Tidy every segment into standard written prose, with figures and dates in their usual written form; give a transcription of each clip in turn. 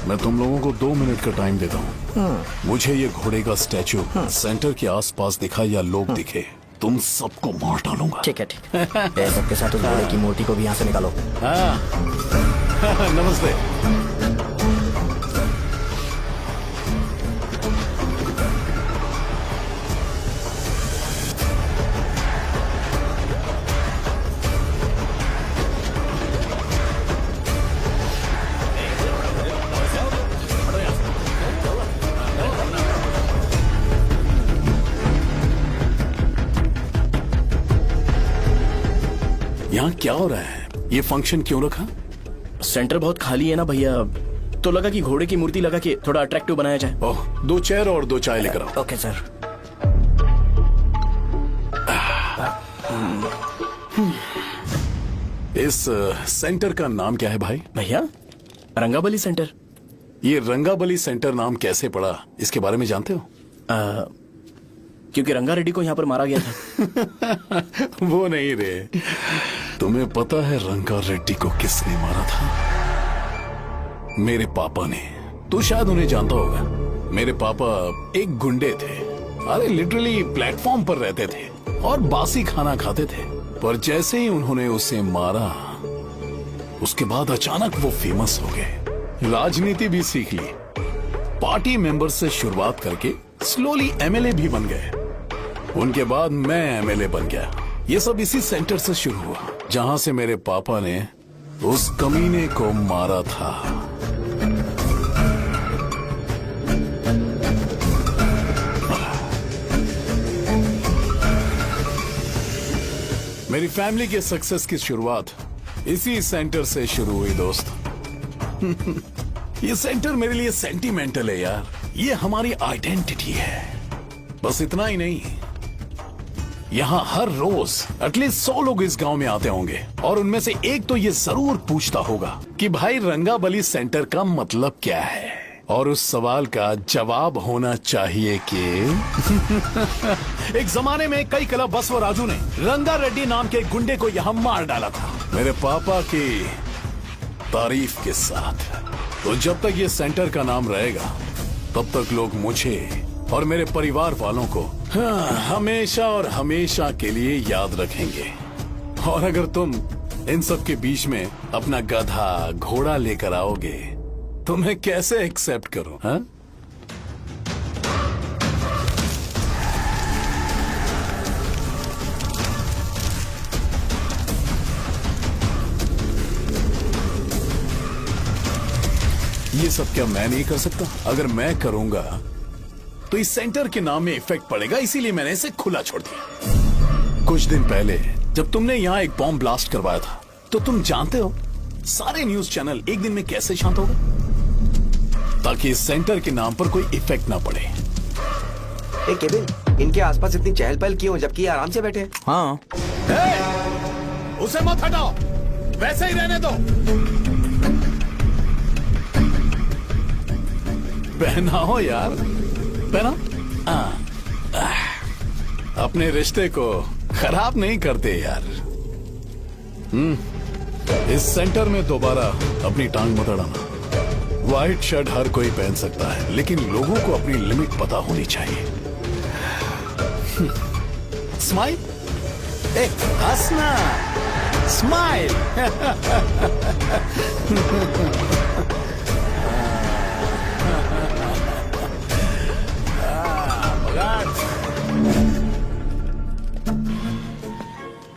मैं तुम लोगों को 2 मिनट का टाइम देता हूँ। मुझे ये घोड़े का स्टैचू सेंटर के आसपास दिखा या लोग दिखे, तुम सबको मार डालूंगा। ठीक है ठीक है। ये सबके साथ उस घोड़े की मूर्ति को भी यहाँ से निकालो। हाँ नमस्ते। यहाँ क्या हो रहा है? ये फंक्शन क्यों रखा? सेंटर बहुत खाली है ना भैया, तो लगा कि घोड़े की मूर्ति लगा के थोड़ा अट्रैक्टिव बनाया जाए। ओह, 2 चेयर और 2 चाय लेकर आओ। Okay sir. इस सेंटर का नाम क्या है भाई? भैया रंगाबली सेंटर। ये रंगाबली सेंटर नाम कैसे पड़ा, इसके बारे में जानते हो? क्योंकि रंगा रेड्डी को यहाँ पर मारा गया था। वो नहीं रे, तुम्हें पता है रंगा रेड्डी को किसने मारा था? मेरे पापा ने। तू शायद उन्हें जानता होगा। मेरे पापा एक गुंडे थे। अरे लिटरली प्लेटफॉर्म पर रहते थे और बासी खाना खाते थे। पर जैसे ही उन्होंने उसे मारा, उसके बाद अचानक वो फेमस हो गए। राजनीति भी सीख ली, पार्टी मेंबर से शुरुआत करके स्लोली एमएलए भी बन गए। उनके बाद मैं एमएलए बन गया। ये सब इसी सेंटर से शुरू हुआ, जहां से मेरे पापा ने उस कमीने को मारा था। मेरी फैमिली के सक्सेस की शुरुआत इसी सेंटर से शुरू हुई दोस्त। ये सेंटर मेरे लिए सेंटिमेंटल है यार। ये हमारी आइडेंटिटी है। बस इतना ही नहीं, यहाँ हर रोज एटलीस्ट 100 लोग इस गांव में आते होंगे और उनमें से एक तो ये जरूर पूछता होगा कि भाई रंगाबली सेंटर का मतलब क्या है। और उस सवाल का जवाब होना चाहिए कि एक जमाने में कई क्लब बसव राजू ने रंगा रेड्डी नाम के गुंडे को यहाँ मार डाला था, मेरे पापा की तारीफ के साथ। तो जब तक ये सेंटर का नाम रहेगा, तब तक लोग मुझे और मेरे परिवार वालों को हमेशा और हमेशा के लिए याद रखेंगे। और अगर तुम इन सब के बीच में अपना गधा घोड़ा लेकर आओगे तो मैं कैसे एक्सेप्ट करूं? हाँ? ये सब क्या मैं नहीं कर सकता? अगर मैं करूंगा तो इस सेंटर के नाम में इफेक्ट पड़ेगा, इसीलिए मैंने इसे खुला छोड़ दिया। कुछ दिन पहले जब तुमने यहाँ एक बॉम्ब ब्लास्ट करवाया था, तो तुम जानते हो सारे न्यूज चैनल एक दिन में कैसे शांत हो गए? ताकि इस सेंटर के नाम पर कोई इफेक्ट ना पड़े। केविन, इनके आसपास इतनी चहल पहल क्यों, जबकि ये आराम से बैठे हैं? हाँ। उसे मत हटाओ, वैसे ही रहने दो। पहनाओ यार, पहना। अपने रिश्ते को खराब नहीं करते यार। इस सेंटर में दोबारा अपनी टांग मत अड़ाना। व्हाइट शर्ट हर कोई पहन सकता है, लेकिन लोगों को अपनी लिमिट पता होनी चाहिए। स्माइल, हंसना, स्माइल।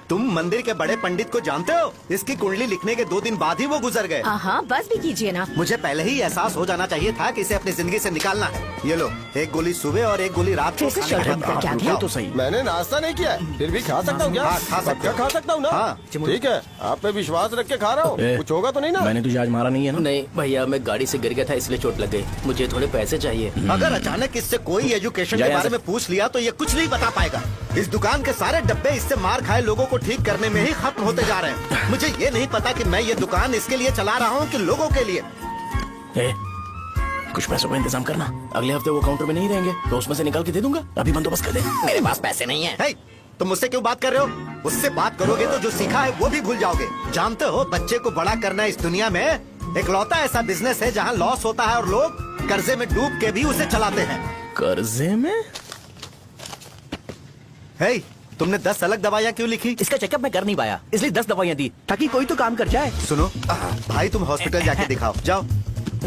तुम मंदिर के बड़े पंडित को जानते हो? इसकी कुंडली लिखने के 2 दिन बाद ही वो गुजर गए। हाँ, बस भी कीजिए ना। मुझे पहले ही एहसास हो जाना चाहिए था कि इसे अपनी जिंदगी से निकालना है। ये लो, एक गोली सुबह और एक गोली रात को कैसे खाने के शर्ट बाद क्या खाओ। क्या? तो सही। मैंने नाश्ता नहीं किया है, फिर भी खा सकता हूँ क्या? हाँ, खा सकते पक्का हो। खा सकता हूँ ना? हाँ। ठीक है, आप पे विश्वास रख के खा रहा हूँ। कुछ होगा तो नहीं ना? मैंने तुझे आज मारा नहीं है ना? नहीं भैया, मैं गाड़ी से गिर गया था इसलिए चोट लग गई। मुझे थोड़े पैसे चाहिए। अगर अचानक इससे कोई एजुकेशन जा के यहाँ बारे से। में पूछ लिया तो ये कुछ नहीं बता पाएगा। इस दुकान के सारे डब्बे इससे मार खाए लोगों को ठीक करने में ही खत्म होते जा रहे हैं। मुझे ये नहीं पता कि मैं ये दुकान इसके लिए चला रहा हूँ कि लोगों के लिए। कुछ पैसों का इंतजाम करना। अगले हफ्ते वो काउंटर में नहीं रहेंगे तो उसमें से निकाल के दे दूंगा। अभी बंदोबस्त कर दे। मेरे पास पैसे नहीं है। हे, तुम मुझसे क्यों बात कर रहे हो? उससे बात करोगे तो जो सीखा है वो भी भूल जाओगे। जानते हो, बच्चे को बड़ा करना इस दुनिया में इकलौता ऐसा बिजनेस है जहाँ लॉस होता है और लोग कर्जे में डूब के भी उसे चलाते हैं। कर्जे में? हे, तुमने 10 अलग दवाइयाँ क्यों लिखी? इसका चेकअप मैं कर नहीं पाया, इसलिए 10 दवाइयाँ दी ताकि कोई तो काम कर जाए। सुनो भाई, तुम हॉस्पिटल जाके दिखाओ, जाओ।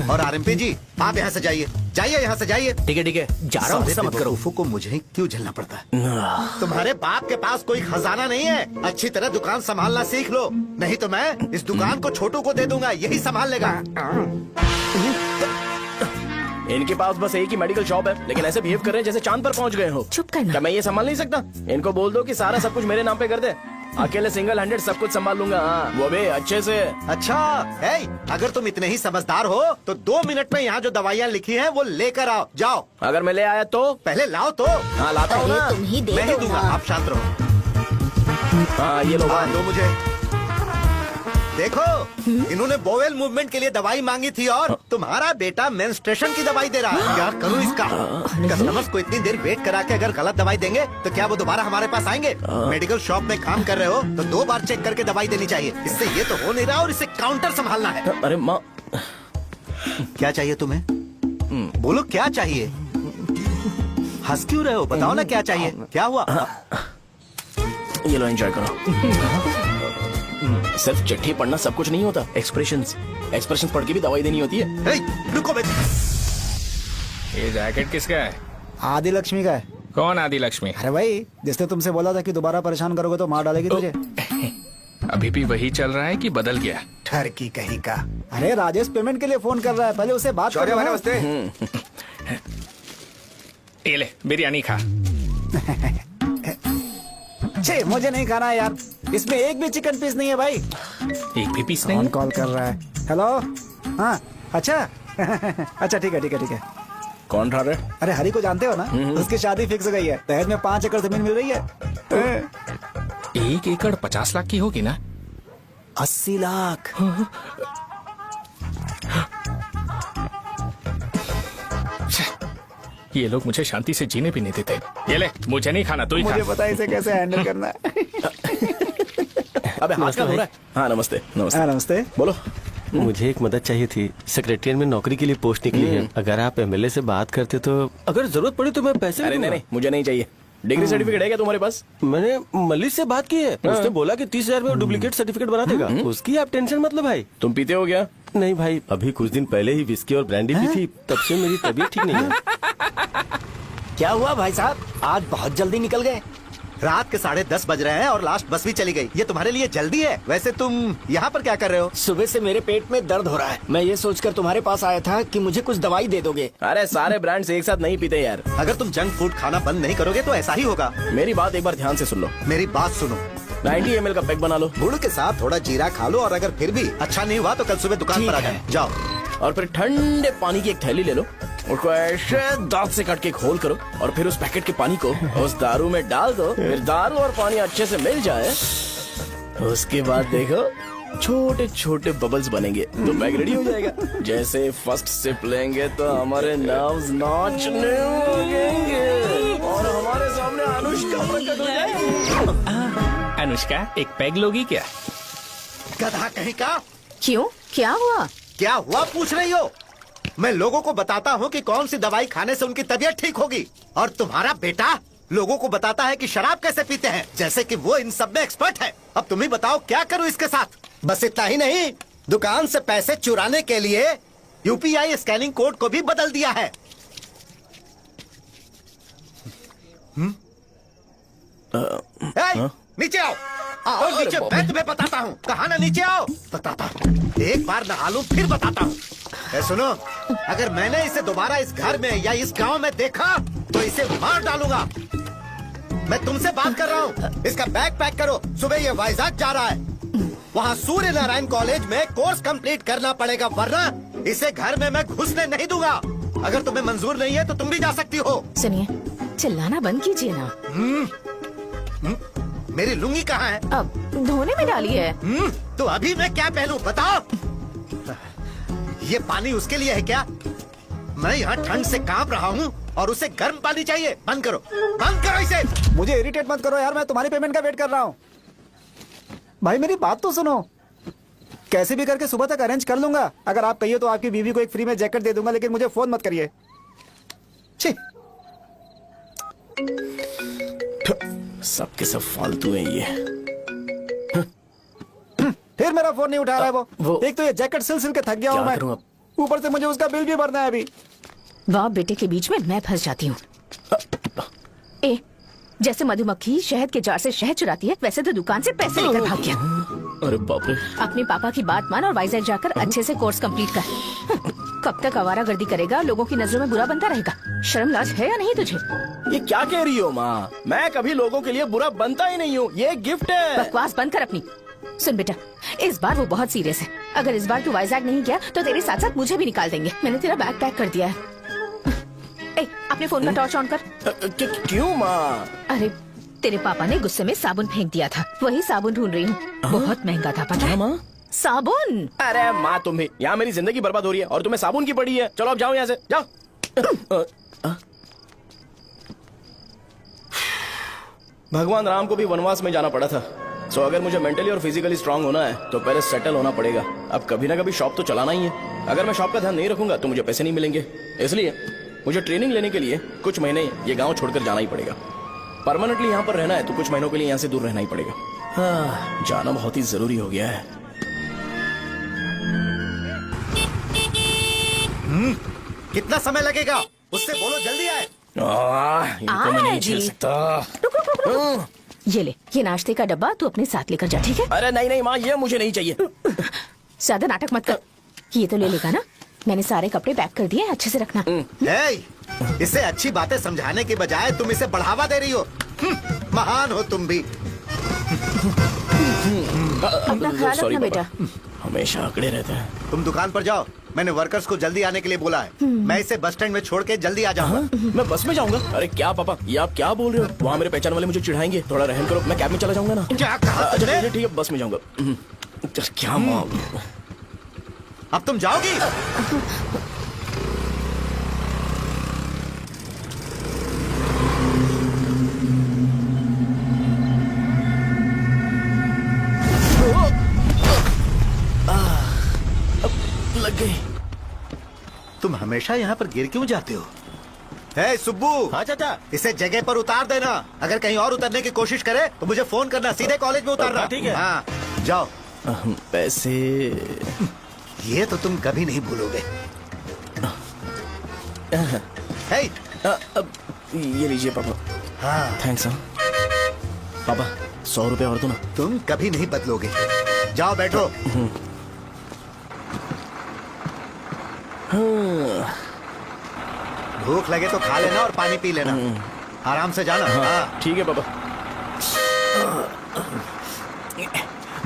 और आरएमपी जी, आप यहाँ से जाइए, जाइए यहाँ से जाइए। ठीक है जा रहा हूँ, सारे गुस्सा मत करो। बेवकूफों को मुझे ही क्यों झेलना पड़ता है? तुम्हारे बाप के पास कोई खजाना नहीं है। अच्छी तरह दुकान संभालना सीख लो, नहीं तो मैं इस दुकान को छोटू को दे दूंगा, यही संभाल लेगा। इनके पास बस एक ही मेडिकल शॉप है, लेकिन ऐसे बिहेव कर रहे हैं जैसे चांद पर पहुंच गए हो। चुप करना। क्या मैं ये संभाल नहीं सकता? इनको बोल दो कि सारा सब कुछ मेरे नाम पे कर दे, अकेले सिंगल हैंडेड सब कुछ संभाल लूंगा। हाँ, वो भी अच्छे से। अच्छा है, अगर तुम इतने ही समझदार हो तो 2 मिनट में यहाँ जो दवाइयाँ लिखी हैं वो लेकर आओ, जाओ। अगर मैं ले आया तो? पहले लाओ तो। हाँ, लाता हूँ अरे ना। तुम ही दे मैं ही दो दूंगा, ना। आप शांत रहो। हाँ, ये लो। हाँ, दो मुझे। देखो, इन्होंने बोवेल मूवमेंट के लिए दवाई मांगी थी और तुम्हारा बेटा मेंस्ट्रुएशन की दवाई दे रहा है। क्या करूं इसका? कस्टमर्स को इतनी देर वेट करा के अगर गलत दवाई देंगे तो क्या वो दोबारा हमारे पास आएंगे? मेडिकल शॉप में काम कर रहे हो तो 2 बार चेक करके दवाई देनी चाहिए। इससे ये तो हो नहीं रहा और इसे काउंटर संभालना है। अरे माँ, क्या चाहिए तुम्हें? बोलो क्या चाहिए? हंस क्यों रहे हो? बताओ ना क्या चाहिए? क्या हुआ? ये लो, एंजॉय करो। सिर्फ चिट्ठी पढ़ना सब कुछ नहीं होता, एक्सप्रेशंस पढ़ के भी दवाई देनी होती है। हे, रुको बेटा। ये जैकेट किसका है? आदि लक्ष्मी का है। कौन आदि लक्ष्मी? अरे भाई, जिसने तुमसे बोला था कि दोबारा परेशान करोगे तो मार डालेगी तुझे। अभी भी वही चल रहा है कि बदल गया? ठरकी कहीं का। अरे राजेश पेमेंट के लिए फोन कर रहा है, पहले उसे बात करो। नमस्ते। ये ले बिरयानी खा। छे, मुझे नहीं खाना है यार, इसमें एक भी चिकन पीस नहीं है भाई। एक भी पीस नहीं कौन है? कॉल कर रहा है? हेलो, हाँ, अच्छा। अच्छा ठीक है। कौन ठा रहे? अरे हरी को जानते हो ना, उसकी शादी फिक्स हो गई है, दहेज में 5 एकड़ जमीन मिल रही है। 1 एकड़ 50 लाख की होगी ना? 80 लाख। ये लोग मुझे शांति से जीने भी नहीं देते। ये ले, मुझे नहीं खाना, तू ही खा। मुझे पता है इसे कैसे हैंडल करना है। अबे हाथ का हो रहा है। हाँ, नमस्ते। हाँ, नमस्ते। बोलो। मुझे एक मदद चाहिए थी। सेक्रेटरिएट में नौकरी के लिए पोस्ट निकली है, अगर आप एमएलए से बात करते तो अगर जरूरत पड़ी तो मैं पैसे अरे नहीं, मुझे नहीं चाहिए। डिग्री सर्टिफिकेट है क्या तुम्हारे पास? मैंने मलिक से बात की है, उसने बोला कि 30,000 में डुप्लीकेट सर्टिफिकेट बना देगा। उसकी आप टेंशन मत लो भाई। तुम पीते हो क्या? नहीं भाई, अभी कुछ दिन पहले ही विस्की और ब्रांडी पी थी, तब से मेरी तबीयत ठीक नहीं है। क्या हुआ भाई साहब, आज बहुत जल्दी निकल गए? रात के 10:30 बज रहे हैं और लास्ट बस भी चली गई। ये तुम्हारे लिए जल्दी है? वैसे तुम यहाँ पर क्या कर रहे हो? सुबह से मेरे पेट में दर्द हो रहा है, मैं ये सोचकर तुम्हारे पास आया था कि मुझे कुछ दवाई दे दोगे। अरे सारे ब्रांड्स एक साथ नहीं पीते यार। अगर तुम जंक फूड खाना बंद नहीं करोगे तो ऐसा ही होगा। मेरी बात एक बार ध्यान से सुन लो। मेरी बात सुनो, 90 ml का पैक बना लो। गुड़ के साथ थोड़ा जीरा खा लो और अगर फिर भी अच्छा नहीं हुआ तो कल सुबह दुकान पर आ जाओ। जाओ। और फिर ठंडे पानी की एक थैली ले लो, उसको ऐसे दांत से काट के खोल करो और फिर उस पैकेट के पानी को उस दारू में डाल दो। फिर दारू और पानी अच्छे से मिल जाए, उसके बाद देखो छोटे छोटे बबल्स बनेंगे तो पैक रेडी हो जाएगा। जैसे फर्स्ट सिप लेंगे तो हमारे नर्व्स नाचने लगेंगे और हमारे सामने अनुष्का प्रकट हो जाएगी। अनुष्का, एक पैग लोगी क्या? गधा कहीं का। क्यों, क्या हुआ? क्या हुआ पूछ रही हो? मैं लोगों को बताता हूँ कि कौन सी दवाई खाने से उनकी तबीयत ठीक होगी, और तुम्हारा बेटा लोगों को बताता है कि शराब कैसे पीते हैं, जैसे कि वो इन सब में एक्सपर्ट है। अब तुम ही बताओ क्या करूँ इसके साथ? बस इतना ही नहीं, दुकान से पैसे चुराने के लिए यूपीआई स्कैनिंग कोड को भी बदल दिया है। नीचे आओ। आओ नीचे, मैं तुम्हें बताता हूँ। कहा ना नीचे आओ, बताता हूँ। एक बार नहा लूं फिर बताता हूँ। सुनो, अगर मैंने इसे दोबारा इस घर में या इस गांव में देखा तो इसे मार डालूंगा। मैं तुमसे बात कर रहा हूँ। इसका बैग पैक करो, सुबह ये वाइजाग जा रहा है। वहाँ सूर्य नारायण कॉलेज में कोर्स कंप्लीट करना पड़ेगा, वरना इसे घर में मैं घुसने नहीं दूंगा। अगर तुम्हें मंजूर नहीं है तो तुम भी जा सकती हो। सुनिए, चिल्लाना बंद कीजिए ना। मेरी लुंगी कहाँ है? अब धोने में डाली है। तो अभी मैं क्या पहनूं बताओ? ये पानी उसके लिए है क्या? मैं यहाँ ठंड से कांप रहा हूँ और उसे गर्म पानी चाहिए। बंद करो, बंद करो इसे। मुझे इरिटेट मत करो यार, मैं तुम्हारी पेमेंट का वेट कर रहा हूँ। भाई मेरी बात तो सुनो। कैसे भी करके सुबह तक अरेंज कर लूंगा। अगर आप कहिए तो आपकी बीवी को एक फ्री में जैकेट दे दूंगा, लेकिन मुझे फोन मत करिए। छी। सबके सब फालतू है ये। फिर मेरा फोन नहीं उठा रहा है वो। एक तो ये जैकेट सिल सिल के थक गया हूँ क्या करूं मैं, अब? ऊपर से मुझे उसका बिल भी भरना है अभी। वाह बेटे के बीच में मैं फंस जाती हूँ। ए, जैसे मधुमक्खी शहद के जार से शहद चुराती है, वैसे तो दुकान से पैसे लेकर भाग गया। अरे बाप रे। अपने पापा की बात मान और वाइजैक जाकर अच्छे से कोर्स कंप्लीट कर। कब तक आवारागर्दी करेगा, लोगों की नजरों में बुरा बनता रहेगा। शर्म लाज है या नहीं तुझे? ये क्या कह रही हो माँ? मैं कभी लोगों के लिए बुरा बनता ही नहीं हूँ, ये गिफ्ट है। बकवास बंद कर अपनी। सुन बेटा, इस बार वो बहुत सीरियस है। अगर इस बार तू वाइजैक नहीं गया तो तेरे साथ साथ मुझे भी निकाल देंगे। मैंने तेरा बैग पैक कर दिया है। ए, अपने फोन का टॉर्च ऑन कर। क्यों माँ? अरे तेरे पापा ने गुस्से में साबुन फेंक दिया था, वही साबुन ढूंढ रही हूँ। बहुत महंगा था पता है? माँ साबुन। अरे माँ तुम भी, यहाँ मेरी जिंदगी बर्बाद हो रही है और तुम्हें साबुन की पड़ी है। चलो अब जाओ यहाँ से, जाओ। भगवान राम को भी वनवास में जाना पड़ा था। सो अगर मुझे मेंटली और फिजिकली स्ट्रांग होना है तो पहले सेटल होना पड़ेगा। अब कभी ना कभी शॉप तो चलाना ही है। अगर मैं शॉप का ध्यान नहीं रखूंगा तो मुझे पैसे नहीं मिलेंगे। इसलिए मुझे ट्रेनिंग लेने के लिए कुछ महीने ये गांव छोड़कर जाना ही पड़ेगा। परमानेंटली यहाँ पर रहना है तो कुछ महीनों के लिए यहाँ से दूर रहना ही पड़ेगा। हाँ, जाना बहुत ही जरूरी हो गया है। कितना समय लगेगा? उससे बोलो जल्दी आए। इनको मैं नहीं झेल सकता। रुक रुक रुक रुक। ये ले, ये नाश्ते का डब्बा तू अपने साथ लेकर जा, ठीक है? अरे नहीं नहीं माँ, ये मुझे नहीं चाहिए। ज्यादा नाटक मत कर। ये तो ले लेगा ना? मैंने सारे कपड़े पैक कर दिए, अच्छे से रखना। इसे अच्छी बातें समझाने के बजाय तुम इसे बढ़ावा दे रही हो। महान हो तुम भी। अपना ख्याल रखना बेटा। हमेशा अकड़े रहते हैं। तुम दुकान पर जाओ, मैंने वर्कर्स को जल्दी आने के लिए बोला है। मैं इसे बस स्टैंड में छोड़ के जल्दी आ जाऊंगा। मैं बस में जाऊंगा? अरे क्या पापा, ये आप क्या बोल रहे हो? वहाँ मेरे पहचान वाले मुझे चिढ़ाएंगे। थोड़ा रहम करो, मैं कैब में चला जाऊंगा ना। क्या कहा तुमने? अच्छा ठीक है, बस में जाऊंगा। क्या माँ, अब तुम जाओगी? लग गई। तुम हमेशा यहाँ पर गिर क्यों जाते हो? हे सुब्बू। हाँ चाचा। इसे जगह पर उतार देना। अगर कहीं और उतरने की कोशिश करे तो मुझे फोन करना, सीधे कॉलेज में उतारना। ठीक है। हाँ, जाओ। पैसे ये तो तुम कभी नहीं भूलोगे। हे, अब ये लीजिए पापा। हाँ, थैंक्स। पापा 100 रुपए और दो ना। तुम कभी नहीं बदलोगे। जाओ बैठो। भूख लगे तो खा लेना और पानी पी लेना। आराम से जाना। हाँ। ठीक है पापा।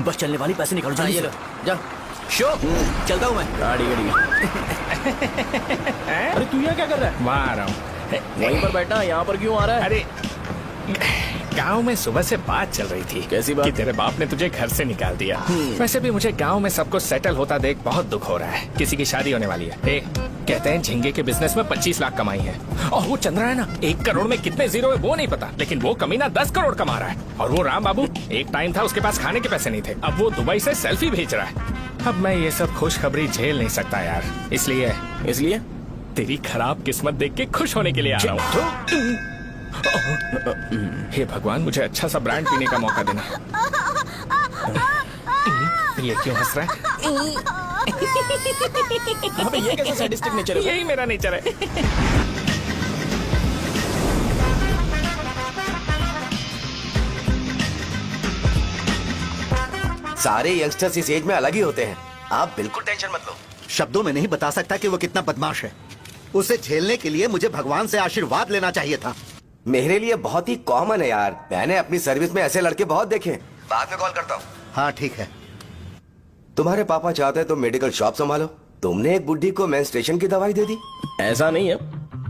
बस चलने वाली, पैसे निकालो जल्दी से। जा शो, चलता हूँ मैं। गाड़ी गाड़ी। अरे तू यहाँ क्या कर रहा है? वहाँ आ रहा हूँ। वहीं पर बैठा, यहाँ पर क्यों आ रहा है? अरे गांव में सुबह से बात चल रही थी। कैसी बात? कि तेरे बाप ने तुझे घर से निकाल दिया। वैसे भी मुझे गांव में सब कुछ सेटल होता देख बहुत दुख हो रहा है। किसी की शादी होने वाली है। कहते हैं झींगे के बिजनेस में 25 लाख कमाई है। और वो चंद्रा है ना, 1 करोड़ में कितने जीरो है वो नहीं पता, लेकिन वो कमीना 10 करोड़ कमा रहा है। और वो राम बाबू, एक टाइम था उसके पास खाने के पैसे नहीं थे, अब वो दुबई से सेल्फी भेज रहा है। अब मैं ये सब खुशखबरी झेल नहीं सकता यार, इसलिए तेरी खराब किस्मत देख के खुश होने के लिए आ रहा हूँ। हे भगवान, मुझे अच्छा सा ब्रांड पीने का मौका देना। ये क्यों हंस रहा है? अबे ये कैसा सैडिस्टिक नेचर है? यही मेरा नेचर है। सारे यंगस्टर्स इस एज में अलग ही होते हैं। आप बिल्कुल टेंशन मत लो। शब्दों में नहीं बता सकता कि वो कितना बदमाश है। उसे झेलने के लिए मुझे भगवान से आशीर्वाद लेना चाहिए था। मेरे लिए बहुत ही कॉमन है यार। मैंने अपनी सर्विस में ऐसे लड़के बहुत देखे। बाद में कॉल करता हूँ। हाँ ठीक है। तुम्हारे पापा चाहते हैं तुम मेडिकल शॉप संभालो। तुमने एक बुढ़ी को मेंस्ट्रुएशन की दवाई दे दी। ऐसा नहीं है,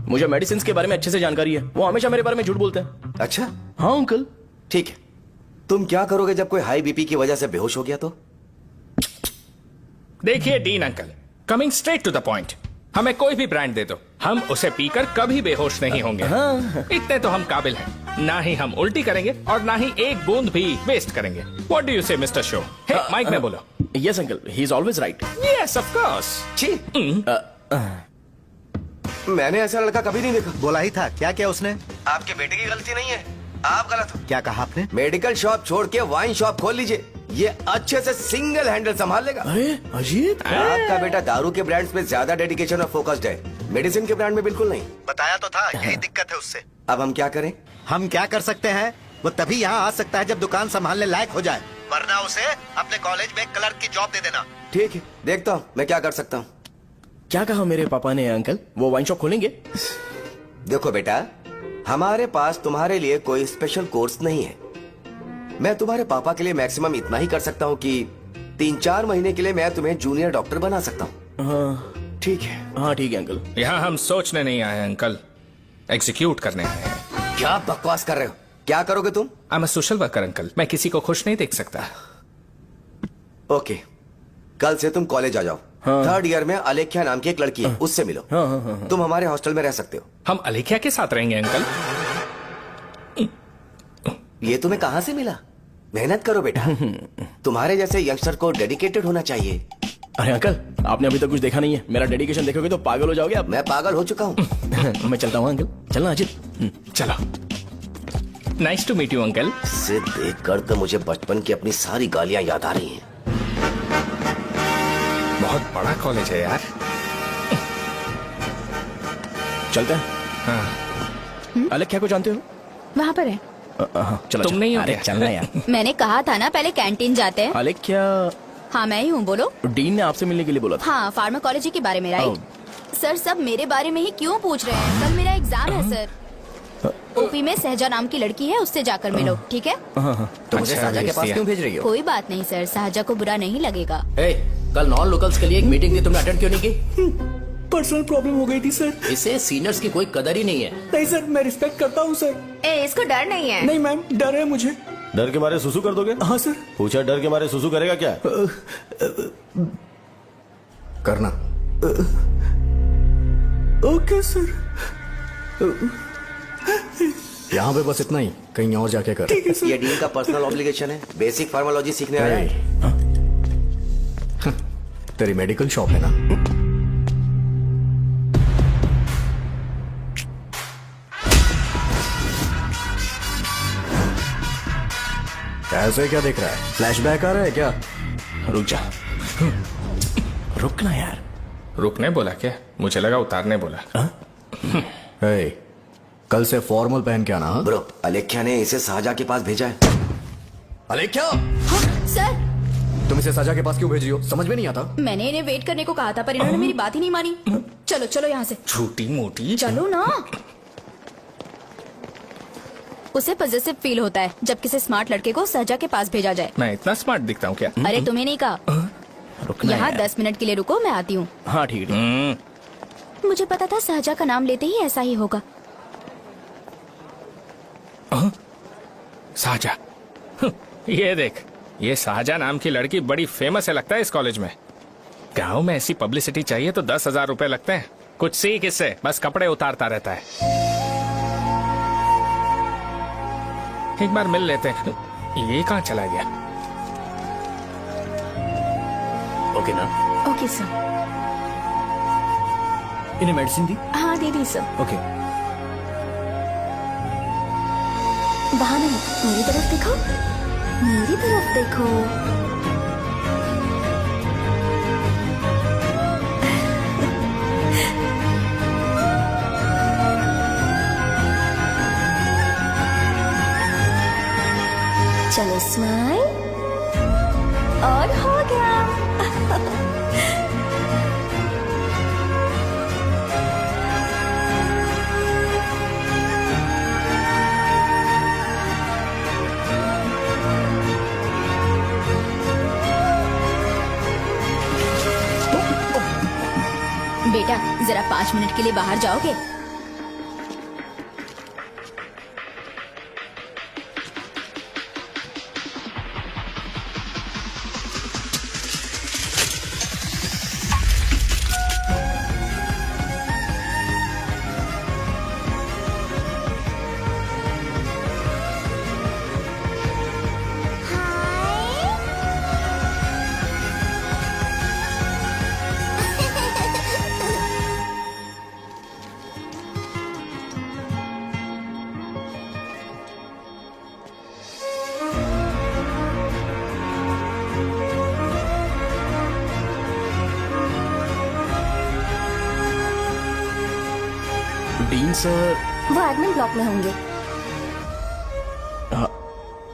मुझे मेडिसिन के बारे में अच्छे से जानकारी है। वो हमेशा मेरे बारे में झूठ बोलते हैं। अच्छा हाँ अंकल। ठीक है, तुम क्या करोगे जब कोई हाई बीपी की वजह से बेहोश हो गया तो? देखिए Dean uncle, coming straight to the point, हमें कोई भी ब्रांड दे दो, हम उसे पीकर कभी बेहोश नहीं होंगे। इतने तो हम काबिल हैं। ना ही हम उल्टी करेंगे और ना ही एक बूंद भी वेस्ट करेंगे। व्हाट डू यू से मिस्टर शो? हे माइक में बोलो। Yes uncle, he is always right. Yes of course. छी, मैंने ऐसा लड़का कभी नहीं देखा। बोला ही था, क्या किया उसने? आपके बेटे की गलती नहीं है, आप गलत हो। क्या कहा आपने? मेडिकल शॉप छोड़ के वाइन शॉप खोल लीजिए, ये अच्छे से सिंगल हैंडल संभाल लेगा। अरे अजीत, आपका बेटा दारू के ब्रांड्स पे ज्यादा डेडिकेशन और फोकस्ड है, मेडिसिन के ब्रांड में बिल्कुल नहीं। बताया तो था, यही दिक्कत है उससे। अब हम क्या करें? हम क्या कर सकते हैं? वो तभी यहाँ आ सकता है जब दुकान संभालने लायक हो जाए, वरना उसे अपने कॉलेज में क्लर्क की जॉब दे देना। ठीक है, देखता हूँ मैं क्या कर सकता हूँ। क्या कहा मेरे पापा ने अंकल? वो वाइन शॉप खोलेंगे? देखो बेटा, हमारे पास तुम्हारे लिए कोई स्पेशल कोर्स नहीं है। मैं तुम्हारे पापा के लिए मैक्सिमम इतना ही कर सकता हूँ कि 3-4 महीने के लिए मैं तुम्हें जूनियर डॉक्टर बना सकता हूँ। हाँ ठीक है? हाँ ठीक है अंकल। यहाँ हम सोचने नहीं आए अंकल, एग्जीक्यूट करने आए हैं। क्या बकवास कर रहे हो? क्या करोगे तुम? I am a social worker uncle, मैं किसी को खुश नहीं देख सकता। ओके, कल से तुम कॉलेज आ जाओ। हाँ। 3rd ईयर में अलेख्या नाम की एक लड़की है, उससे मिलो। हाँ। तुम हमारे हॉस्टल में रह सकते हो। हम अलेख्या के साथ रहेंगे अंकल। ये तुम्हें कहाँ से मिला? मेहनत करो बेटा, तुम्हारे जैसे यंगस्टर को डेडिकेटेड होना चाहिए। अरे अंकल, आपने अभी तक कुछ देखा नहीं है, मेरा डेडिकेशन देखोगे तो पागल हो जाओगे आप। मैं पागल हो चुका हूँ। मैं चलता हूँ अंकल, चलना अजीत। चलो, nice to meet you uncle. इसे देखकर तो मुझे बचपन की अपनी सारी गालियां याद आ रही हैं। बहुत बड़ा कॉलेज है यार। चलते हैं। हाँ। अलेख्या को जानते हो? वहाँ पर है। चलो, तुम नहीं हो अरे क्या? चलना यार। मैंने कहा था ना पहले कैंटीन जाते हैं। अलेख्या, हाँ मैं ही हूँ, बोलो। डीन ने आपसे मिलने के लिए बोला था। हाँ, फार्माकोलॉजी के बारे में, राइट? सर सब मेरे बारे में ही क्यों पूछ रहे हैं? कल मेरा एग्जाम है सर। ओपी में सहजा नाम की लड़की है, उससे जाकर मिलो, ठीक है? तो मुझे अच्छा, साजा के भेज पास दिया। क्यों भेज रही हो? कोई बात नहीं सर, सहजा को बुरा नहीं लगेगा। कल नॉन लोकल्स के लिए एक मीटिंग थी, तुमने अटेंड क्यों नहीं की? पर्सनल प्रॉब्लम हो गई थी सर। इसे सीनियर्स की कोई कदर ही नहीं है। नहीं सर, मैं रिस्पेक्ट करता हूँ सर। इसको डर नहीं है। नहीं मैम, डर है मुझे। डर के मारे सुसु कर दोगे? हाँ सर। पूछा डर के मारे सुसु करेगा क्या? करना। Okay sir. यहाँ पे बस इतना ही, कहीं और जाके कर। ये डीन का पर्सनल ऑब्लिगेशन है, बेसिक फार्माकोलॉजी सीखने आया है। तेरी मेडिकल शॉप है ना? ऐसे क्या देख रहा है? फ्लैशबैक आ रहा है क्या? रुक जा। रुकना यार। रुकने बोला क्या? मुझे लगा उतारने बोला। हे, कल से फॉर्मल पहन के आना। हाँ? ब्रो, अलेख्या ने इसे साजा के पास भेजा है। अलेख्या, हाँ, सर तुम इसे साजा के पास क्यों भेज रही हो? समझ में नहीं आता। मैंने इन्हें वेट करने को कहा था, पर इन्होंने मेरी बात ही नहीं मानी। चलो चलो यहाँ से, छोटी मोटी। चलो ना। उसे पॉजिटिव फील होता है जब किसी स्मार्ट लड़के को सहजा के पास भेजा जाए। मैं इतना स्मार्ट दिखता हूँ क्या? अरे तुम्हें नहीं कहा। रुकना यहाँ यार। 10 मिनट के लिए रुको, मैं आती हूँ। हाँ ठीक है। मुझे पता था सहजा का नाम लेते ही ऐसा ही होगा। साजा। ये देख, ये साजा नाम की लड़की बड़ी फेमस है लगता है इस कॉलेज में। गांव में ऐसी पब्लिसिटी चाहिए तो 10,000 रुपए लगते हैं। कुछ सीख इससे, बस कपड़े उतारता रहता है। एक बार मिल लेते हैं। ये कहाँ चला गया? ओके ना? Okay sir. इन्हें मेडिसिन दी? हाँ दे दी सर। ओके। वहाँ नहीं, मेरी तरफ देखो, मेरी तरफ देखो। चलो स्माइल, और हो गया। बेटा जरा 5 मिनट के लिए बाहर जाओगे? Dean sir. वो एडमिन ब्लॉक में होंगे।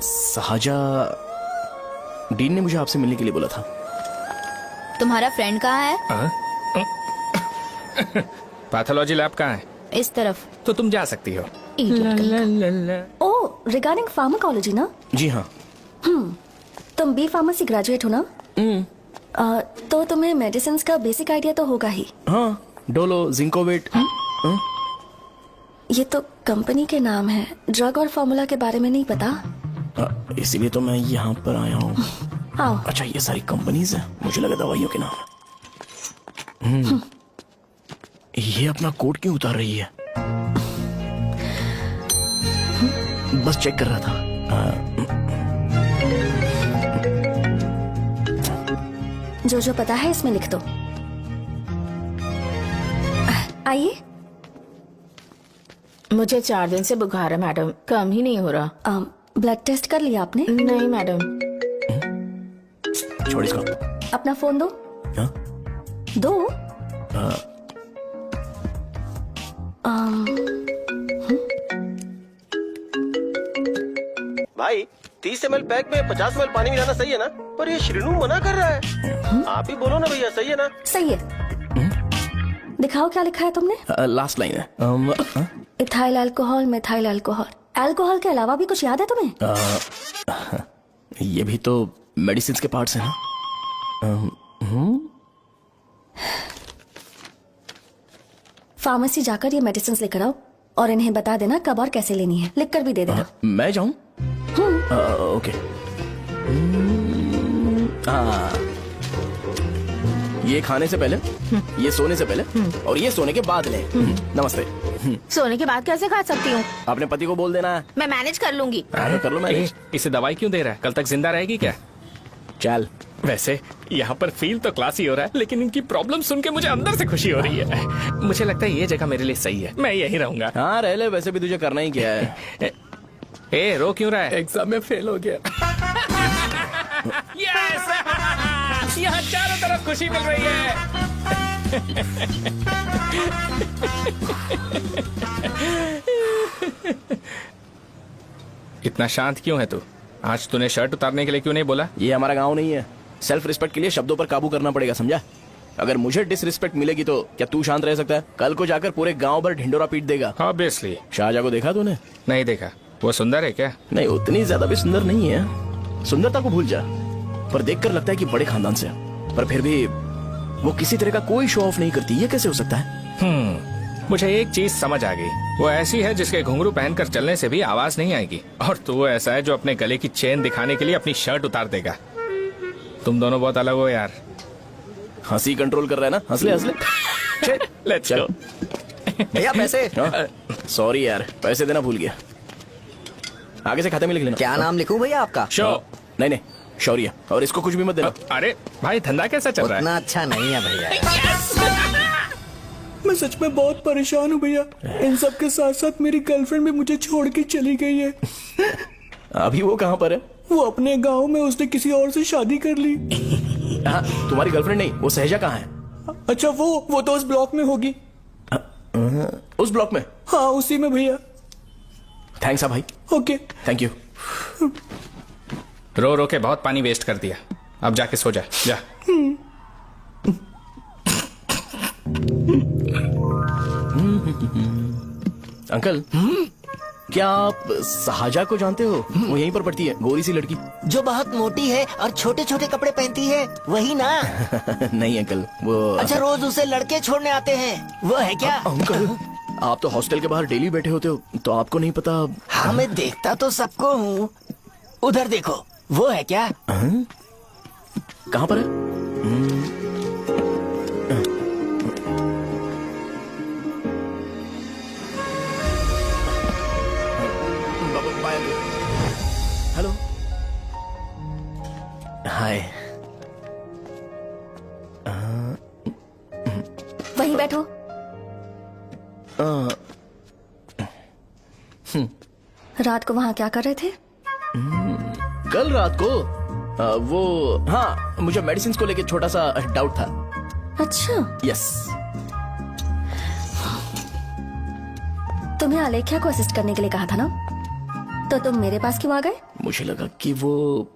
साजा, डीन ने मुझे आपसे मिलने के लिए बोला था। तुम्हारा फ्रेंड कहाँ है? पैथोलॉजी लैब कहाँ है? इस तरफ। तो तुम जा सकती हो। ओह, रिगार्डिंग फार्माकोलॉजी ना? जी हाँ। तुम बी फार्मेसी ग्रेजुएट हो ना? तो तुम्हें मेडिसिन का बेसिक आइडिया तो होगा ही। हाँ, डोलो, जिंकोवेट। ये तो कंपनी के नाम है, ड्रग और फॉर्मूला के बारे में नहीं पता। इसीलिए तो मैं यहाँ पर आया हूँ। आओ। अच्छा, ये सारी कंपनीज है, मुझे लगा दवाइयों के नाम। ये अपना कोट क्यों उतार रही है? बस चेक कर रहा था। जो पता है इसमें लिख दो। आइए। मुझे 4 दिन से बुखार है मैडम, कम ही नहीं हो रहा। ब्लड टेस्ट कर लिया आपने? नहीं मैडम। छोड़ इसको। अपना फोन दो। हाँ? दो। भाई 30 ml पैक में 50 ml पानी मिलाना सही है ना? पर ये श्रीनू मना कर रहा है। आप ही बोलो ना भैया, सही है ना? सही है। दिखाओ क्या लिखा है तुमने? लास्ट लाइन है। Ethyl alcohol, methyl alcohol. Alcohol के अलावा भी कुछ याद है तुम्हें? ये भी तो मेडिसिन के पार्ट्स हैं ना? फार्मेसी जाकर ये मेडिसिन लेकर आओ और इन्हें बता देना कब और कैसे लेनी है। लिख कर भी दे देना। मैं जाऊं? ओके। ये खाने से पहले, ये सोने से पहले और ये सोने के बाद ले। नमस्ते। सोने के बाद कैसे खा सकती हूँ? अपने पति को बोल देना है। मैं मैनेज कर लूंगी। कर लो मैनेज। इसे दवाई क्यों दे रहा है? कल तक जिंदा रहेगी क्या? चल। वैसे यहाँ पर फील तो क्लासी हो रहा है, लेकिन इनकी प्रॉब्लम सुन के मुझे अंदर से खुशी हो रही है। मुझे लगता है ये जगह मेरे लिए सही है, मैं यहीं रहूंगा। हाँ रह ले, वैसे भी तुझे करना ही क्या है। ए, रो क्यों रहा है? एग्जाम में फेल हो गया। यस! यहाँ चारों तरफ खुशी मिल रही है। इतना शांत क्यों है तू? आज तूने शर्ट उतारने के लिए क्यों नहीं बोला? ये हमारा गांव नहीं है। सेल्फ रिस्पेक्ट के लिए शब्दों पर काबू करना पड़ेगा, समझा? अगर मुझे डिसरिस्पेक्ट मिलेगी तो क्या तू शांत रह सकता है? कल को जाकर पूरे गांव भर ढिंडोरा पीट देगा। ऑब्वियसली। शाहजहां को देखा तूने? नहीं देखा। वो सुंदर है क्या? नहीं, उतनी ज्यादा भी सुंदर नहीं है। सुंदरता को भूल जा, पर देखकर लगता है कि बड़े खानदान से है। पर फिर भी वो किसी तरह का कोई शो ऑफ नहीं करती। ये कैसे हो सकता है? मुझे एक चीज समझ आ गई। वो ऐसी है जिसके घुंघरू पहनकर चलने से भी आवाज नहीं आएगी, और तू ऐसा है जो अपने गले की चेन दिखाने के लिए अपनी शर्ट उतार देगा। तुम दोनों बहुत अलग हो यार। हंसी कंट्रोल कर रहा है ना? हंस ले हंस ले। Let's go. भैया पैसे। सॉरी यार, पैसे देना भूल गया। आगे से खाते में लिख लेना। क्या नाम लिखूं भैया आपका? शो। नहीं, शौर्य। और इसको कुछ भी मत देना। अरे भाई, धंधा कैसा चल रहा है? उतना अच्छा नहीं है भैया। मैं सच में बहुत परेशान हूँ भैया। इन सब के साथ साथ मेरी गर्लफ्रेंड भी मुझे छोड़ के चली गई है। अभी वो कहाँ पर है? वो अपने गांव में, उसने किसी और से शादी कर ली। हाँ, तुम्हारी गर्लफ्रेंड नहीं, वो सहजा कहाँ है? अच्छा, वो तो उस ब्लॉक में होगी। उस ब्लॉक में? हाँ, उसी में भैया। थैंक्स भाई। Okay, thank you. रो रो के बहुत पानी वेस्ट कर दिया, अब जाके सो जा। जा। अंकल, क्या आप साहजा को जानते हो? वो यहीं पर पढ़ती है, गोरी सी लड़की। जो बहुत मोटी है और छोटे छोटे कपड़े पहनती है, वही ना? नहीं अंकल, वो। अच्छा, रोज उसे लड़के छोड़ने आते हैं, वो है क्या? अंकल, आप तो हॉस्टल के बाहर डेली बैठे होते हो, तो आपको नहीं पता? हाँ, मैं देखता तो सबको हूँ। उधर देखो, वो है क्या? कहाँ पर है? हेलो, हाय। वहीं बैठो। रात को वहाँ क्या कर रहे थे? कल रात को वो, हाँ, मुझे मेडिसिन को लेके छोटा सा डाउट था। अच्छा। यस। तुम्हें आलेख्या को असिस्ट करने के लिए कहा था ना, तो तुम मेरे पास क्यों आ गए? मुझे लगा कि वो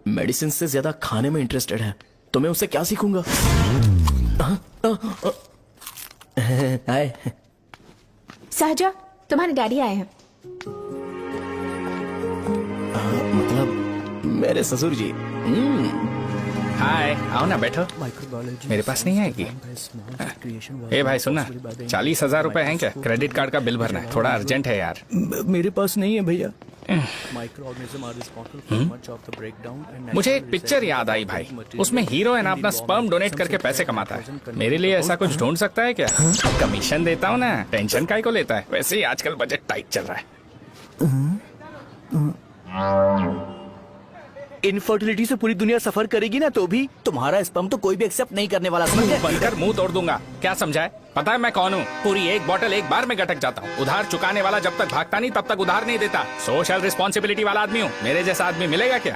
मेडिसिन से ज्यादा खाने में इंटरेस्टेड है, तो मैं उससे क्या सीखूंगा। हाय। सहजा, तुम्हारे डैडी आए हैं। मतलब मेरे ससुर जी। हाय, आओ ना बैठो। मेरे पास नहीं आएगी। ए भाई सुनना, 40,000 रुपए हैं क्या? क्रेडिट कार्ड का बिल भरना है, थोड़ा अर्जेंट है यार। मेरे पास नहीं है भैया। मुझे एक पिक्चर याद आई भाई, उसमें हीरो है ना अपना स्पर्म डोनेट करके पैसे कमाता है। मेरे लिए ऐसा कुछ ढूंढ सकता है क्या? कमीशन देता हूँ ना, टेंशन काहे को लेता है? वैसे ही आजकल बजट टाइट चल रहा है। इनफर्टिलिटी से पूरी दुनिया सफर करेगी ना, तो भी तुम्हारा स्पर्म तो कोई भी एक्सेप्ट नहीं करने वाला। समझ गए? बनकर मुंह तोड़ दूंगा। क्या समझा है? पता है मैं कौन हूँ? पूरी एक बोतल एक बार में गटक जाता हूँ। उधार चुकाने वाला जब तक भागता नहीं तब तक उधार नहीं देता। सोशल रिस्पॉन्सिबिलिटी वाला आदमी हूँ। मेरे जैसा आदमी मिलेगा क्या?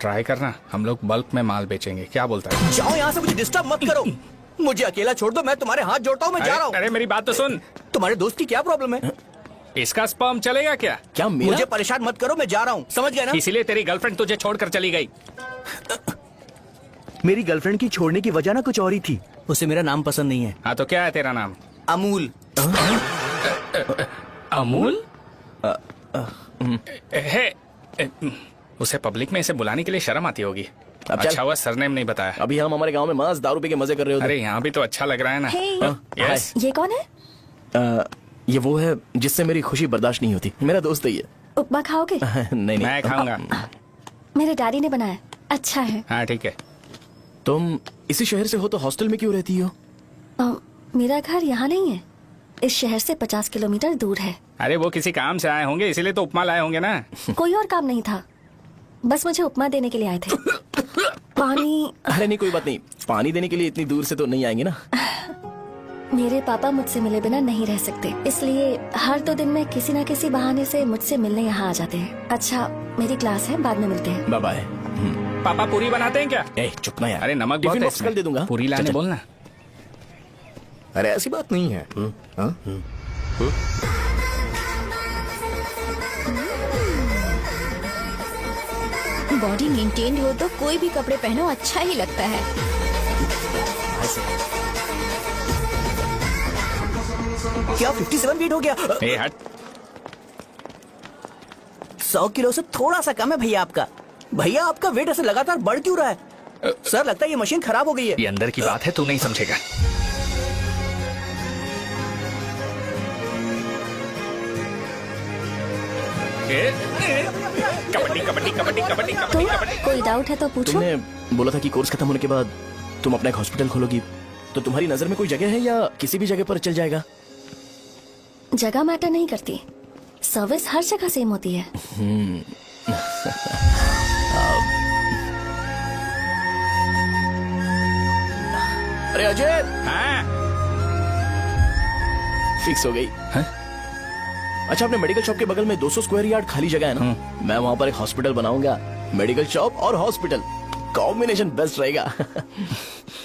ट्राई करना, हम लोग बल्क में माल बेचेंगे। क्या बोलता है? जाओ यहाँ से, मुझे डिस्टर्ब मत करो। मुझे अकेला छोड़ दो, मैं तुम्हारे हाथ जोड़ता हूँ, मैं जा रहा हूँ। अरे मेरी बात तो सुन। तुम्हारे दोस्त की क्या प्रॉब्लम है? इसका स्पर्म चलेगा क्या? क्या मेरा? मुझे परेशान मत करो, मैं जा रहा हूँ। समझ गए ना? इसीलिए तेरी गर्लफ्रेंड तुझे छोड़कर चली गई। मेरी गर्लफ्रेंड की छोड़ने की वजह ना कुछ और ही थी। उसे मेरा नाम पसंद नहीं है। हाँ तो क्या है तेरा नाम? अमूल। अमूल? उसे पब्लिक में इसे बुलाने के लिए शर्म आती होगी। अब चल। अच्छा हुआ सरनेम नहीं बताया। अभी हम हमारे गांव में मस्त दारू पी के मजे कर रहे होते। अरे यहाँ भी तो अच्छा लग रहा है ना। Hey, yes. ये कौन है? ये वो है जिससे मेरी खुशी बर्दाश्त नहीं होती। मेरा दोस्त ही है। उपमा खाओगे? नहीं मैं खाऊंगा। मेरे डैडी ने बनाया, अच्छा है। हाँ ठीक है। तुम इसी शहर से हो तो हॉस्टल में क्यों रहती हो? मेरा घर यहाँ नहीं है, इस शहर से 50 किलोमीटर दूर है। अरे वो किसी काम से आए होंगे, इसीलिए तो उपमा लाए होंगे ना। कोई और काम नहीं था, बस मुझे उपमा देने के लिए आए थे। पानी? अरे नहीं, कोई बात नहीं। पानी देने के लिए इतनी दूर से तो नहीं आएंगे ना। मेरे पापा मुझसे मिले बिना नहीं रह सकते, इसलिए हर 2 दिन में किसी न किसी बहाने से मुझसे मिलने यहाँ आ जाते हैं। अच्छा, मेरी क्लास है, बाद में मिलते हैं। Bye bye. पापा पूरी बनाते हैं क्या? ए चुप ना यार। अरे नमक टिफिन बहुत है बॉक्स कल दे दूंगा। पूरी लाने चल, चल। बोलना। अरे ऐसी बात नहीं है। बॉडी मेंटेन हो तो कोई भी कपड़े पहनो अच्छा ही लगता है। क्या 57 वेट हो गया? ए हट। 100 किलो से थोड़ा सा कम है भैया आपका। भैया आपका वेट ऐसे लगातार बढ़ क्यों रहा है? सर लगता है ये मशीन खराब हो गई है। ये अंदर की बात है, तू नहीं समझेगा। कबड्डी कबड्डी कबड्डी कबड्डी तो कबड्डी कबड्डी। कोई डाउट है तो पूछो। तुमने बोला था कि कोर्स खत्म होने के बाद तुम अपना एक हॉस्पिटल खोलोगी, तो तुम्हारी नजर में कोई जगह है या किसी भी जगह पर चल जाएगा? जगह मैटर नहीं करती, सर्विस हर जगह सेम होती है। अरे अजय, हाँ? फिक्स हो गई। अच्छा, अपने मेडिकल शॉप के बगल में 200 स्क्वायर यार्ड खाली जगह है ना, मैं वहाँ पर एक हॉस्पिटल बनाऊंगा। मेडिकल शॉप और हॉस्पिटल कॉम्बिनेशन बेस्ट रहेगा।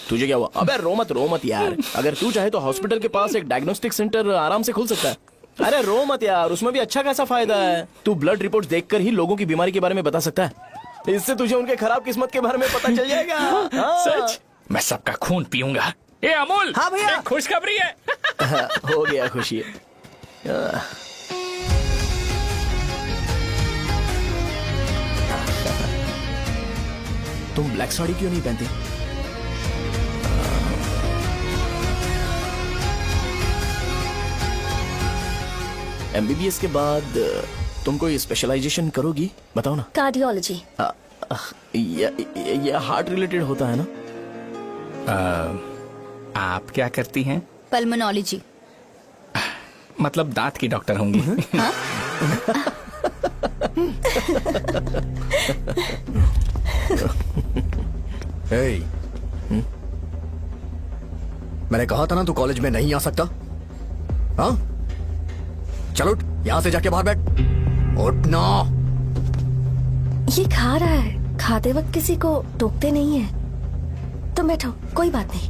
तुझे क्या हुआ? अबे रो मत यार। अगर तू चाहे तो हॉस्पिटल के पास एक डायग्नोस्टिक सेंटर आराम से खुल सकता है। अरे रो मत यार, उसमें भी अच्छा खासा फायदा है। तू ब्लड रिपोर्ट देखकर ही लोगों की बीमारी के बारे में बता सकता है। इससे तुझे उनके खराब किस्मत के बारे में पता चल जाएगा। सच? मैं सबका खून पीऊंगा। ए अमूल। हाँ भैया। एक खुशखबरी है। हो गया खुशी है। तुम ब्लैक साड़ी क्यों नहीं पहनती? एमबीबीएस के बाद तुम कोई स्पेशलाइजेशन करोगी? बताओ ना। कार्डियोलॉजी। ये हार्ट रिलेटेड होता है ना? आप क्या करती हैं? पल्मोनोलॉजी। मतलब दांत की डॉक्टर होंगी। मैंने कहा था ना तू कॉलेज में नहीं आ सकता। हाँ, चल उठ, यहाँ से जाके बाहर बैठ। उठ ना। ये खा रहा है, खाते वक्त किसी को टोकते नहीं है। तुम बैठो, कोई बात नहीं,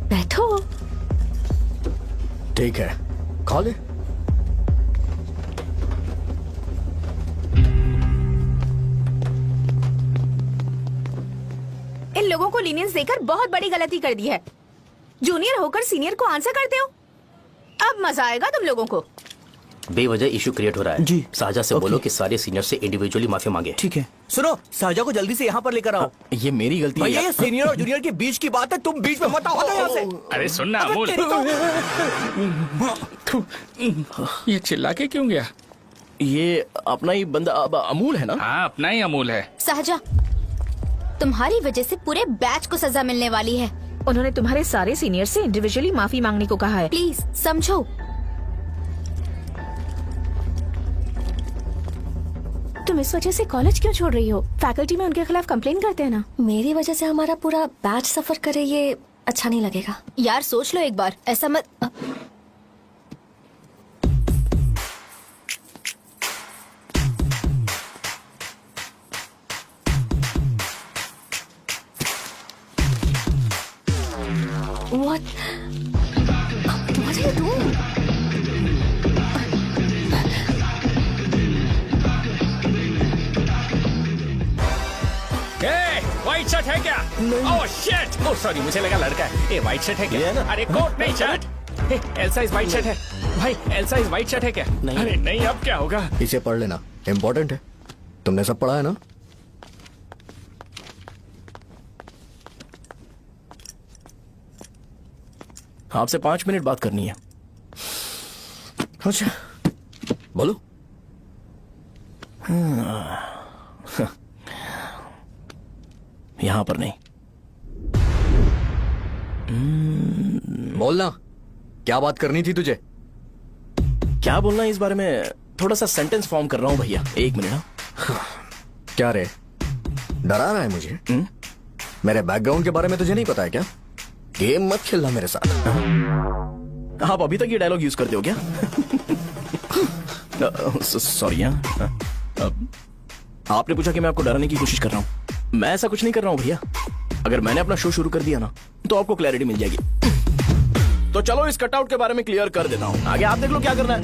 बैठो। ठीक है, खा ले। इन लोगों को लीनियंस देकर बहुत बड़ी गलती कर दी है। जूनियर होकर सीनियर को आंसर करते हो। अब मजा आएगा तुम लोगों को। बेवजह इशू क्रिएट हो रहा है। जी। साजा से बोलो कि सारे सीनियर से इंडिविजुअली माफी मांगे। ठीक है। सुनो, साजा को जल्दी से यहाँ पर लेकर आओ। ये मेरी गलती है। ये सीनियर और जूनियर के बीच की बात है, तुम बीच में मत आओ यहाँ से। अरे सुनना अमूल, ये चिल्ला के क्यों गया? ये अपना ही बंदा अमूल है ना? हाँ, अपना ही अमूल है। सहजा, तुम्हारी वजह से पूरे बैच को सजा मिलने वाली है। उन्होंने तुम्हारे सारे सीनियर से इंडिविजुअली माफी मांगने को कहा है। प्लीज समझो। तुम इस वजह से कॉलेज क्यों छोड़ रही हो? फैकल्टी में उनके खिलाफ कंप्लेन करते हैं ना। मेरी वजह से हमारा पूरा बैच सफर करे, ये अच्छा नहीं लगेगा। यार सोच लो एक बार, ऐसा मत। What are you doing? White shirt है क्या? Oh shit! ओह सॉरी, मुझे लगा लड़का है। ये व्हाइट शर्ट है क्या? अरे कोट नहीं shirt. L size white shirt है भाई। एल साइज व्हाइट शर्ट है क्या? नहीं। अरे नहीं, अब क्या होगा? इसे पढ़ लेना, इम्पोर्टेंट है। तुमने सब पढ़ा है ना? आपसे 5 मिनट बात करनी है। अच्छा, बोलो। यहाँ पर नहीं। बोलना, क्या बात करनी थी तुझे? क्या बोलना है इस बारे में? थोड़ा सा सेंटेंस फॉर्म कर रहा हूँ भैया, 1 मिनट। क्या रे, डरा रहा है मुझे? मेरे बैकग्राउंड के बारे में तुझे नहीं पता है क्या? गेम मत खेलना मेरे साथ। आप अभी तक ये डायलॉग यूज करते हो क्या? सॉरी। आपने पूछा कि मैं आपको डराने की कोशिश कर रहा हूँ। मैं ऐसा कुछ नहीं कर रहा हूँ भैया। अगर मैंने अपना शो शुरू कर दिया ना, तो आपको क्लैरिटी मिल जाएगी। तो चलो इस कटआउट के बारे में क्लियर कर देता हूँ, आगे आप देख लो क्या करना है।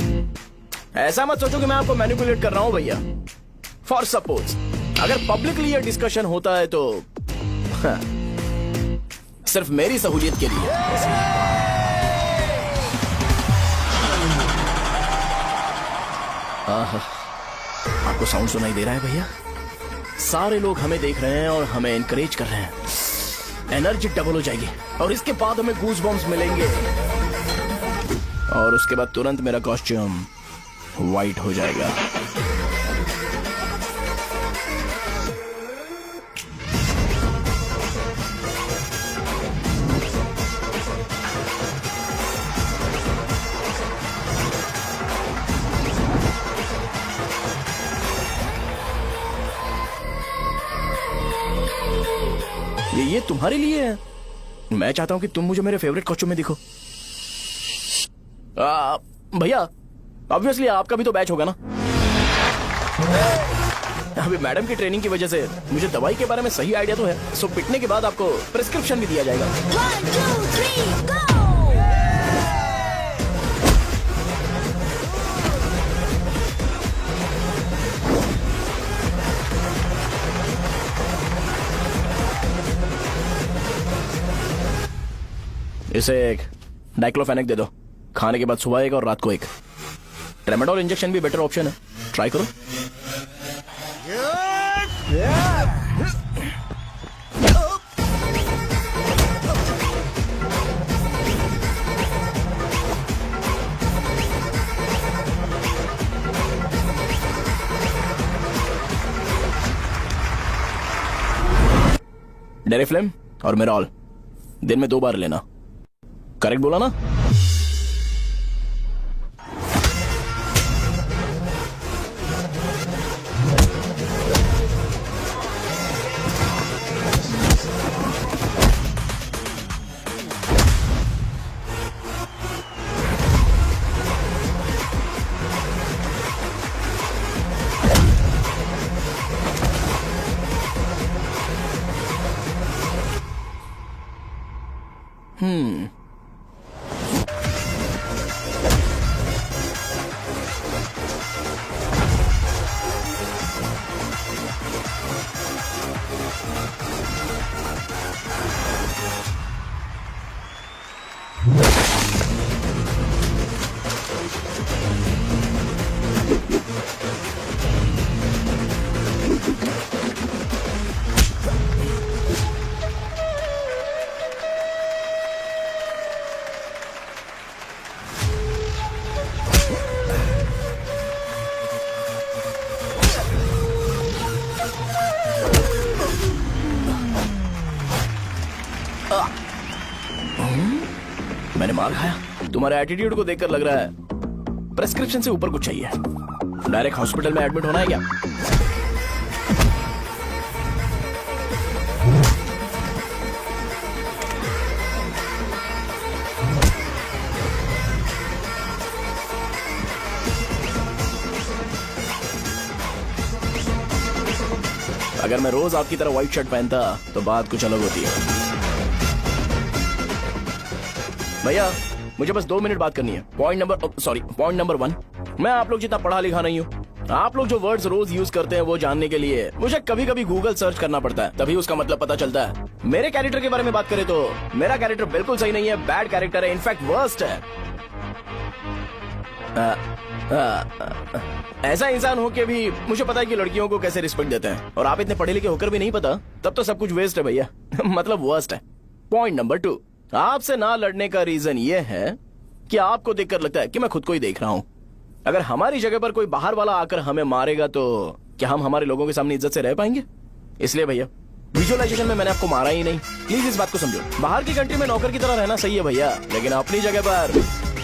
ऐसा मत सोचो कि मैं आपको मैनिपुलेट कर रहा हूँ भैया। फॉर सपोज अगर पब्लिकली ये डिस्कशन होता है तो सिर्फ मेरी सहूलियत के लिए। आपको साउंड सुनाई दे रहा है भैया? सारे लोग हमें देख रहे हैं और हमें एनकरेज कर रहे हैं। एनर्जी डबल हो जाएगी और इसके बाद हमें गूज बम्स मिलेंगे और उसके बाद तुरंत मेरा कॉस्ट्यूम वाइट हो जाएगा। ये तुम्हारे लिए है। मैं चाहता हूं कि तुम मुझे मेरे फेवरेट कॉस्ट्यूम में दिखो। भैया ऑब्वियसली आपका भी तो बैच होगा ना। अभी मैडम की ट्रेनिंग की वजह से मुझे दवाई के बारे में सही आइडिया तो है। सो पिटने के बाद आपको प्रिस्क्रिप्शन भी दिया जाएगा। 1 2 3 गो। इसे एक डाइक्लोफेनेक दे दो। खाने के बाद सुबह एक और रात को एक। ट्रेमाडोल इंजेक्शन भी बेटर ऑप्शन है, ट्राई करो। डेरिफ्लेम और मेरॉल दिन में 2 बार लेना। करेक्ट बोला ना? मार खाया। तुम्हारे एटीट्यूड को देखकर लग रहा है प्रेस्क्रिप्शन से ऊपर कुछ चाहिए। डायरेक्ट हॉस्पिटल में एडमिट होना है क्या? अगर मैं रोज आपकी तरह व्हाइट शर्ट पहनता तो बात कुछ अलग होती है। भैया मुझे बस 2 मिनट बात करनी है। पॉइंट नंबर 1, मैं आप लोग जितना पढ़ा लिखा नहीं हूँ। आप लोग जो वर्ड्स रोज यूज करते हैं वो जानने के लिए मुझे कभी कभी गूगल सर्च करना पड़ता है, तभी उसका मतलब पता चलता है। मेरे कैरेक्टर के बारे में बात करें तो मेरा कैरेक्टर बिल्कुल सही नहीं है, बैड कैरेक्टर है, इनफैक्ट वर्स्ट है। ऐसा इंसान हो के भी मुझे पता है कि लड़कियों को कैसे रिस्पेक्ट देते हैं, और आप इतने पढ़े लिखे होकर भी नहीं पता, तब तो सब कुछ वेस्ट है भैया। मतलब वर्स्ट है। पॉइंट नंबर 2, आपसे ना लड़ने का रीजन ये है कि आपको देखकर लगता है कि मैं खुद को ही देख रहा हूँ। अगर हमारी जगह पर कोई बाहर वाला आकर हमें मारेगा तो क्या हम हमारे लोगों के सामने इज्जत से रह पाएंगे? इसलिए भैया विजुअलाइजेशन में मैंने आपको मारा ही नहीं। प्लीज इस बात को समझो। बाहर की कंट्री में नौकर की तरह रहना सही है भैया, लेकिन अपनी जगह पर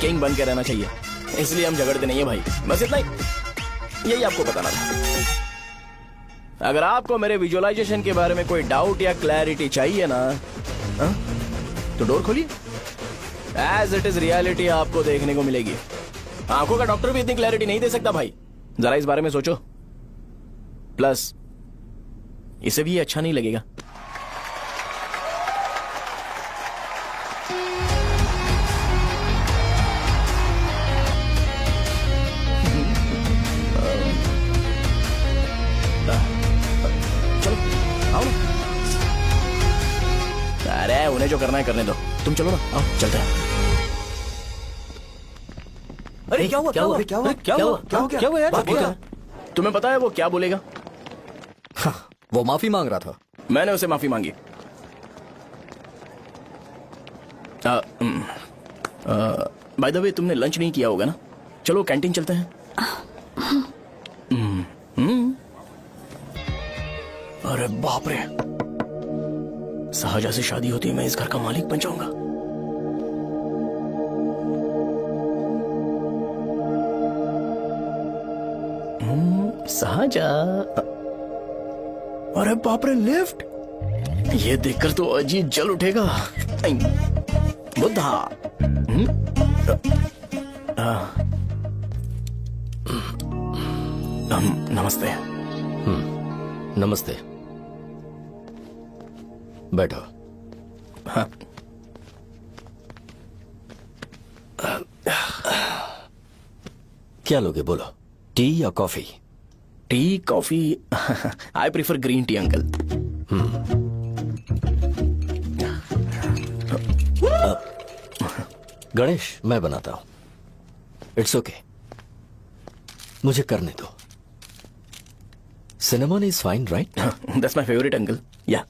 किंग बन के रहना चाहिए। इसलिए हम झगड़ते नहीं है भाई, बस इतना ही, यही आपको बताना था। अगर आपको मेरे विजुअलाइजेशन के बारे में कोई डाउट या क्लैरिटी चाहिए ना, तो डोर खोलिए। एज इट इज रियलिटी आपको देखने को मिलेगी। आंखों का डॉक्टर भी इतनी क्लैरिटी नहीं दे सकता भाई, जरा इस बारे में सोचो। प्लस इसे भी अच्छा नहीं लगेगा। चलो आओ ना। अरे उन्हें जो करना है करने दो, तुम चलो ना, आओ चलते हैं। अरे क्या हुआ क्या हुआ क्या हुआ क्या हुआ क्या हुआ यार? तुम्हें पता है वो क्या बोलेगा? वो माफी मांग रहा था। मैंने उसे माफी मांगी। बाय द वे तुमने लंच नहीं किया होगा ना? चलो कैंटीन चलते हैं। अरे बाप रे, शाहजहां से शादी होती है मैं इस घर का मालिक बन जाऊंगा। शाहजहां, अरे बाप रे लिफ्ट, ये देखकर तो अजीब जल उठेगा। बुद्धा नमस्ते। नमस्ते, बैठो। हाँ। क्या लोगे बोलो, टी या coffee? Tea coffee I prefer green tea uncle. Ganesh मैं बनाता हूं, इट्स ओके, मुझे करने दो। Cinnamon is fine right? That's my favourite uncle. या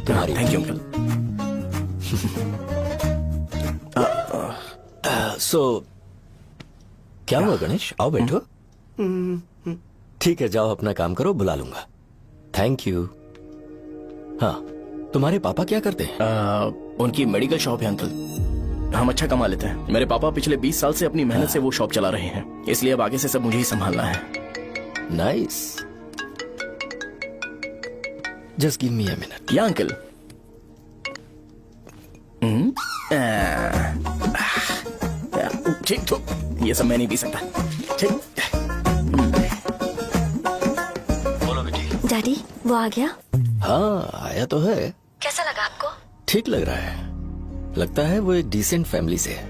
तुम्हारी। Thank you uncle. सो क्या हुआ गणेश, आओ बैठो। ठीक है जाओ अपना काम करो, बुला लूंगा। Thank you. हाँ तुम्हारे पापा क्या करते हैं? उनकी मेडिकल शॉप है अंकल, हम अच्छा कमा लेते हैं। मेरे पापा पिछले 20 साल से अपनी मेहनत से वो शॉप चला रहे हैं, इसलिए अब आगे से सब मुझे ही संभालना है। Nice, just give me a minute. या अंकल। ठीक तो ये सब मैं नहीं पी सकता। ठीक। बोलो बेटी। डैडी वो आ गया? हाँ आया तो है। कैसा लगा आपको? ठीक लग रहा है, लगता है वो एक डिसेंट फैमिली से है।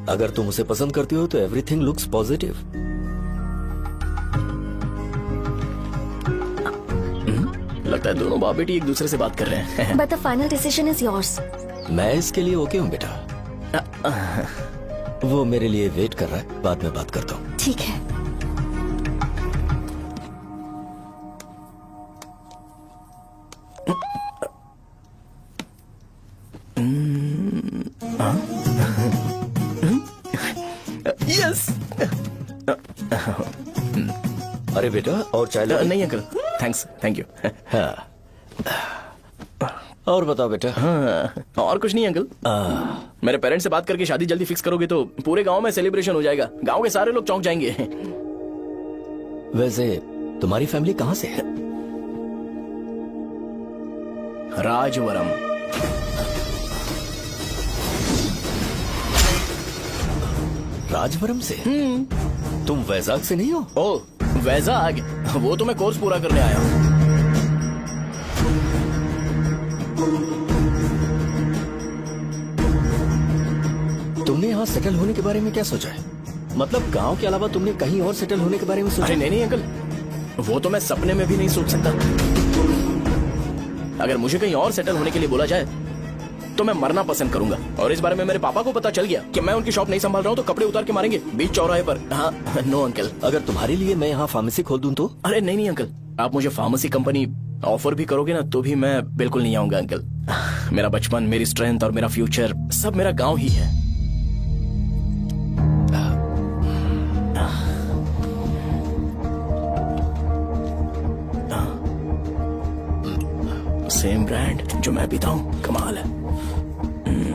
अगर तुम उसे पसंद करती हो तो एवरीथिंग लुक्स पॉजिटिव। लगता है दोनों बाप बेटी एक दूसरे से बात कर रहे हैं। But the final decision is yours. मैं इसके लिए ओके हूँ बेटा। वो मेरे लिए वेट कर रहा है, बाद में बात करता हूँ। ठीक है। यस। अरे बेटा और चाय नहीं अंकल, थैंक्स, थैंक यू। हाँ। और बताओ बेटा। हाँ, और कुछ नहीं अंकल। मेरे पेरेंट्स से बात करके शादी जल्दी फिक्स करोगे तो पूरे गांव में सेलिब्रेशन हो जाएगा। गांव के सारे लोग चौंक जाएंगे। वैसे तुम्हारी फैमिली कहाँ से है? राजवरम। राजवरम से? तुम वैजाग से नहीं हो? ओ वैजाग, वो तो मैं कोर्स पूरा करने आया हूँ। तुमने यहाँ सेटल होने के बारे में क्या सोचा है? मतलब गांव के अलावा तुमने कहीं और सेटल होने के बारे में सोचा? अरे नहीं अंकल, वो तो मैं सपने में भी नहीं सोच सकता। अगर मुझे कहीं और सेटल होने के लिए बोला जाए तो मैं मरना पसंद करूंगा। और इस बारे में मेरे पापा को पता चल गया कि मैं उनकी शॉप नहीं संभाल रहा हूँ तो कपड़े उतार के मारेंगे बीच चौराहे पर। हाँ, नो अंकल। अगर तुम्हारे लिए मैं यहाँ फार्मेसी खोल दूं तो? अरे नहीं अंकल, आप मुझे फार्मेसी कंपनी ऑफर भी करोगे ना तो भी मैं बिल्कुल नहीं आऊंगा अंकल। मेरा बचपन, मेरी स्ट्रेंथ और मेरा फ्यूचर सब मेरा गांव ही है। सेम ब्रांड जो मैं पीता हूँ, कमाल है।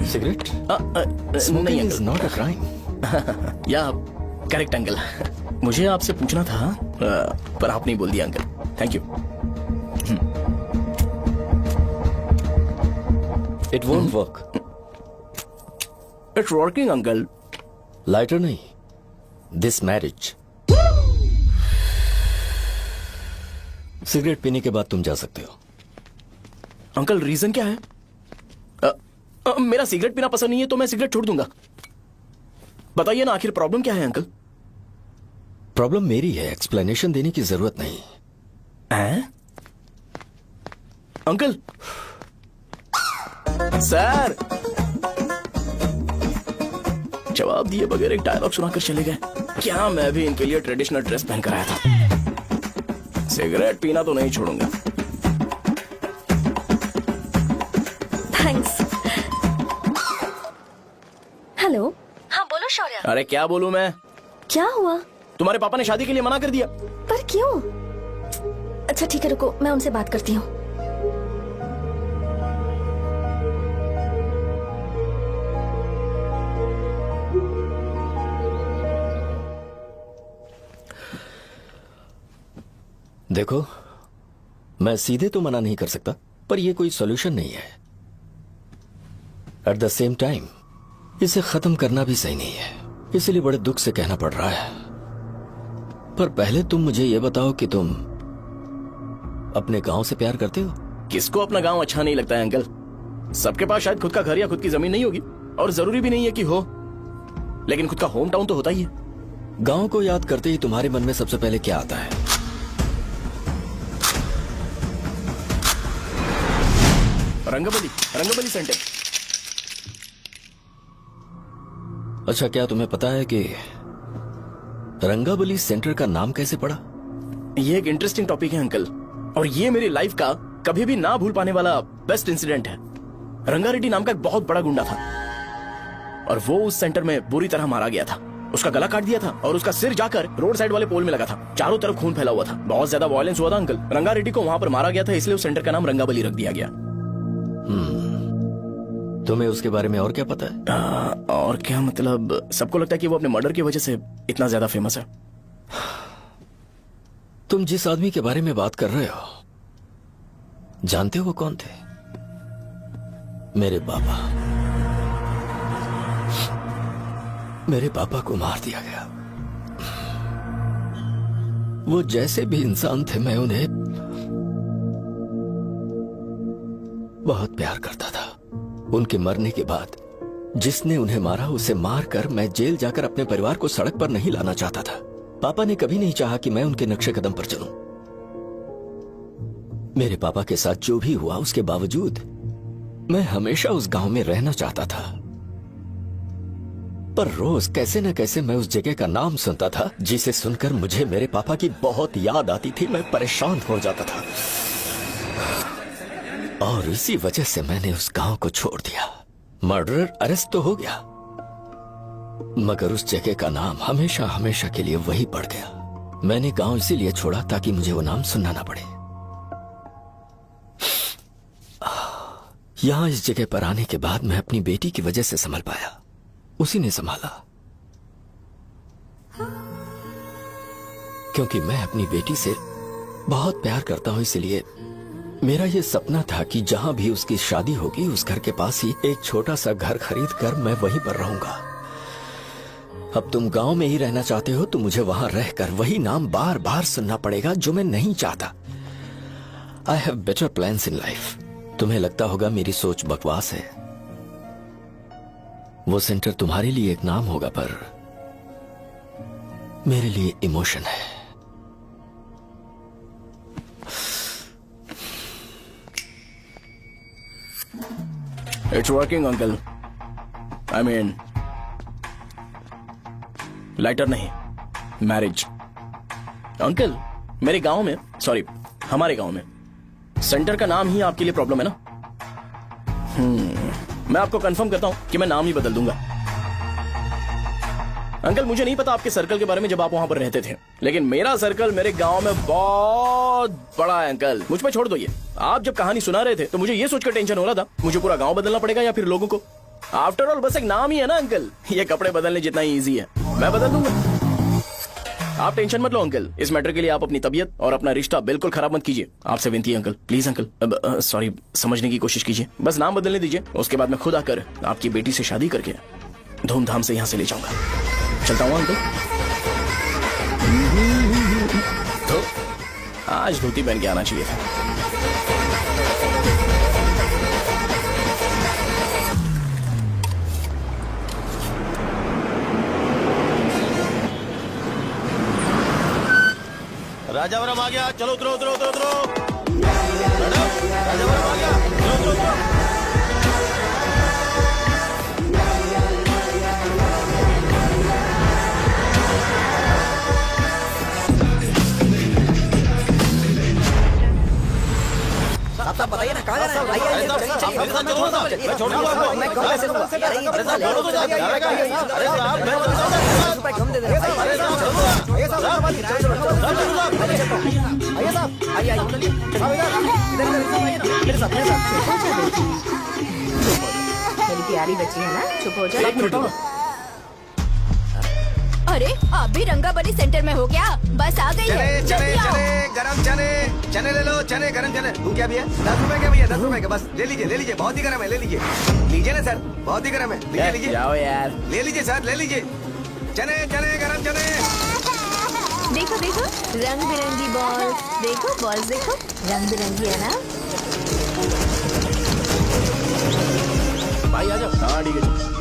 सिगरेट? नहीं smoking is uncle. Not a crime. या करेक्ट अंकल। मुझे आपसे पूछना था पर आप नहीं बोल दिया uncle. Thank you. It won't work. It's working uncle. Lighter नहीं, दिस मैरिज। सिगरेट पीने के बाद तुम जा सकते हो। अंकल रीजन क्या है? मेरा सिगरेट पीना पसंद नहीं है तो मैं सिगरेट छोड़ दूंगा। बताइए ना आखिर प्रॉब्लम क्या है अंकल? प्रॉब्लम मेरी है, एक्सप्लेनेशन देने की जरूरत नहीं। अंकल सर जवाब दिए बगैर एक डायलॉग सुनाकर चले गए। क्या मैं भी इनके लिए ट्रेडिशनल ड्रेस पहन कर आया था। सिगरेट पीना तो नहीं छोड़ूंगा। थैंक्स। हेलो। हाँ बोलो शौर्य। अरे क्या बोलूं मैं? क्या हुआ? तुम्हारे पापा ने शादी के लिए मना कर दिया। पर क्यों? अच्छा ठीक है, रुको मैं उनसे बात करती हूँ। देखो, मैं सीधे तो मना नहीं कर सकता, पर यह कोई सॉल्यूशन नहीं है। एट द सेम टाइम इसे खत्म करना भी सही नहीं है, इसलिए बड़े दुख से कहना पड़ रहा है। पर पहले तुम मुझे यह बताओ कि तुम अपने गांव से प्यार करते हो? किसको अपना गांव अच्छा नहीं लगता है अंकल? सबके पास शायद खुद का घर या खुद की जमीन नहीं होगी, और जरूरी भी नहीं है कि हो, लेकिन खुद का होम टाउन तो होता ही है। गांव को याद करते ही तुम्हारे मन में सबसे पहले क्या आता है? रंगबली सेंटर। अच्छा, क्या तुम्हें पता है कि रंगाबली सेंटर का नाम कैसे पड़ा? ये एक इंटरेस्टिंग टॉपिक है अंकल, और ये मेरी लाइफ का कभी भी ना भूल पाने वाला बेस्ट इंसिडेंट है। रंगारेड्डी नाम का एक बहुत बड़ा गुंडा था और वो उस सेंटर में बुरी तरह मारा गया था। उसका गला काट दिया था और उसका सिर जाकर रोड साइड वाले पोल में लगा था। चारों तरफ खून फैला हुआ था, बहुत ज्यादा वायलेंस हुआ था अंकल। रंगारेड्डी को वहां पर मारा गया था, इसलिए उस सेंटर का नाम रंगाबली रख दिया गया। तुम्हें उसके बारे में और क्या पता है? और क्या मतलब, सबको लगता है कि वो अपने मर्डर की वजह से इतना ज्यादा फेमस है। तुम जिस आदमी के बारे में बात कर रहे हो, जानते हो वो कौन थे? मेरे पापा। मेरे पापा को मार दिया गया। वो जैसे भी इंसान थे, मैं उन्हें बहुत प्यार करता था। उनके मरने के बाद जिसने उन्हें मारा उसे मारकर मैं जेल जाकर अपने परिवार को सड़क पर नहीं लाना चाहता था। पापा ने कभी नहीं चाहा कि मैं उनके नक्शे कदम पर चलूं। मेरे पापा के साथ जो भी हुआ उसके बावजूद मैं हमेशा उस गांव में रहना चाहता था। पर रोज कैसे न कैसे मैं उस जगह का नाम सुनता था, जिसे सुनकर मुझे मेरे पापा की बहुत याद आती थी। मैं परेशान हो जाता था और इसी वजह से मैंने उस गांव को छोड़ दिया। मर्डरर अरेस्ट तो हो गया, मगर उस जगह का नाम हमेशा हमेशा के लिए वही पड़ गया। मैंने गांव इसीलिए छोड़ा ताकि मुझे वो नाम सुनना ना पड़े। यहाँ इस जगह पर आने के बाद मैं अपनी बेटी की वजह से संभल पाया, उसी ने संभाला। क्योंकि मैं अपनी बेटी से बहुत प्यार करता हूं, इसलिए मेरा ये सपना था कि जहां भी उसकी शादी होगी उस घर के पास ही एक छोटा सा घर खरीद कर मैं वहीं पर रहूंगा। अब तुम गांव में ही रहना चाहते हो तो मुझे वहां रहकर वही नाम बार बार सुनना पड़ेगा जो मैं नहीं चाहता। I have better plans in life. तुम्हें लगता होगा मेरी सोच बकवास है। वो सेंटर तुम्हारे लिए एक नाम होगा पर मेरे लिए इमोशन है। It's working uncle. I mean lighter नहीं, मैरिज। अंकल मेरे गांव में, सॉरी हमारे गांव में सेंटर का नाम ही आपके लिए प्रॉब्लम है ना? मैं आपको कंफर्म करता हूं कि मैं नाम ही बदल दूंगा। अंकल मुझे नहीं पता आपके सर्कल के बारे में जब आप वहां पर रहते थे, लेकिन मेरा सर्कल मेरे गांव में बहुत बड़ा है अंकल। मुझ पे छोड़ दो ये। आप जब कहानी सुना रहे थे तो मुझे ये सोचकर टेंशन हो रहा था मुझे पूरा गांव बदलना पड़ेगा या फिर लोगों को। आफ्टर ऑल बस एक नाम ही है ना अंकल, ये कपड़े बदलने जितना ही ईजी है, मैं बदल दूंगा। आप टेंशन मत लो अंकल, इस मैटर के लिए आप अपनी तबीयत और अपना रिश्ता बिल्कुल खराब मत कीजिए। आपसे विनती है अंकल, प्लीज अंकल। सॉरी, समझने की कोशिश कीजिए, बस नाम बदलने दीजिए। उसके बाद मैं खुद आकर आपकी बेटी से शादी करके धूमधाम से यहाँ से ले जाऊंगा। चलता हूँ अंकल। तो आज धोती पहन के आना चाहिए था। राजावरम आ गया, चलो उतरो उतरो उतरो उतरो। मैडम राजावरम आ गया, चलो उतरो उतरो। साहब बताइए ना कहाँ जाना है? आइए मैं छोड़ दूंगा आपको। मैं कम पैसे दूंगा। अरे साहब छोड़ो तो साहब। अरे साहब मैं ₹50 कम दे देना। अरे साहब छोड़ो। आइए साहब आइए साहब आइए आइए मेरे साथ मेरी प्यारी बच्ची है ना, चुप हो जा। एक मिनट। अरे आप भी रंगाबली सेंटर में हो क्या? बस आ गई है, चने जल्दी आओ। चने गरम चने ले लो। चने गरम चने। तू क्या भैया? 10 रुपए का भैया, 10 रुपए का। बस ले लीजिए। बहुत ही गरम है, ले लीजिए। लीजिए ना सर, बहुत ही गरम है। लीजिए जाओ यार, ले लीजिए सर, ले लीजिए। चने गरम चने। देखो देखो रंग बिरंगी बॉल, देखो बॉल्स देखो रंग बिरंगी है ना। भाई आ जाओ। हाँ ठीक है।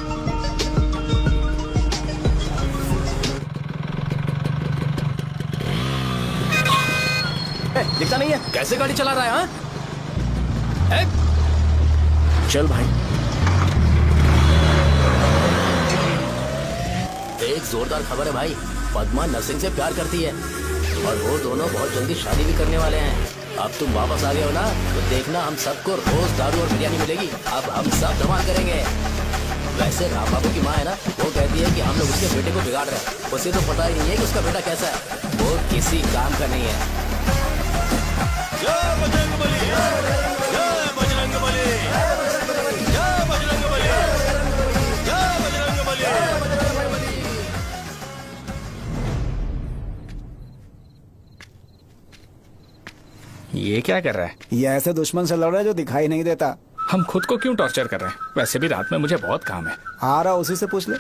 दिखता नहीं है, कैसे गाड़ी चला रहा है? हाँ? चल भाई। एक जोरदार खबर है भाई, पद्मा नरसिंह से प्यार करती है और वो दोनों बहुत जल्दी शादी भी करने वाले हैं। अब तुम वापस आ गए हो ना, तो देखना हम सबको रोज दारू और बिरयानी मिलेगी। अब हम सब धमाल करेंगे। वैसे राम बाबू की माँ है ना, वो कहती है कि हम लोग उसके बेटे को बिगाड़ रहे हैं। उसे तो पता ही नहीं है कि उसका बेटा कैसा है, वो किसी काम का नहीं है। जय बजरंगबली, जय बजरंगबली, जय बजरंगबली, जय बजरंगबली। ये क्या कर रहा है? ये ऐसे दुश्मन से लड़ रहा है जो दिखाई नहीं देता। हम खुद को क्यों टॉर्चर कर रहे हैं? वैसे भी रात में मुझे बहुत काम है। आ रहा उसी से पूछ ले।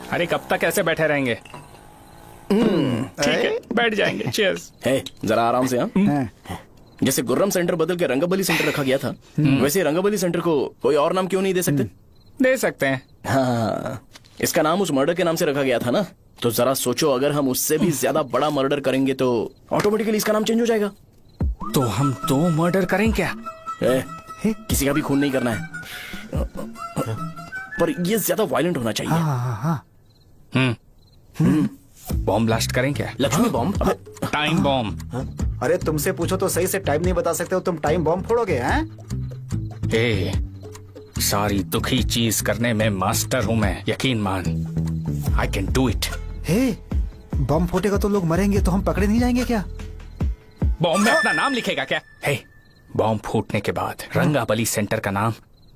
अरे कब तक ऐसे बैठे रहेंगे? ठीक है, बैठ जाएंगे। चीयर्स। हे, जरा आराम से। हाँ, जैसे गुर्रम सेंटर बदल के रंगाबली सेंटर रखा गया था, वैसे रंगाबली सेंटर को कोई और नाम क्यों नहीं दे सकते? दे सकते हैं। हाँ, इसका नाम उस मर्डर के नाम से रखा गया था ना, तो जरा सोचो अगर हम उससे भी ज्यादा बड़ा मर्डर करेंगे तो ऑटोमेटिकली इसका नाम चेंज हो जाएगा। तो हम 2 मर्डर करें क्या? किसी का भी खून नहीं करना है, पर ये ज्यादा वायलेंट होना चाहिए। बॉम्ब ब्लास्ट करें क्या? लक्ष्मी बॉम्ब? Time bomb. अरे तुमसे पूछो तो सही से टाइम नहीं बता सकते हो, तुम टाइम बॉम्ब फोड़ोगे? हैं? सारी दुखी चीज करने में मास्टर हूं मैं, यकीन मान। I can do it. Bomb फूटेगा तो लोग मरेंगे, तो हम पकड़े नहीं जाएंगे क्या? बॉम्ब में अपना नाम लिखेगा क्या? बॉम्ब फूटने के बाद रंगाबली सेंटर का नाम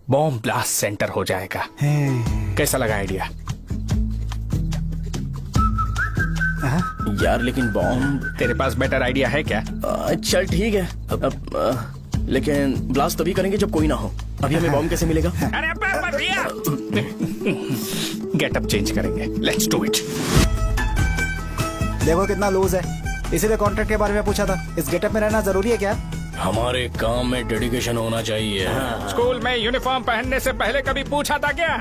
बॉम्ब ब्लास्ट सेंटर हो जाएगा। कैसा लगा आइडिया? यार लेकिन बॉम्ब, तेरे पास बेटर आइडिया है क्या? चल ठीक है, अब लेकिन ब्लास्ट तभी करेंगे जब कोई ना हो। अभी हमें बॉम्ब कैसे मिलेगा? अरे भैया गेटअप चेंज करेंगे, लेट्स डू इट। देखो कितना लूज है, इसीलिए कॉन्ट्रैक्ट के बारे में पूछा था। इस गेटअप में रहना जरूरी है क्या? हमारे काम में डेडिकेशन होना चाहिए। स्कूल में यूनिफॉर्म पहनने से पहले कभी पूछा था क्या?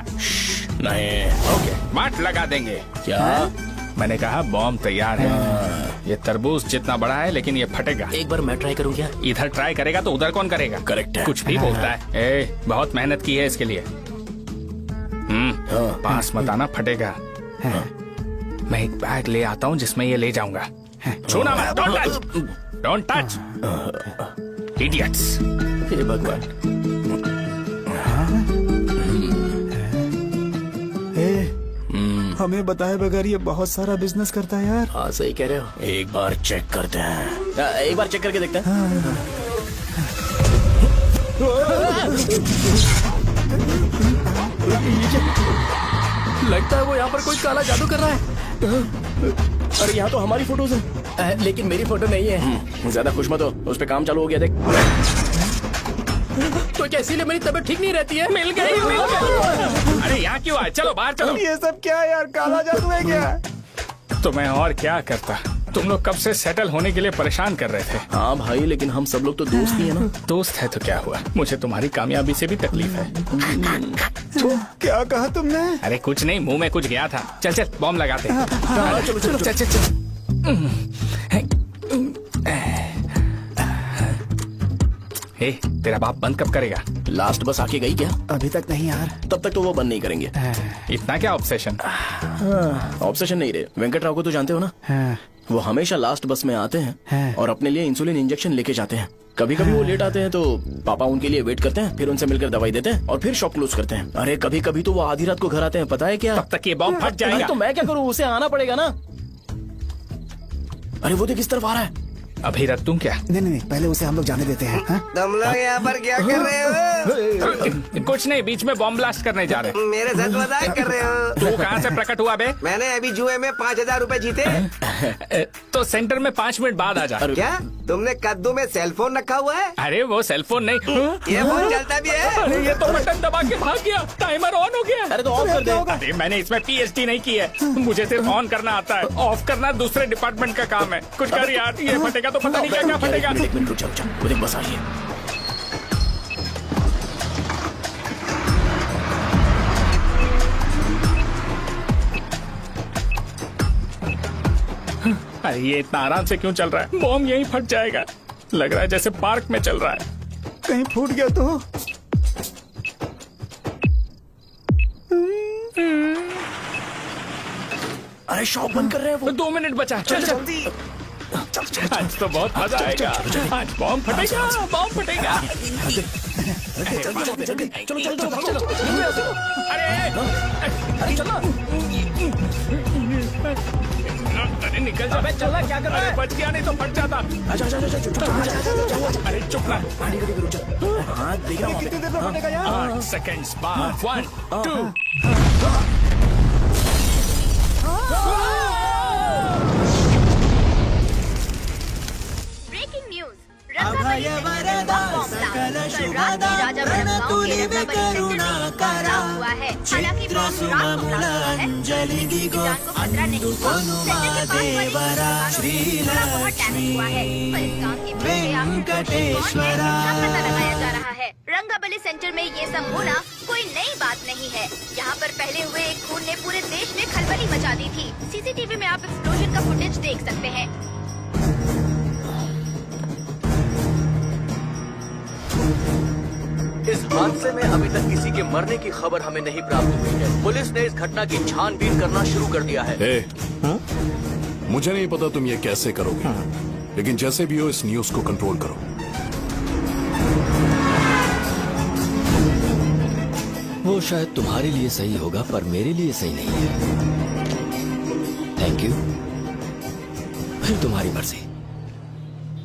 नहीं। ओके, मार्ट लगा देंगे। क्या? मैंने कहा बॉम्ब तैयार है। ये तरबूज जितना बड़ा है लेकिन ये फटेगा। एक बार मैं ट्राई करूं क्या? इधर ट्राई करेगा तो उधर कौन करेगा? करेक्ट है। कुछ भी बोलता है। बहुत मेहनत की है इसके लिए। पास मत आना, फटेगा। मैं एक बैग ले आता हूँ जिसमें ये ले जाऊंगा। छूना मत, डोंट टच, इडियट्स। हे भगवान। हमें बताए बगैर ये बहुत सारा बिजनेस करता है यार। हाँ सही कह रहे हो। एक बार चेक करते हैं। एक बार चेक करके देखते हैं। लगता है वो यहाँ पर कोई काला जादू कर रहा है। अरे यहाँ तो हमारी फोटोज हैं, लेकिन मेरी फोटो नहीं है। ज्यादा खुश मत हो, उस पे काम चालू हो गया देख। तो क्या इसीलिए मेरी तबीयत ठीक नहीं रहती है? मिल गई। अरे यहाँ क्यों आए? चलो बाहर चलो। ये सब क्या है यार, काला जादू है क्या? तो मैं और क्या करता? तुम लोग कब से सेटल होने के लिए परेशान कर रहे थे। हाँ भाई, लेकिन हम सब लोग तो दोस्त ही है ना। दोस्त है तो क्या हुआ? मुझे तुम्हारी कामयाबी से भी तकलीफ है। क्या कहा तुमने? अरे कुछ नहीं, मुंह में कुछ गया था। चल चल बॉम्ब लगाते हैं। चलो चलो चल चल चल। ए, तेरा बाप बंद कब करेगा? लास्ट बस आके गई क्या? अभी तक नहीं यार। तब तक तो वो बंद नहीं करेंगे। इतना क्या ऑब्सेशन? ऑब्सेशन नहीं रहे। वेंकट राव को तो जानते हो ना? वो हमेशा लास्ट बस में आते हैं और अपने लिए इंसुलिन इंजेक्शन लेके जाते हैं। कभी कभी वो लेट आते हैं तो पापा उनके लिए वेट करते हैं, फिर उनसे मिलकर दवाई देते हैं और फिर शॉप क्लोज करते हैं। अरे कभी कभी तो वो आधी रात को घर आते हैं, पता है क्या? तब तक ये बॉम्ब फट जाएगा। तो मैं क्या करूँ? उसे आना पड़ेगा ना। अरे वो देख किस तरफ आ रहा है। अभी रख दूं क्या? नहीं, पहले उसे हम लोग जाने देते हैं। तुम लोग यहाँ पर क्या कर रहे हो? कुछ नहीं, बीच में बॉम्ब ब्लास्ट करने जा रहे हैं। मेरे साथ मजाक कर रहे हो? तू कहाँ से प्रकट हुआ बे? मैंने अभी जुए में 5000 रुपए जीते। तो सेंटर में 5 मिनट बाद आ जा। क्या तुमने कद्दू में सेलफोन रखा हुआ है? अरे वो सेलफोन नहीं, ये फोन चलता भी है। अरे ये तो बटन दबा के भाग गया, टाइमर ऑन हो गया। अरे तो ऑफ कर दे। अरे मैंने इसमें PhD नहीं की है, मुझे सिर्फ ऑन करना आता है। ऑफ करना दूसरे डिपार्टमेंट का काम है। कुछ कर यार, ये फटेगा तो पता नहीं क्या क्या फटेगा। एक मिनट रुक जाओ, वो देख बस आई है। अरे ये इतना आराम से क्यों चल रहा है? बॉम्ब यहीं फट जाएगा। लग रहा है जैसे पार्क में चल रहा है। कहीं फूट गया तो? अरे शॉप बंद कर रहे हैं वो। 2 मिनट बचा। चल जल्दी। आज तो बहुत मजा आएगा। आज बॉम्ब फटेगा, बॉम्ब फटेगा। चलो। अरे चलो। अरे निकल जा। चला क्या कर रहा है? बच गया, नहीं तो फट जाता। अरे चुप ना। हाँ देख रहा हूँ। कितनी देर में फटेगा यार? 8 सेकंड्स बाद। 1 2। Breaking news. रंगाबली सेंटर में बॉम्ब ब्लास्ट। कल रात में राजा गांव के रंगाबली सेंटर में एक ब्लास्ट हुआ है। हालांकि बॉम्ब रात को ब्लास्ट हुआ है, किसी की जान को खतरा नहीं हुआ। सेंटर के पास वाली थोड़ा बहुत डैमेज हुआ है, पर इस काम के पीछे आखिर कौन है, इसका पता लगाया जा रहा है। रंगाबली सेंटर में ये सब होना कोई नई बात नहीं है। यहाँ पर पहले हुए एक खून ने पूरे देश में खलबली मचा दी थी। CCTV में आप एक्सप्लोजन का फुटेज देख सकते हैं। इस हादसे में अभी तक किसी के मरने की खबर हमें नहीं प्राप्त हुई है। पुलिस ने इस घटना की छानबीन करना शुरू कर दिया है। मुझे नहीं पता तुम ये कैसे करोगे, लेकिन जैसे भी हो इस न्यूज को कंट्रोल करो। वो शायद तुम्हारे लिए सही होगा पर मेरे लिए सही नहीं है। Thank you. फिर तुम्हारी मर्जी।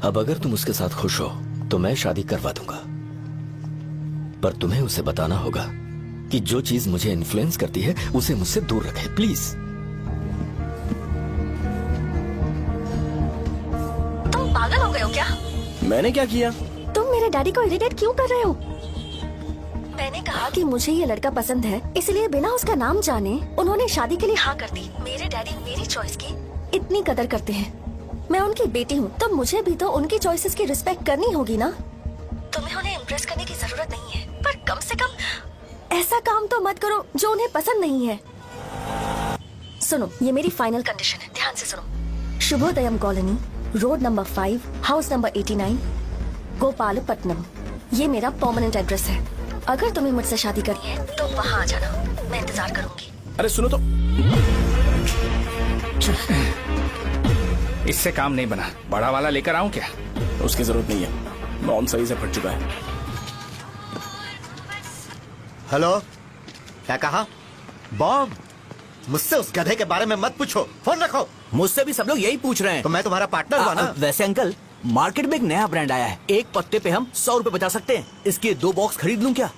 अब अगर तुम उसके साथ खुश हो तो मैं शादी करवा दूंगा, पर तुम्हें उसे बताना होगा कि जो चीज मुझे इन्फ्लुएंस करती है उसे मुझसे दूर रखे, प्लीज। तुम पागल हो गए हो क्या? मैंने क्या किया? तुम मेरे डैडी को इरिटेट क्यों कर रहे हो? मैंने कहा कि मुझे ये लड़का पसंद है, इसलिए बिना उसका नाम जाने उन्होंने शादी के लिए हाँ कर दी। मेरे डैडी मेरी चॉइस की इतनी कदर करते हैं। मैं उनकी बेटी हूँ, तो मुझे भी तो उनकी चॉइसेस की रिस्पेक्ट करनी होगी ना। तुम्हें उन्हें इम्प्रेस करने की जरूरत नहीं है, पर कम से कम ऐसा काम तो मत करो जो उन्हें पसंद नहीं है। सुनो, ये मेरी फाइनल कंडीशन है, ध्यान से सुनो। Shubhodayam colony, road number 5, house number 89, Gopalapatnam. ये मेरा परमानेंट एड्रेस है। अगर तुम्हें मुझसे शादी करनी है तो वहाँ आ जाना, मैं इंतजार करूंगी। अरे सुनो तो, इससे काम नहीं बना। बड़ा वाला लेकर आऊं क्या? उसकी जरूरत नहीं है, बॉम्ब सही से फट चुका है। हेलो, क्या कहा? बॉम्ब? मुझसे उस गधे के बारे में मत पूछो, फोन रखो। मुझसे भी सब लोग यही पूछ रहे हैं। तो मैं तुम्हारा पार्टनर हुआ ना। वैसे अंकल, मार्केट में एक नया ब्रांड आया है, एक पत्ते पे हम 100 रुपए बचा सकते हैं। इसके 2 बॉक्स खरीद लूं क्या?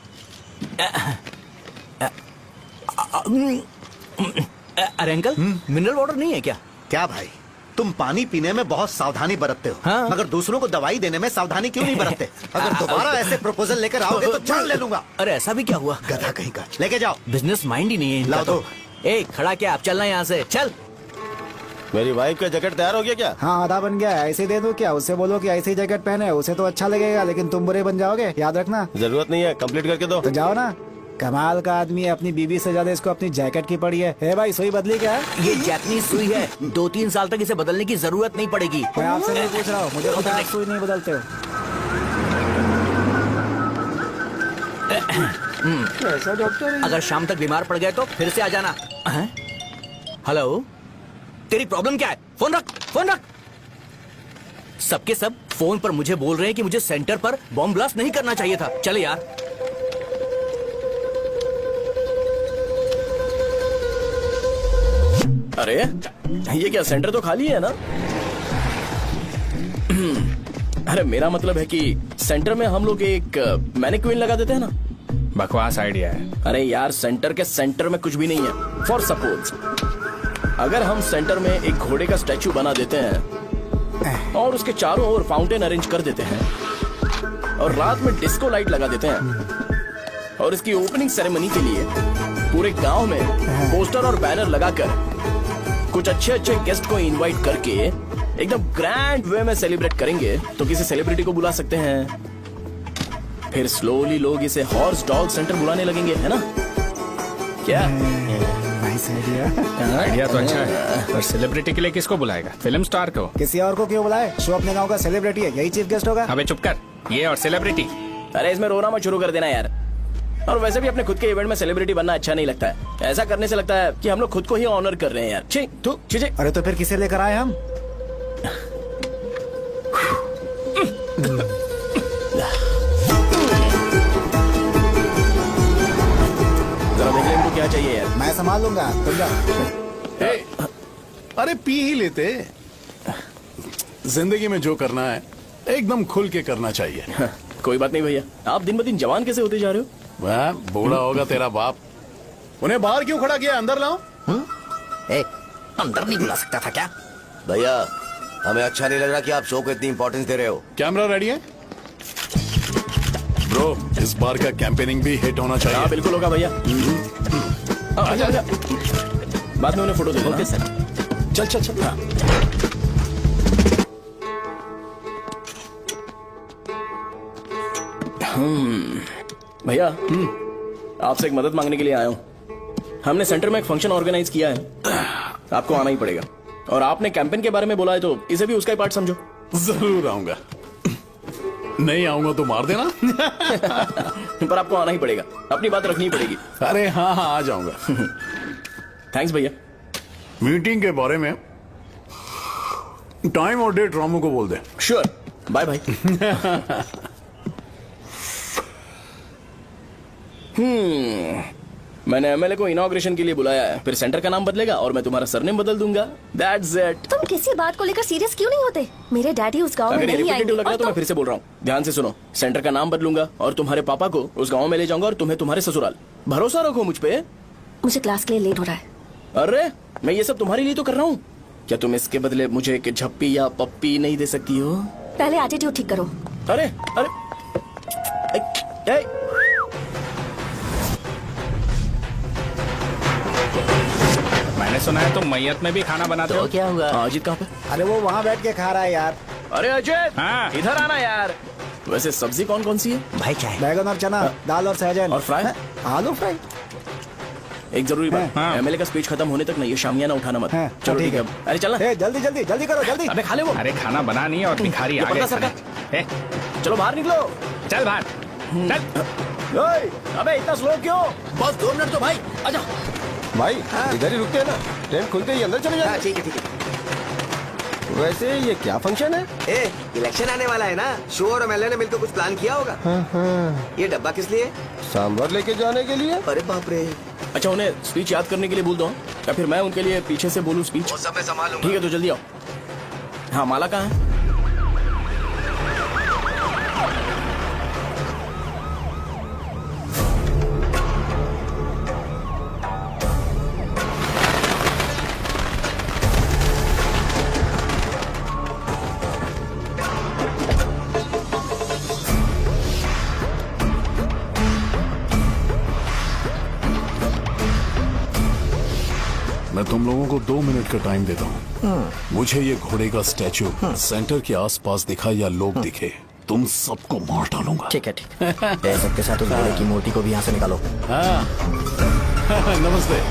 अरे अंकल, मिनरल वाटर नहीं है क्या? क्या भाई, तुम पानी पीने में बहुत सावधानी बरतते हो, हाँ? मगर दूसरों को दवाई देने में सावधानी क्यों नहीं बरतते? अगर दोबारा ऐसे प्रपोजल लेकर आओगे तो जान ले लूंगा। अरे ऐसा भी क्या हुआ? गधा कहीं का, लेके जाओ। बिजनेस माइंड ही नहीं है इनका। लाओ दो। ए, खड़ा क्या? आप चलना यहाँ से, चल। मेरी वाइफ का जैकेट तैयार हो गया क्या? हाँ, आधा बन गया है। ऐसे ही दे दो क्या? उससे बोलो कि ऐसे ही जैकेट पहने, उसे तो अच्छा लगेगा, लेकिन तुम बुरे बन जाओगे, याद रखना। जरूरत नहीं है, कंप्लीट करके दो। तो जाओ ना। कमाल का आदमी है, अपनी बीबी से ज्यादा इसको अपनी जैकेट की पड़ी है। हे भाई, सुई बदली क्या? ये जैपनीज सुई है, 2-3 साल तक इसे बदलने की जरूरत नहीं पड़ेगी। मैं आपसे नहीं पूछ रहा हूँ, मुझे पता है आप सुई नहीं बदलते हो। कैसा डॉक्टर? अगर शाम तक बीमार पड़ गए तो फिर से आ जाना। हेलो, तेरी प्रॉब्लम क्या है? फोन रख, फोन रख। सबके सब फोन पर मुझे बोल रहे हैं कि मुझे सेंटर पर बॉम्ब ब्लास्ट नहीं करना चाहिए था। चले यार। अरे ये क्या, सेंटर तो खाली है ना? अरे मेरा मतलब है कि सेंटर में हम लोग एक मैनिक्विन लगा देते हैं ना। बकवास आइडिया है। अरे यार, सेंटर के सेंटर में कुछ भी नहीं है। फॉर सपोज अगर हम सेंटर में एक घोड़े का स्टैचू बना देते हैं और उसके चारों ओर फाउंटेन अरेंज कर देते हैं और रात में डिस्को लाइट लगा देते हैं और इसकी ओपनिंग सेरेमनी के लिए पूरे गांव में पोस्टर और बैनर लगाकर कुछ अच्छे गेस्ट को इनवाइट करके एकदम ग्रैंड वे में सेलिब्रेट करेंगे, तो किसी सेलिब्रिटी को बुला सकते हैं। फिर स्लोली लोग इसे हॉर्स डॉग सेंटर बुलाने लगेंगे, है ना? क्या? आइडिया तो अच्छा है, पर सेलिब्रिटी के लिए किसको बुलाएगा? फिल्म स्टार को? किसी और को क्यों बुलाए? शो अपने गांव का सेलिब्रिटी है, यही चीफ गेस्ट होगा। अबे चुप कर, ये और सेलिब्रिटी। अरे इसमें रोना मत शुरू कर देना यार। और वैसे भी अपने खुद के इवेंट में सेलिब्रिटी बनना अच्छा नहीं लगता है। ऐसा करने से लगता है कि हम लोग खुद को ही ऑनर कर रहे हैं यार। छी, तू चीजें। अरे तो फिर किसे लेकर आए हम? जरा देख ले इनको क्या चाहिए यार। मैं संभाल लूंगा, तुम जाओ। अरे पी ही लेते। जिंदगी में जो करना है एकदम खुल के करना चाहिए। कोई बात नहीं भैया, आप दिन ब दिन जवान कैसे होते जा रहे हो? वह बूढ़ा होगा तेरा बाप। उन्हें बाहर क्यों खड़ा किया? अंदर लाओ। अंदर नहीं बुला सकता था क्या? भैया, हमें अच्छा नहीं लग रहा कि आप शो को इतनी इंपॉर्टेंस दे रहे हो। कैमरा रेडी है ब्रो? इस बार का कैंपेनिंग भी हिट होना चाहिए। हाँ बिल्कुल होगा भैया। आजा आजा, बाद में उन्हें फोटो दे देना। Okay sir. चल चल चल। हाँ। भैया, आपसे एक मदद मांगने के लिए आया हूँ। हमने सेंटर में एक फंक्शन ऑर्गेनाइज किया है, आपको आना ही पड़ेगा। और आपने कैंपेन के बारे में बोला है तो इसे भी उसका ही पार्ट समझो। जरूर आऊंगा। नहीं आऊंगा तो मार देना। पर आपको आना ही पड़ेगा, अपनी बात रखनी ही पड़ेगी। अरे हाँ हाँ, आ जाऊंगा। थैंक्स भैया। मीटिंग के बारे में टाइम और डेट रामू को बोल दे। Sure, bye bye. मैंने एमएलए को इनॉग्रेशन के लिए बुलाया है, फिर सेंटर का नाम बदलेगा और मैं तुम्हारा सरनेम बदल दूंगा। That's it. तुम किसी बात को लेकर सीरियस क्यों नहीं होते? मेरे डैडी उस गांव में अगर ये नहीं आएंगे रिपीटेटिव लग रहा है तो और मैं फिर से बोल रहा हूँ, ध्यान से सुनो। सेंटर का नाम बदलूंगा और तुम्हारे पापा को उस गाँव में ले जाऊंगा और तुम्हें तुम्हारे ससुराल। भरोसा रखो मुझ पे। मुझे क्लास के लिए लेट हो रहा है। अरे मैं ये सब तुम्हारे लिए तो कर रहा हूँ। क्या तुम इसके बदले मुझे एक झप्पी या पप्पी नहीं दे सकती हो? पहले एटीट्यूड ठीक करो। अरे अरे मैंने सुना है तुम मैयत में भी खाना बनाते हो। क्या हुआ? अजीत कहाँ पे? अरे वो वहाँ बैठ के खा रहा है यार। अरे अजीत, हाँ। इधर आना यार। वैसे सब्जी कौन कौन सी है? भाई क्या है? बैगन और चना, दाल और सहजन और फ्राई? आलू फ्राई। एक जरूरी बात, हाँ। एमएलए का स्पीच खत्म होने तक ना ये शामियाना उठाना मत। हाँ, चलो ठीक ठीक है। है। अरे चलना। ए, जल्दी जल्दी जल्दी करो जल्दी। अबे खा ले वो। अरे खाना बना नहीं है और भिखारी ये आ गए। पर्दा सरका। ए, चलो बाहर निकलो। चल बाहर चल। ओए, अबे इतना स्लो क्यों? बस 2 मिनट तो भाई, आजा। भाई इधर ही रुकते हैं ना, ट्रेन खुलते ही अंदर चले जाए। ठीक है ठीक है। वैसे ये क्या फंक्शन है? ए, इलेक्शन आने वाला है ना, शो और एमएलए ने मिलकर कुछ प्लान किया होगा। ये डब्बा किस लिए? सांभर लेके जाने के लिए। अरे बाप रे। अच्छा उन्हें स्पीच याद करने के लिए बोल दो या फिर मैं उनके लिए पीछे से बोलूं स्पीच? वो सब मैं संभालूंगा। ठीक है तो जल्दी आओ। हाँ माला कहाँ है? मैं तुम लोगों को 2 मिनट का टाइम देता हूँ। मुझे ये घोड़े का स्टैचू सेंटर के आसपास दिखा या लोग दिखे, तुम सबको मार डालूंगा। ठीक है ठीक है। सबके साथ उस घोड़े की मूर्ति को भी यहाँ से निकालो। हाँ। नमस्ते।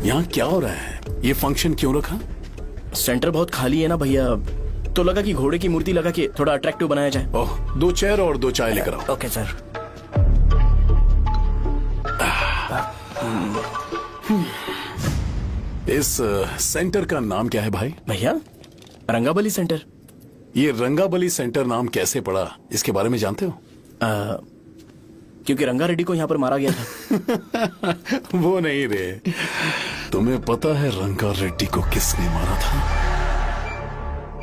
यहाँ क्या हो रहा है? ये फंक्शन क्यों रखा? सेंटर बहुत खाली है ना भैया, तो लगा कि घोड़े की मूर्ति लगा के थोड़ा अट्रैक्टिव बनाया जाए। ओह, 2 चेयर और 2 चाय लेकर आओ। Okay sir. इस सेंटर का नाम क्या है भाई? भैया रंगाबली सेंटर। ये रंगाबली सेंटर नाम कैसे पड़ा, इसके बारे में जानते हो? क्योंकि रंगा रेड्डी को यहाँ पर मारा गया था। वो नहीं रे, तुम्हें पता है रंगा रेड्डी को किसने मारा था?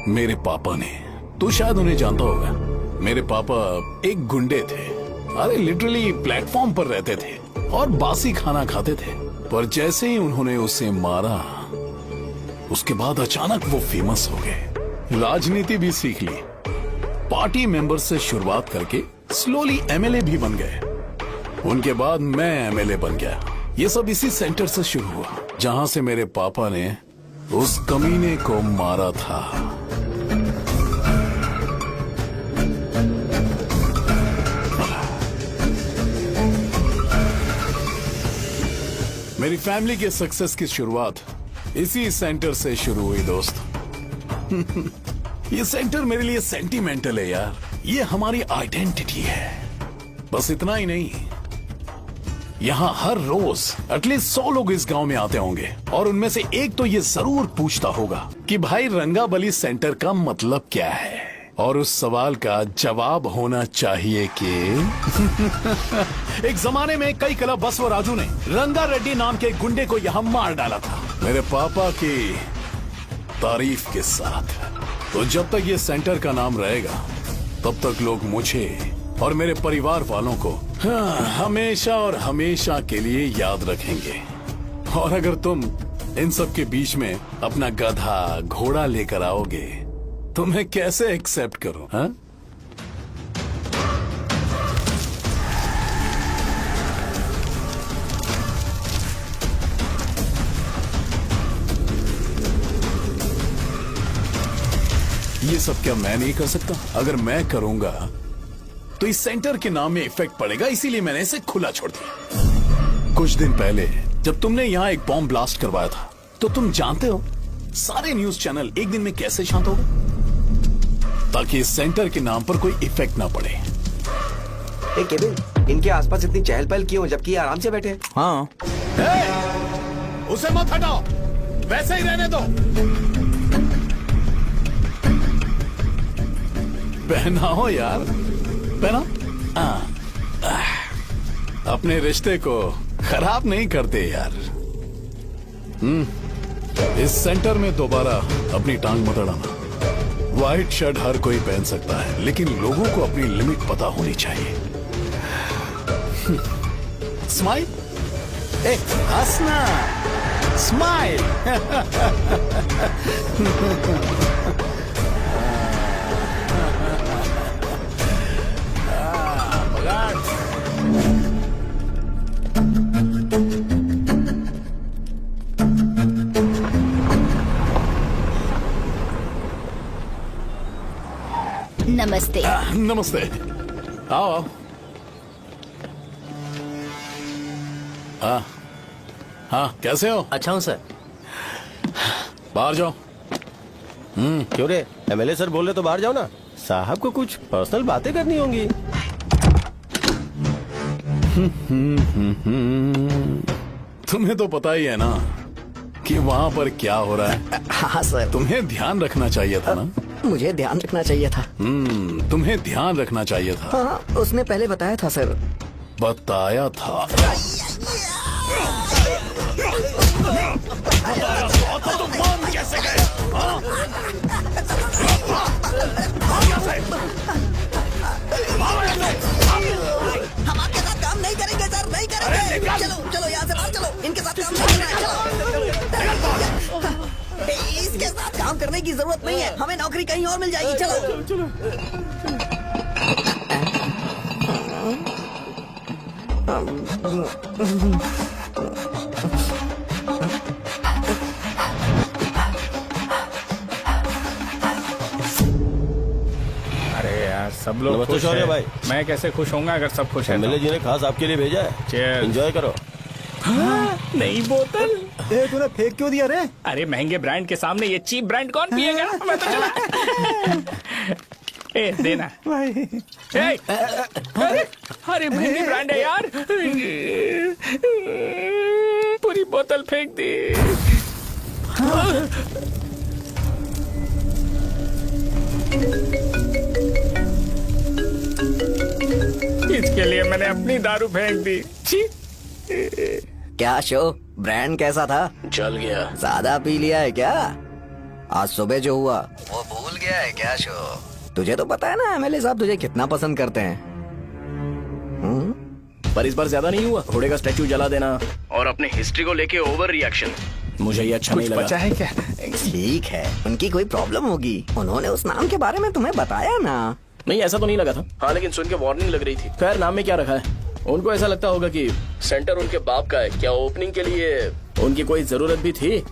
मेरे पापा ने। तू शायद उन्हें जानता होगा। मेरे पापा एक गुंडे थे। अरे लिटरली प्लेटफॉर्म पर रहते थे और बासी खाना खाते थे। पर जैसे ही उन्होंने उसे मारा, उसके बाद अचानक वो फेमस हो गए। राजनीति भी सीख ली, पार्टी मेंबर से शुरुआत करके स्लोली एमएलए भी बन गए। उनके बाद मैं एमएलए बन गया। ये सब इसी सेंटर से शुरू हुआ, जहां से मेरे पापा ने उस कमीने को मारा था। मेरी फैमिली के सक्सेस की शुरुआत इसी सेंटर से शुरू हुई दोस्त। ये सेंटर मेरे लिए सेंटिमेंटल है यार। ये हमारी आइडेंटिटी है। बस इतना ही नहीं, यहाँ हर रोज एटलीस्ट 100 लोग इस गांव में आते होंगे और उनमें से एक तो ये जरूर पूछता होगा कि भाई रंगाबली सेंटर का मतलब क्या है। और उस सवाल का जवाब होना चाहिए कि एक जमाने में कई कला बसव राजू ने रंगा रेड्डी नाम के गुंडे को यहाँ मार डाला था, मेरे पापा की तारीफ के साथ। तो जब तक ये सेंटर का नाम रहेगा, तब तक लोग मुझे और मेरे परिवार वालों को हमेशा और हमेशा के लिए याद रखेंगे। और अगर तुम इन सब के बीच में अपना गधा घोड़ा लेकर आओगे तो मैं कैसे एक्सेप्ट करूं? हाँ? ये सब क्या मैं नहीं कर सकता? अगर मैं करूंगा तो इस सेंटर के नाम में इफेक्ट पड़ेगा, इसीलिए मैंने इसे खुला छोड़ दिया। कुछ दिन पहले जब तुमने यहाँ एक बॉम्ब ब्लास्ट करवाया था, तो तुम जानते हो सारे न्यूज चैनल एक दिन में कैसे शांत हो गए? ताकि इस सेंटर के नाम पर कोई इफेक्ट ना पड़े। केविन, इनके आसपास इतनी चहल पहल क्यों जबकि ये आराम से बैठे हैं? हाँ, उसे मत हटाओ, वैसे ही रहने दो। पहनाओ यार, पहना। अपने रिश्ते को खराब नहीं करते यार। इस सेंटर में दोबारा अपनी टांग मत अड़ाना। व्हाइट शर्ट हर कोई पहन सकता है, लेकिन लोगों को अपनी लिमिट पता होनी चाहिए। स्माइल, हंसना, स्माइल। नमस्ते। नमस्ते, आओ। हाँ, कैसे हो? अच्छा हूँ सर। बाहर जाओ। क्यों रे, एमएलए सर बोल रहे तो बाहर जाओ ना। साहब को कुछ पर्सनल बातें करनी होंगी। तुम्हें तो पता ही है ना कि वहाँ पर क्या हो रहा है। हाँ सर। तुम्हें ध्यान रखना चाहिए था ना। मुझे ध्यान रखना चाहिए था। तुम्हें ध्यान रखना चाहिए था। हाँ, उसने पहले बताया था सर। बताया था। तो तुम मान कैसे गए? हम आपके साथ काम नहीं करेंगे सर, नहीं करेंगे। चलो चलो यहाँ से बाहर चलो, इनके साथ काम नहीं करना है। चलो, इसके साथ काम करने की जरूरत नहीं है, हमें नौकरी कहीं और मिल जाएगी। चलो चलो। अरे यार, सब लोग नमस्ते खुश शौर्य हैं। भाई। मैं कैसे खुश होऊंगा अगर सब खुश हैं? एमएलए जी ने खास आपके लिए भेजा है। Cheers। एंजॉय करो। नई बोतल। तूने फेंक क्यों दिया रे? अरे महंगे ब्रांड के सामने ये चीप ब्रांड कौन पिएगा? मैं तो चला। ए, देना भाई। अरे महंगी ब्रांड है यार। पूरी बोतल फेंक दी। इसके लिए मैंने अपनी दारू फेंक दी। छी। क्या शो, ब्रांड कैसा था? चल गया। ज्यादा पी लिया है क्या? आज सुबह जो हुआ वो भूल गया है क्या शो? तुझे तो पता है ना एमएलए साहब तुझे कितना पसंद करते हैं। पर इस बार ज्यादा नहीं हुआ। घोड़े का स्टैचू जला देना और अपने हिस्ट्री को लेके ओवर रिएक्शन, मुझे ये अच्छा नहीं लगा। बचा है क्या? ठीक है, उनकी कोई प्रॉब्लम होगी। उन्होंने उस नाम के बारे में तुम्हें बताया ना? नहीं, ऐसा तो नहीं लगा था। हाँ, लेकिन सुन के वार्निंग लग रही थी। खैर, नाम में क्या रखा है? उनको ऐसा लगता होगा कि सेंटर उनके बाप का है। क्या ओपनिंग के लिए उनकी कोई जरूरत भी थी?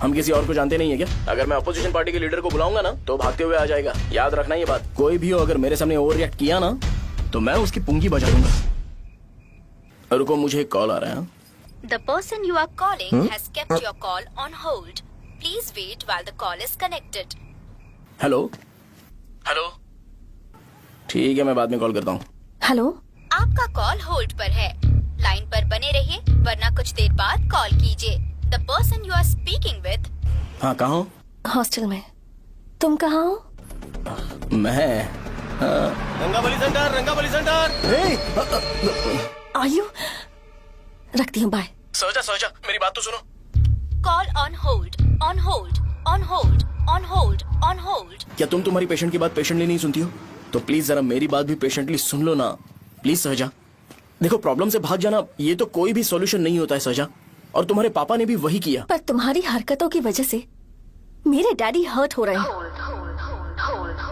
हम किसी और को जानते नहीं है क्या? अगर मैं अपोजिशन पार्टी के लीडर को बुलाऊंगा ना तो भागते हुए आ जाएगा। याद रखना ये बात। कोई भी हो अगर मेरे सामने ओवर रिएक्ट किया ना तो मैं उसकी पुंगी बजा दूंगा। रुको, मुझे एक कॉल आ रहा है। The person you are calling has kept your call on hold. Please wait while the call is connected. Hello hello, ठीक है, मैं बाद में कॉल करता हूँ। हेलो, आपका कॉल होल्ड पर है। लाइन पर बने रहिए वरना कुछ देर बाद कॉल कीजिए। The person you are speaking with। हाँ, कहाँ हो? हॉस्टल में। तुम कहाँ हो? मैं रंगाबली सेंटर, रंगाबली सेंटर। आयु, रखती हूँ, बाय। सोचा, मेरी बात तो सुनो। Call on hold, on hold, on hold, on hold, on hold। क्या तुम तुम्हारी पेशेंट की बात पेशेंटली नहीं सुनती हो? तो प्लीज जरा मेरी बात भी पेशेंटली सुन लो ना। प्लीज सहजा, देखो, प्रॉब्लम से भाग जाना ये तो कोई भी सॉल्यूशन नहीं होता है सहजा। और तुम्हारे पापा ने भी वही किया। पर तुम्हारी हरकतों की वजह से मेरे डैडी हर्ट हो रहे हैं।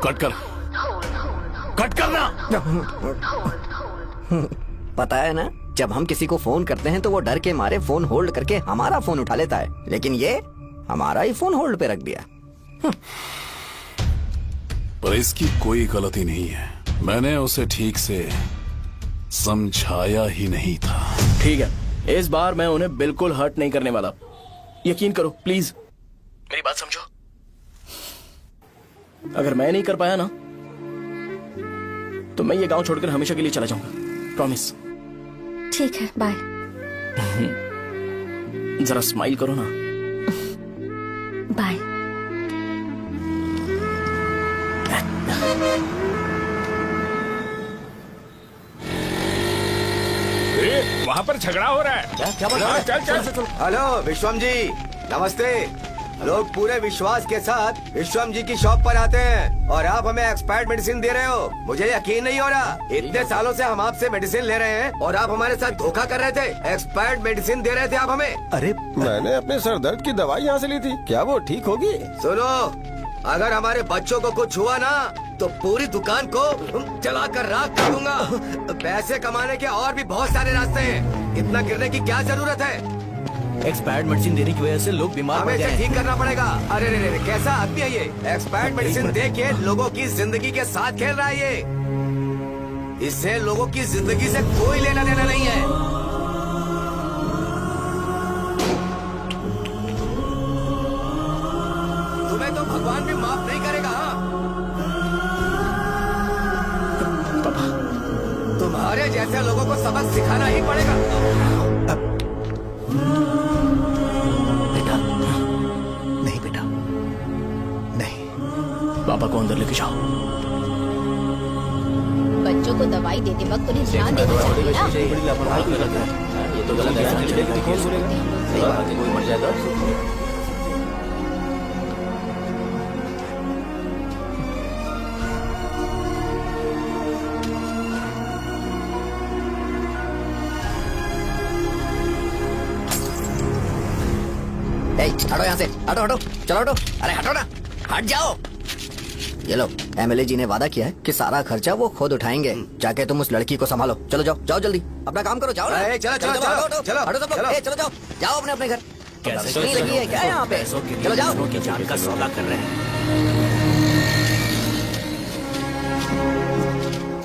कट करना। पता है ना, जब हम किसी को फोन करते हैं तो वो डर के मारे फोन होल्ड करके हमारा फोन उठा लेता है, लेकिन ये हमारा ही फोन होल्ड पे रख दिया। पर इसकी कोई गलती नहीं है। मैंने उसे ठीक से समझाया ही नहीं था। ठीक है, इस बार मैं उन्हें बिल्कुल हर्ट नहीं करने वाला। यकीन करो प्लीज। मेरी बात समझो। अगर मैं नहीं कर पाया ना तो मैं ये गांव छोड़कर हमेशा के लिए चला जाऊंगा, प्रॉमिस। ठीक है, बाय। जरा स्माइल करो ना। बाय। वहाँ पर झगड़ा हो रहा है। क्या बात है? चल चल। हेलो विश्वम जी, नमस्ते। लोग पूरे विश्वास के साथ विश्वम जी की शॉप पर आते हैं और आप हमें एक्सपायर्ड मेडिसिन दे रहे हो। मुझे यकीन नहीं हो रहा, इतने सालों से हम आपसे मेडिसिन ले रहे हैं और आप हमारे साथ धोखा कर रहे थे। एक्सपायर्ड मेडिसिन दे रहे थे आप हमें। अरे मैंने अपने सर दर्द की दवाई यहाँ से ली थी, क्या वो ठीक होगी? सुनो, अगर हमारे बच्चों को कुछ हुआ ना तो पूरी दुकान को जला कर राख कर दूंगा। पैसे कमाने के और भी बहुत सारे रास्ते हैं, इतना गिरने की क्या जरूरत है? एक्सपायर्ड मेडिसिन देने की वजह से लोग बीमार पड़ हमें गए इसे हैं। ठीक करना पड़ेगा। अरे रे रे, कैसा आदमी है ये? एक्सपायर्ड मेडिसिन दे के लोगों की जिंदगी के साथ खेल रहा है ये। इससे लोगों की जिंदगी से कोई लेना देना नहीं है। तुम्हें तो भगवान भी माफ नहीं करेगा। तुम्हारे जैसे लोगों को सबक सिखाना ही पड़ेगा। बेटा, नहीं बेटा, नहीं। पापा को अंदर लेके जाओ। बच्चों को दवाई देते वक्त उन्हें ध्यान देना चाहिए ना। ये तो गलत है। कोई मर जाएगा। हटो यहाँ से, हटो हटो, चलो हटो। अरे हटो ना, हट जाओ। ये लो, एमएलए जी ने वादा किया है कि सारा खर्चा वो खुद उठाएंगे। जाके तुम उस लड़की को संभालो। चलो जाओ, जाओ जल्दी, अपना काम करो, जाओ ना। चलो चलो हटो, चलो हटो, चलो हटो सब लोग, चलो जाओ, जाओ अपने अपने घर। कैसे नहीं लगी है क्या यहाँ पे? चलो जाओ। की जान का सौदा कर रहे हैं।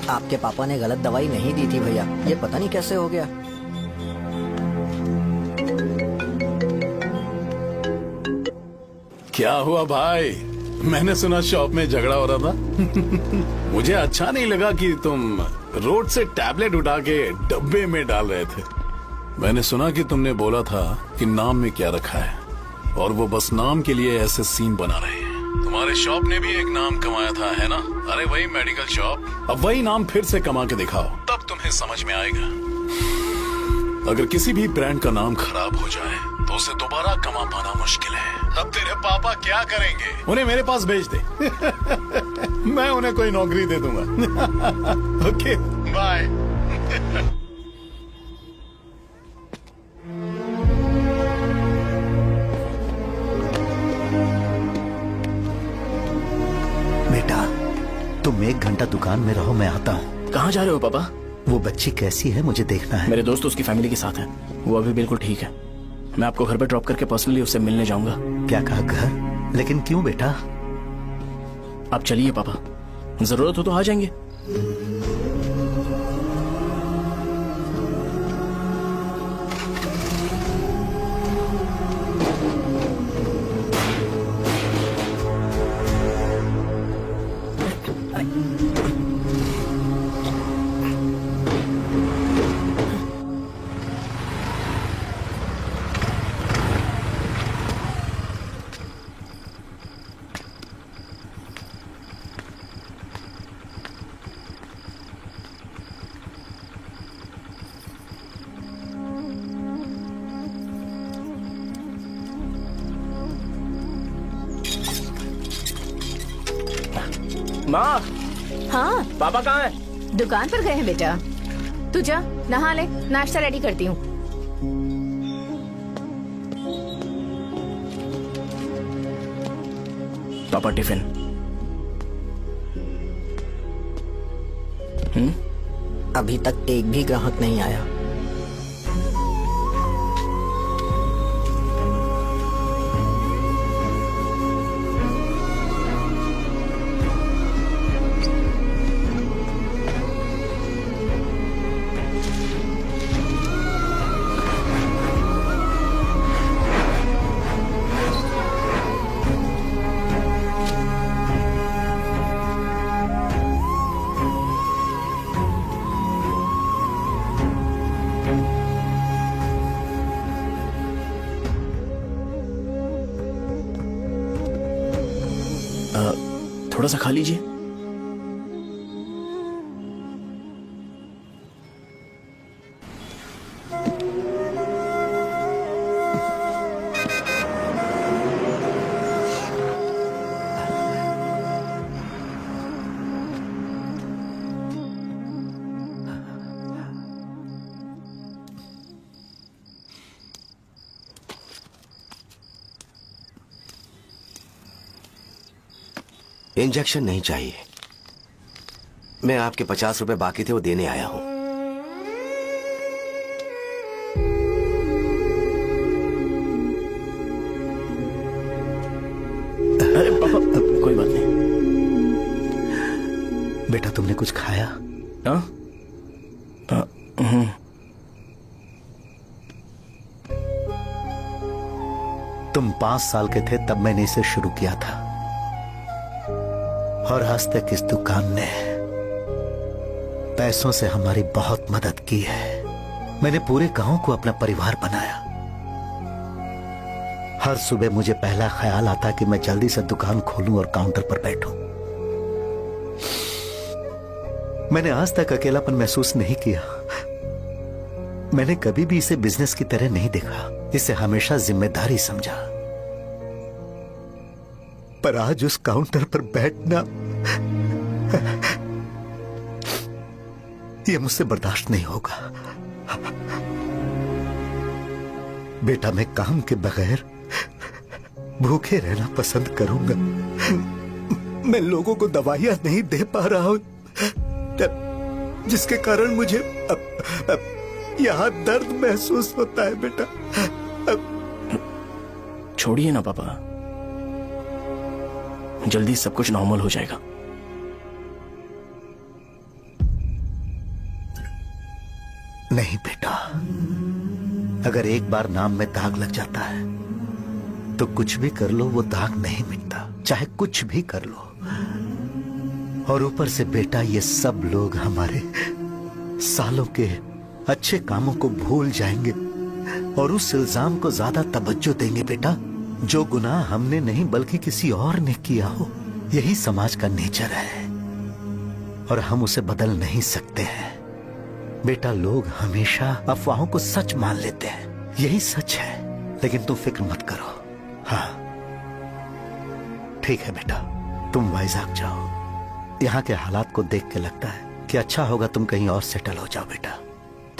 आपके पापा ने गलत दवाई नहीं दी थी भैया, ये पता नहीं कैसे हो गया। क्या हुआ भाई? मैंने सुना शॉप में झगड़ा हो रहा था। मुझे अच्छा नहीं लगा कि तुम रोड से टैबलेट उठा के डब्बे में डाल रहे थे। मैंने सुना कि तुमने बोला था कि नाम में क्या रखा है और वो बस नाम के लिए ऐसे सीन बना रहे हैं। तुम्हारे शॉप ने भी एक नाम कमाया था, है ना? अरे वही मेडिकल शॉप। अब वही नाम फिर से कमा के दिखाओ, तब तुम्हें समझ में आएगा। अगर किसी भी ब्रांड का नाम खराब हो जाए तो उसे दोबारा कमा पाना मुश्किल है। अब तेरे पापा क्या करेंगे? उन्हें मेरे पास भेज दे। मैं उन्हें कोई नौकरी दे दूंगा। Okay, bye. बेटा, तुम 1 घंटा दुकान में रहो, मैं आता हूँ। कहाँ जा रहे हो पापा? वो बच्ची कैसी है मुझे देखना है। मेरे दोस्त उसकी फैमिली के साथ है, वो अभी बिल्कुल ठीक है। मैं आपको घर पे ड्रॉप करके पर्सनली उससे मिलने जाऊंगा। क्या कहा घर? लेकिन क्यों बेटा? आप चलिए पापा, जरूरत हो तो आ जाएंगे। माँ, हाँ पापा कहाँ हैं? दुकान पर गए हैं बेटा। तू जा नहा ले, नाश्ता रेडी करती हूँ। पापा टिफिन। अभी तक एक भी ग्राहक नहीं आया। थोड़ा सा खा लीजिए। इंजेक्शन नहीं चाहिए। मैं आपके 50 रुपए बाकी थे वो देने आया हूं। अरे पापा कोई बात नहीं। बेटा तुमने कुछ खाया? हाँ? तुम 5 साल के थे तब मैंने इसे शुरू किया था, और आज तक इस दुकान ने पैसों से हमारी बहुत मदद की है। मैंने पूरे गांव को अपना परिवार बनाया। हर सुबह मुझे पहला ख्याल आता कि मैं जल्दी से दुकान खोलूं और काउंटर पर बैठूं। मैंने आज तक अकेलापन महसूस नहीं किया। मैंने कभी भी इसे बिजनेस की तरह नहीं देखा, इसे हमेशा जिम्मेदारी समझा। पर आज उस काउंटर पर बैठना यह मुझसे बर्दाश्त नहीं होगा। बेटा मैं काम के बगैर भूखे रहना पसंद करूंगा। मैं लोगों को दवाइयां नहीं दे पा रहा हूं, जिसके कारण मुझे यहां दर्द महसूस होता है। बेटा छोड़िए ना पापा, जल्दी सब कुछ नॉर्मल हो जाएगा। नहीं बेटा, अगर एक बार नाम में दाग लग जाता है तो कुछ भी कर लो वो दाग नहीं मिटता, चाहे कुछ भी कर लो। और ऊपर से बेटा ये सब लोग हमारे सालों के अच्छे कामों को भूल जाएंगे और उस इल्जाम को ज्यादा तवज्जो देंगे बेटा जो गुनाह हमने नहीं बल्कि किसी और ने किया हो। यही समाज का नेचर है और हम उसे बदल नहीं सकते हैं। बेटा लोग हमेशा अफवाहों को सच मान लेते हैं, यही सच है। लेकिन तुम फिक्र मत करो। हाँ ठीक है बेटा, तुम वाइजाग जाओ। यहाँ के हालात को देख के लगता है कि अच्छा होगा तुम कहीं और सेटल हो जाओ। बेटा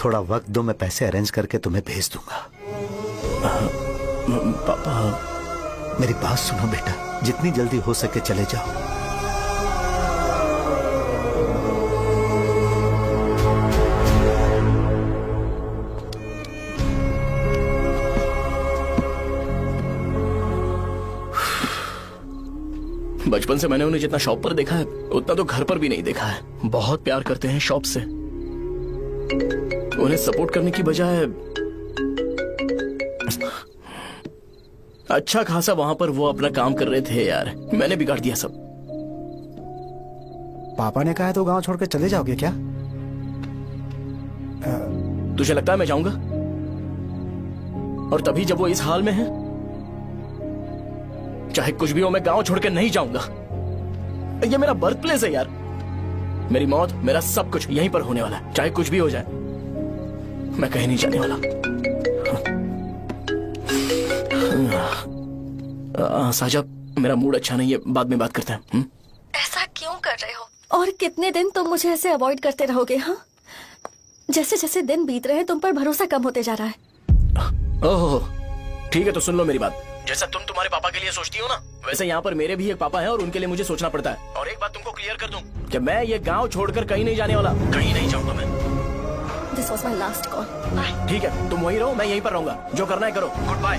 थोड़ा वक्त दो, मैं पैसे अरेंज करके तुम्हें भेज दूंगा। पापा मेरी बात सुनो बेटा, जितनी जल्दी हो सके चले जाओ। बचपन से मैंने उन्हें जितना शॉप पर देखा है उतना तो घर पर भी नहीं देखा है। बहुत प्यार करते हैं शॉप से। उन्हें सपोर्ट करने की बजाय अच्छा खासा वहां पर वो अपना काम कर रहे थे। यार मैंने बिगाड़ दिया सब। पापा ने कहा है तो गांव छोड़कर चले जाओगे क्या? तुझे लगता है मैं जाऊंगा? और तभी जब वो इस हाल में है, चाहे कुछ भी हो मैं गांव छोड़कर नहीं जाऊंगा। ये मेरा बर्थ प्लेस है यार। मेरी मौत, मेरा सब कुछ यहीं पर होने वाला है। चाहे कुछ भी हो जाए मैं कहीं नहीं जाने वाला। साहब मेरा मूड अच्छा नहीं है, बाद में बात करते हैं। ऐसा क्यों कर रहे हो? और कितने दिन तुम मुझे ऐसे अवॉइड करते रहोगे? हाँ, जैसे जैसे दिन बीत रहे हैं तुम पर भरोसा कम होते जा रहा है। ओह ठीक है, तो सुन लो मेरी बात। जैसा तुम तुम्हारे पापा के लिए सोचती हो ना, वैसे यहाँ पर मेरे भी एक पापा हैं और उनके लिए मुझे सोचना पड़ता है। और एक बात तुमको क्लियर कर दूं कि मैं ये गांव छोड़कर कहीं नहीं जाने वाला, कहीं नहीं जाऊंगा मैं। This was my last call. Bye. ठीक है, तुम वहीं रहो, मैं यहीं पर रहूंगा। जो करना है करो। Goodbye.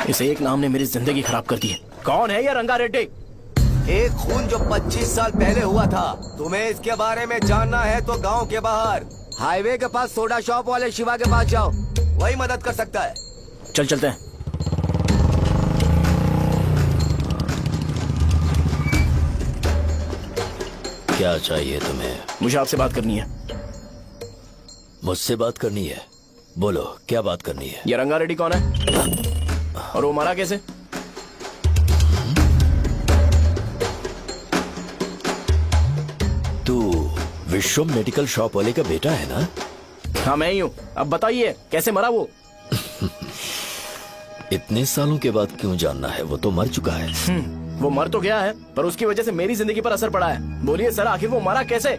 इस एक नाम ने मेरी जिंदगी खराब कर दी है। कौन है ये रंगा रेड्डी? एक खून जो 25 साल पहले हुआ था। तुम्हें इसके बारे में जानना है तो गांव के बाहर हाईवे के पास सोडा शॉप वाले शिवा के पास जाओ, वही मदद कर सकता है। चल चलते हैं। क्या चाहिए तुम्हें? मुझे आपसे बात करनी है। मुझसे बात करनी है? बोलो क्या बात करनी है? ये रंगा रेड्डी कौन है और वो मरा कैसे? तू विश्वम मेडिकल शॉप वाले का बेटा है ना? हाँ मैं ही हूँ। अब बताइए कैसे मरा वो? इतने सालों के बाद क्यों जानना है? वो तो मर चुका है। वो मर तो गया है पर उसकी वजह से मेरी जिंदगी पर असर पड़ा है। बोलिए सर आखिर वो मरा कैसे?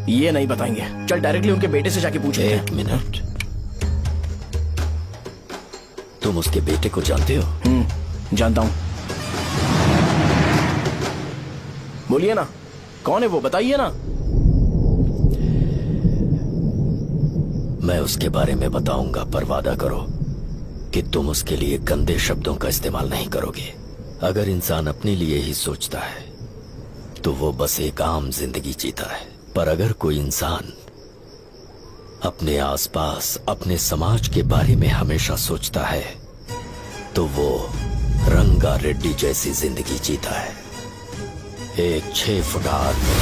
ये नहीं बताएंगे। चल डायरेक्टली उनके बेटे से जाके पूछ। एक मिनट, तुम उसके बेटे को जानते हो? जानता हूँ। बोलिए ना कौन है वो, बताइए ना। मैं उसके बारे में बताऊंगा पर वादा करो कि तुम उसके लिए गंदे शब्दों का इस्तेमाल नहीं करोगे। अगर इंसान अपने लिए ही सोचता है तो वो बस एक आम जिंदगी जीता है, पर अगर कोई इंसान अपने आसपास अपने समाज के बारे में हमेशा सोचता है तो वो रंगा रेड्डी जैसी जिंदगी जीता है। एक 6 फुट आदमी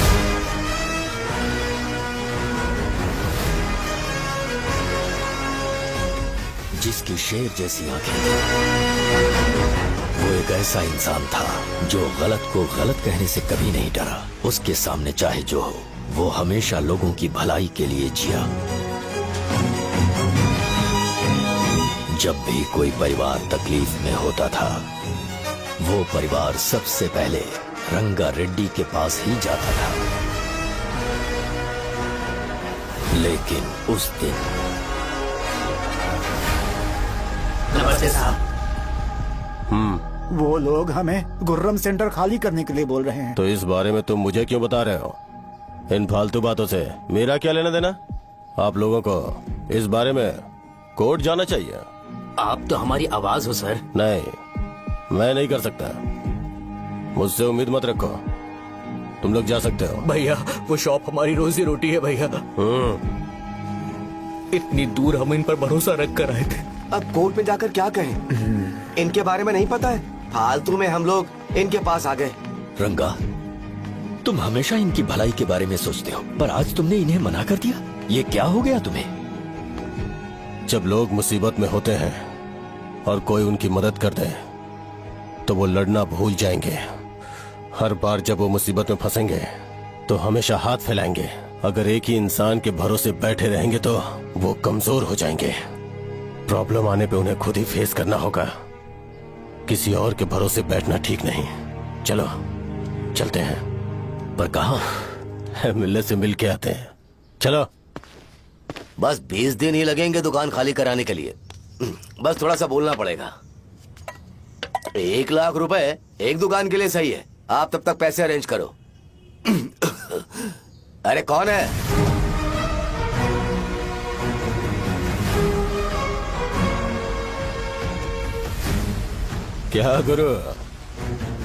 जिसकी शेर जैसी आंखें थी। वो एक ऐसा इंसान था जो गलत को गलत कहने से कभी नहीं डरा। उसके सामने चाहे जो हो, वो हमेशा लोगों की भलाई के लिए जिया। जब भी कोई परिवार तकलीफ में होता था, वो परिवार सबसे पहले रंगा रेड्डी के पास ही जाता था। लेकिन उस दिन नमस्ते साहब। वो लोग हमें गुर्रम सेंटर खाली करने के लिए बोल रहे हैं। तो इस बारे में तुम मुझे क्यों बता रहे हो? इन फालतू बातों से मेरा क्या लेना देना? आप लोगों को इस बारे में कोर्ट जाना चाहिए। आप तो हमारी आवाज हो सर। नहीं, मैं नहीं कर सकता। मुझसे उम्मीद मत रखो। तुम लोग जा सकते हो। भैया वो शॉप हमारी रोजी रोटी है भैया। इतनी दूर हम इन पर भरोसा रख कर आए थे। अब कोर्ट में जाकर क्या कहें? इनके बारे में नहीं पता है। फालतू में हम लोग इनके पास आ गए। रंगा, तुम हमेशा इनकी भलाई के बारे में सोचते हो, पर आज तुमने इन्हें मना कर दिया। ये क्या हो गया तुम्हें? जब लोग मुसीबत में होते हैं और कोई उनकी मदद कर दे तो वो लड़ना भूल जाएंगे। हर बार जब वो मुसीबत में फंसेंगे तो हमेशा हाथ फैलाएंगे। अगर एक ही इंसान के भरोसे बैठे रहेंगे तो वो कमजोर हो जाएंगे। प्रॉब्लम आने पे उन्हें खुद ही फेस करना होगा। किसी और के भरोसे बैठना ठीक नहीं। चलो चलते हैं। पर कहाँ? मिलने से मिल के आते हैं। चलो। बस 20 दिन ही लगेंगे दुकान खाली कराने के लिए। बस थोड़ा सा बोलना पड़ेगा। 1 लाख रुपए एक दुकान के लिए सही है। आप तब तक पैसे अरेंज करो। अरे कौन है? क्या गुरु,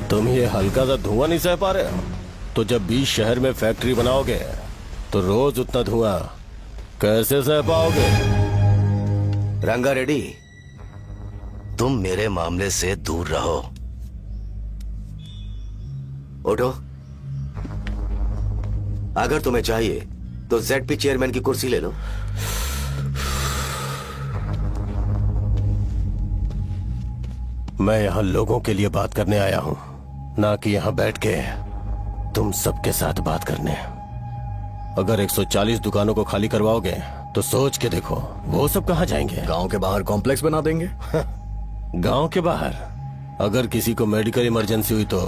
तुम ये हल्का सा धुआं नहीं सह पा रहे हो? तो जब 20 शहर में फैक्ट्री बनाओगे तो रोज उतना धुआं कैसे सह पाओगे? रंगा रेड्डी, तुम मेरे मामले से दूर रहो। उठो। अगर तुम्हें चाहिए तो जेडपी चेयरमैन की कुर्सी ले लो। मैं यहाँ लोगों के लिए बात करने आया हूँ, ना कि यहाँ बैठ के तुम सबके साथ बात करने। अगर 140 दुकानों को खाली करवाओगे तो सोच के देखो वो सब कहाँ जाएंगे? गांव के बाहर कॉम्प्लेक्स बना देंगे। गांव के बाहर? अगर किसी को मेडिकल इमरजेंसी हुई तो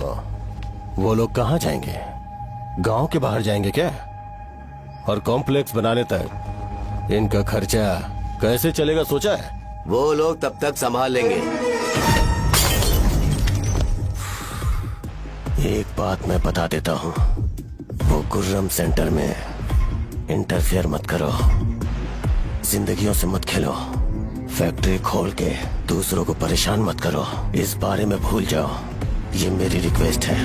वो लोग कहाँ जाएंगे? गांव के बाहर जाएंगे क्या? और कॉम्प्लेक्स बनाने तक इनका खर्चा कैसे चलेगा सोचा है? वो लोग तब तक संभाल लेंगे। एक बात मैं बता देता हूँ, वो गुर्रम सेंटर में इंटरफेयर मत करो। जिंदगियों से मत खेलो। फैक्ट्री खोल के दूसरों को परेशान मत करो। इस बारे में भूल जाओ। ये मेरी रिक्वेस्ट है।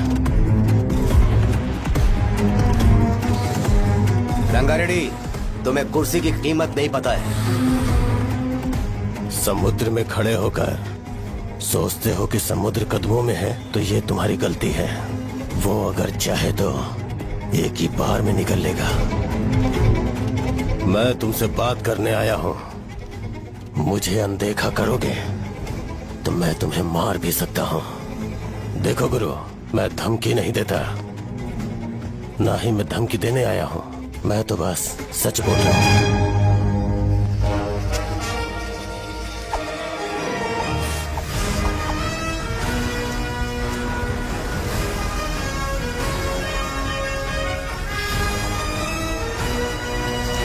रंगा रेड्डी, तुम्हें कुर्सी की कीमत नहीं पता है। समुद्र में खड़े होकर सोचते हो कि समुद्र कदमों में है तो ये तुम्हारी गलती है। वो अगर चाहे तो एक ही बार में निकल लेगा। मैं तुमसे बात करने आया हूं। मुझे अनदेखा करोगे तो मैं तुम्हें मार भी सकता हूं। देखो गुरु, मैं धमकी नहीं देता, ना ही मैं धमकी देने आया हूं। मैं तो बस सच बोल रहा हूं।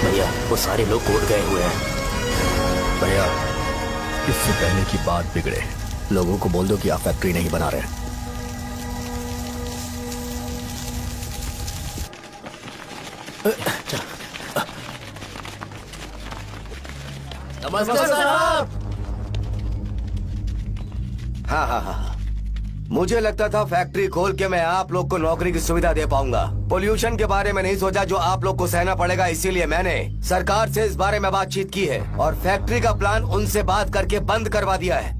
भैया वो सारे लोग कोर्ट गए हुए हैं। भैया इससे पहले की बात बिगड़े, लोगों को बोल दो कि आप फैक्ट्री नहीं बना रहे। नमस्ते साहब। हाँ हाँ हाँ, मुझे लगता था फैक्ट्री खोल के मैं आप लोग को नौकरी की सुविधा दे पाऊंगा। पोल्यूशन के बारे में नहीं सोचा जो आप लोग को सहना पड़ेगा, इसीलिए मैंने सरकार से इस बारे में बातचीत की है और फैक्ट्री का प्लान उनसे बात करके बंद करवा दिया है।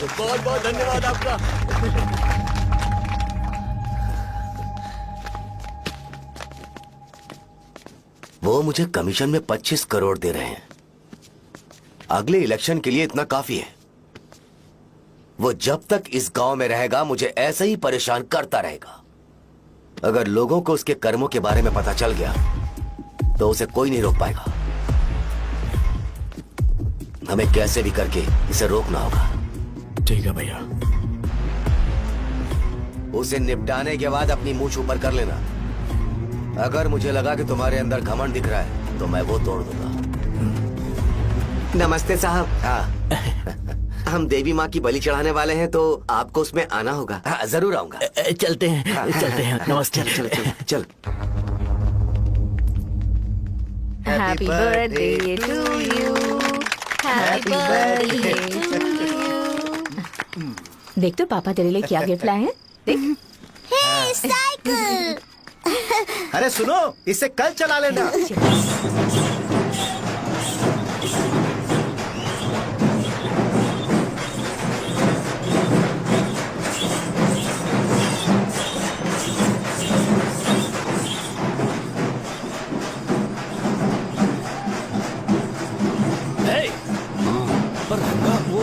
बहुत बहुत धन्यवाद आपका। वो मुझे कमीशन में 25 करोड़ दे रहे हैं। अगले इलेक्शन के लिए इतना काफी है। वो जब तक इस गांव में रहेगा मुझे ऐसे ही परेशान करता रहेगा। अगर लोगों को उसके कर्मों के बारे में पता चल गया तो उसे कोई नहीं रोक पाएगा। हमें कैसे भी करके इसे रोकना होगा। ठीक है भैया। उसे निपटाने के बाद अपनी मूंछ ऊपर कर लेना। अगर मुझे लगा कि तुम्हारे अंदर घमंड दिख रहा है तो मैं वो तोड़ दूंगा। नमस्ते साहब। हाँ हम देवी माँ की बलि चढ़ाने वाले हैं तो आपको उसमें आना होगा। हाँ, जरूर आऊंगा। चलते हैं चलते हैं। नमस्ते। चल चल चल। Happy birthday to you, happy birthday to you. देख तो पापा तेरे लिए क्या गिफ्ट लाए हैं। देख। हे साइकिल। अरे सुनो, इसे कल चला लेना। पर रंगा वो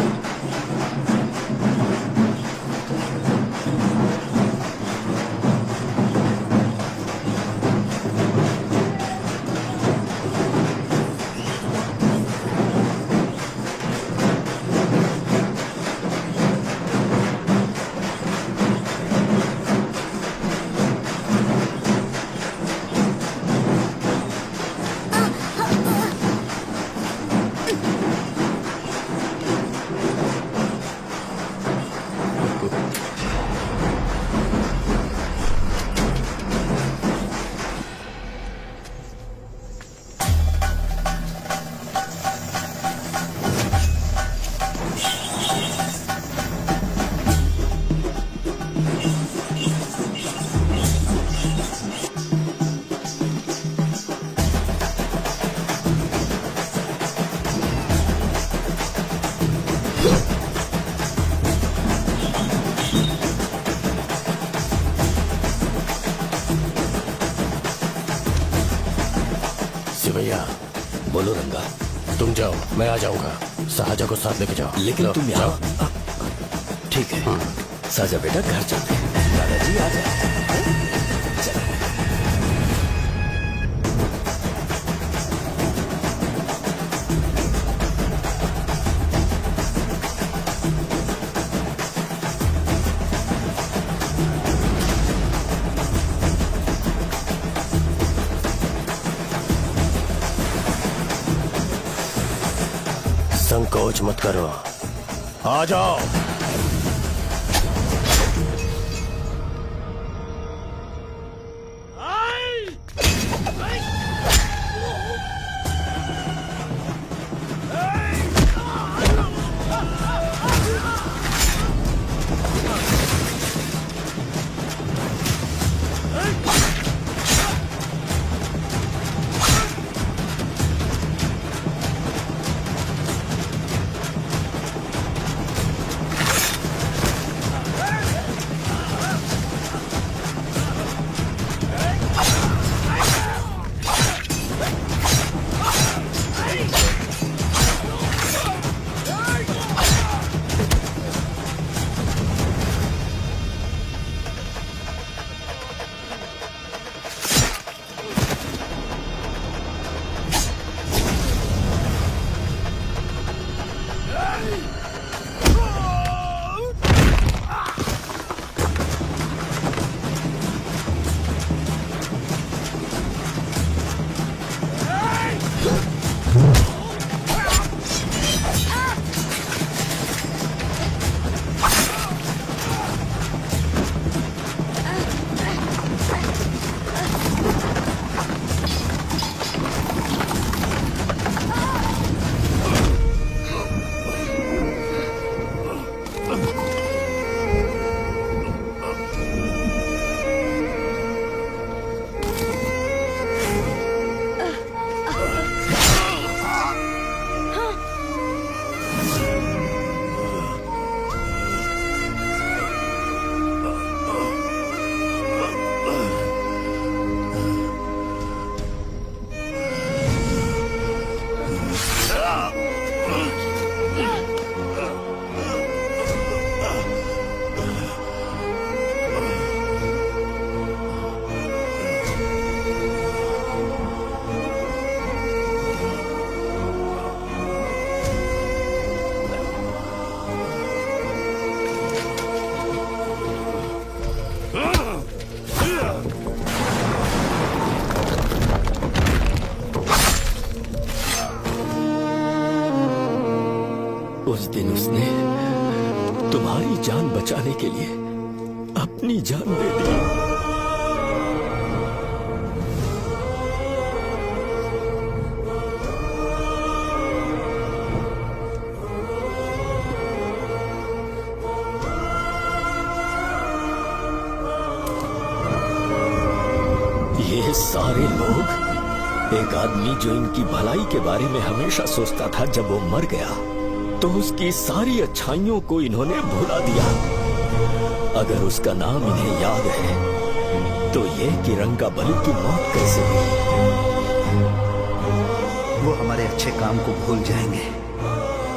भैया। बोलो रंगा। तुम जाओ, मैं आ जाऊंगा। साहजा को साथ लेके जाओ। लेकिन लो, तुम जाओ। यहाँ ठीक है। साजा बेटा घर चलते हैं। दादाजी आ जाओ। चलो। संकोच मत करो, आ जाओ। उस दिन उसने तुम्हारी जान बचाने के लिए अपनी जान दे दी। ये सारे लोग, एक आदमी जो इनकी भलाई के बारे में हमेशा सोचता था, जब वो मर गया तो उसकी सारी अच्छाइयों को इन्होंने भुला दिया। अगर उसका नाम इन्हें याद है तो ये कि रंगाबली की मौत कैसे हुई। वो हमारे अच्छे काम को भूल जाएंगे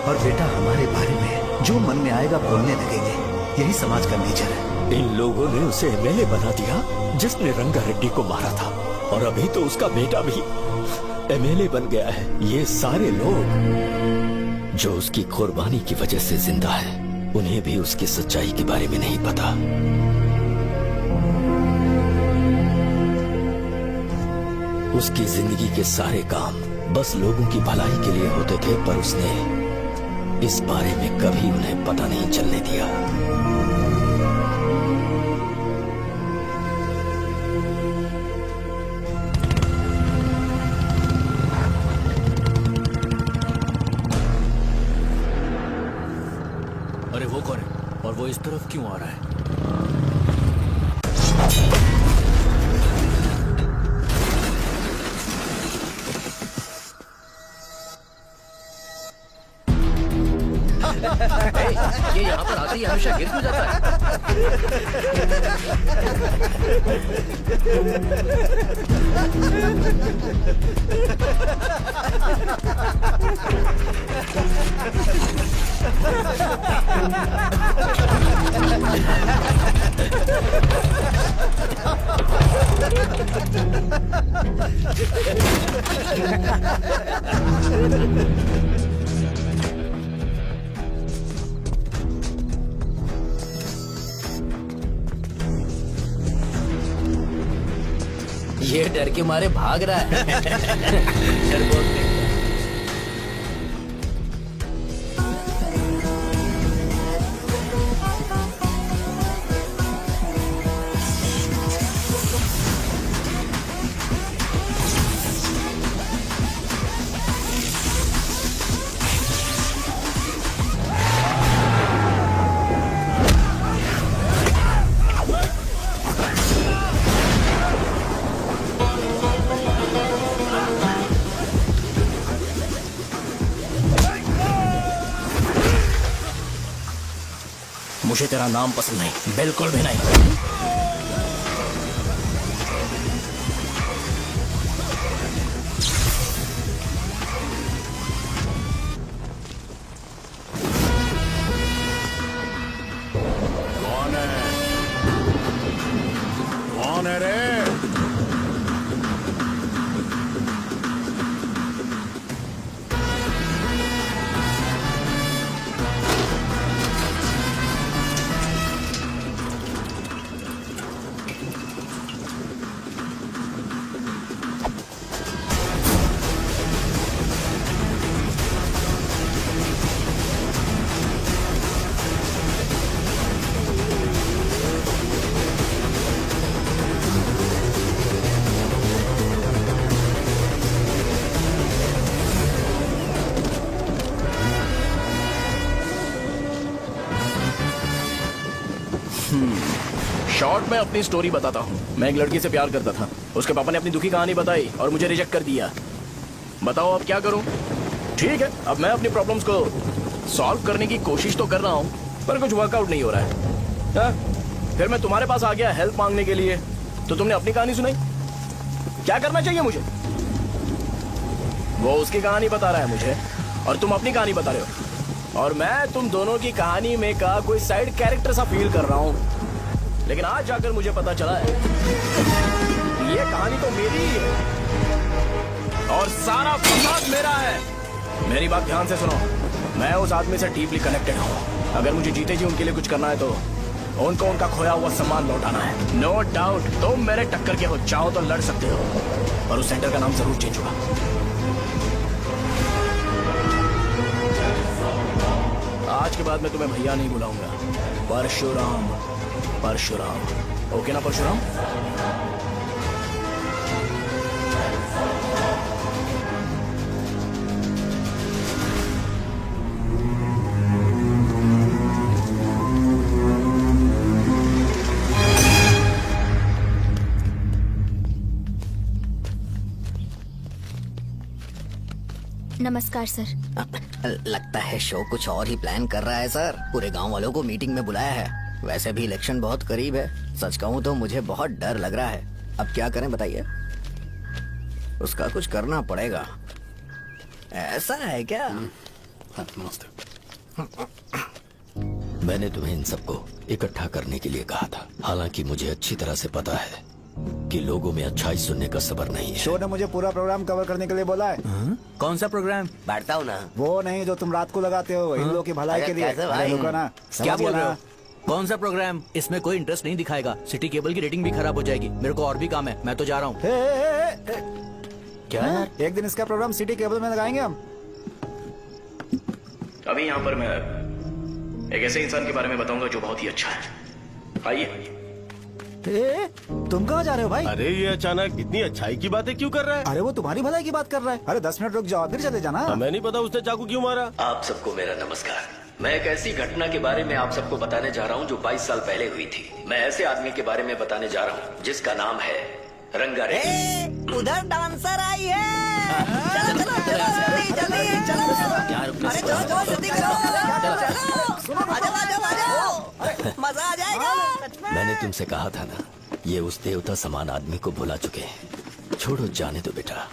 और बेटा हमारे बारे में जो मन में आएगा बोलने लगेंगे। यही समाज का नेचर है। इन लोगों ने उसे एमएलए बना दिया जिसने रंगा रेड्डी को मारा था, और अभी तो उसका बेटा भी एमएलए बन गया है। ये सारे लोग जो उसकी कुर्बानी की वजह से जिंदा है, उन्हें भी उसकी सच्चाई के बारे में नहीं पता। उसकी जिंदगी के सारे काम बस लोगों की भलाई के लिए होते थे, पर उसने इस बारे में कभी उन्हें पता नहीं चलने दिया। अरे वो कौन है और वो इस तरफ क्यों आ रहा है? ये यहाँ पर आते ही हमेशा गिर क्यों जाता है? ये डर के मारे भाग रहा है। डरपोक नहीं। मुझे तेरा नाम पसंद नहीं, बिल्कुल भी नहीं। कौन है? कौन है रे? शॉर्ट में अपनी स्टोरी बताता हूँ। मैं एक लड़की से प्यार करता था। उसके पापा ने अपनी दुखी कहानी बताई और मुझे रिजेक्ट कर दिया। बताओ अब क्या करूँ? ठीक है, अब मैं अपनी प्रॉब्लम्स को सॉल्व करने की कोशिश तो कर रहा हूँ, पर कुछ वर्कआउट नहीं हो रहा है। फिर मैं तुम्हारे पास आ गया हेल्प मांगने के लिए, तो तुमने अपनी कहानी सुनाई। क्या करना चाहिए मुझे? वो उसकी कहानी बता रहा है मुझे और तुम अपनी कहानी बता रहे हो, और मैं तुम दोनों की कहानी में का कोई साइड कैरेक्टर सा फील कर रहा हूँ। लेकिन आज जाकर मुझे पता चला है ये कहानी तो मेरी ही है और सारा फसाद मेरा है। मेरी बात ध्यान से सुनो, मैं उस आदमी से डीपली कनेक्टेड हूँ। अगर मुझे जीते जी उनके लिए कुछ करना है तो उनको उनका खोया हुआ सम्मान लौटाना है। नो डाउट तुम मेरे टक्कर के हो, चाहो तो लड़ सकते हो, और उस सेंटर का नाम जरूर चेंज होगा। आज के बाद मैं तुम्हें भैया नहीं बुलाऊंगा, परशुराम। परशुराम, ओके ना परशुराम? नमस्कार सर। लगता है शो कुछ और ही प्लान कर रहा है सर। पूरे गांव वालों को मीटिंग में बुलाया है। वैसे भी इलेक्शन बहुत करीब है। सच कहूँ तो मुझे बहुत डर लग रहा है। अब क्या करें बताइए? उसका कुछ करना पड़ेगा। ऐसा है क्या? मैंने तुम्हें इन सबको इकट्ठा करने के लिए कहा था। हालांकि मुझे अच्छी तरह से पता है कि लोगों में अच्छाई सुनने का सब्र नहीं है। शो ने मुझे पूरा प्रोग्राम कवर करने के लिए बोला है। कौन सा प्रोग्राम? बैठता हूँ ना। वो नहीं जो तुम रात को लगाते हो इन लोगों की भलाई के लिए। अरे रुको ना, क्या बोल रहे हो? ना। कौन सा प्रोग्राम? इसमें कोई इंटरेस्ट नहीं दिखाएगा। सिटी केबल की रेटिंग भी खराब हो जाएगी। मेरे को और भी काम है, मैं तो जा रहा हूँ। क्या यार? एक दिन इसका प्रोग्राम सिटी केबल में लगाएंगे हम। अभी यहाँ पर मैं एक ऐसे इंसान के बारे में बताऊंगा जो बहुत ही अच्छा है। आइए। तुम कहाँ जा रहे हो भाई? अरे ये अचानक इतनी अच्छाई की बातें क्यों कर रहा है? अरे वो तुम्हारी भलाई की बात कर रहा है। अरे 10 मिनट रुक जाओ फिर चले जाना। हमें नहीं पता उसने चाकू क्यों मारा। आप सबको मेरा नमस्कार। मैं एक ऐसी घटना के बारे में आप सबको बताने जा रहा हूँ जो 22 साल पहले हुई थी। मैं ऐसे आदमी के बारे में बताने जा रहा हूँ जिसका नाम है रंगारेड्डी। उधर डांसर आई है। चलो चलो चलो जल्दी जल्दी चलो। अरे चलो चलो जल्दी करो। आ जाओ आ जाओ आ जाओ, मजा आ जाएगा। मैंने तुमसे कहा था ना, ये उस देवता समान आदमी को भुला चुके हैं। छोड़ो, जाने दो बेटा।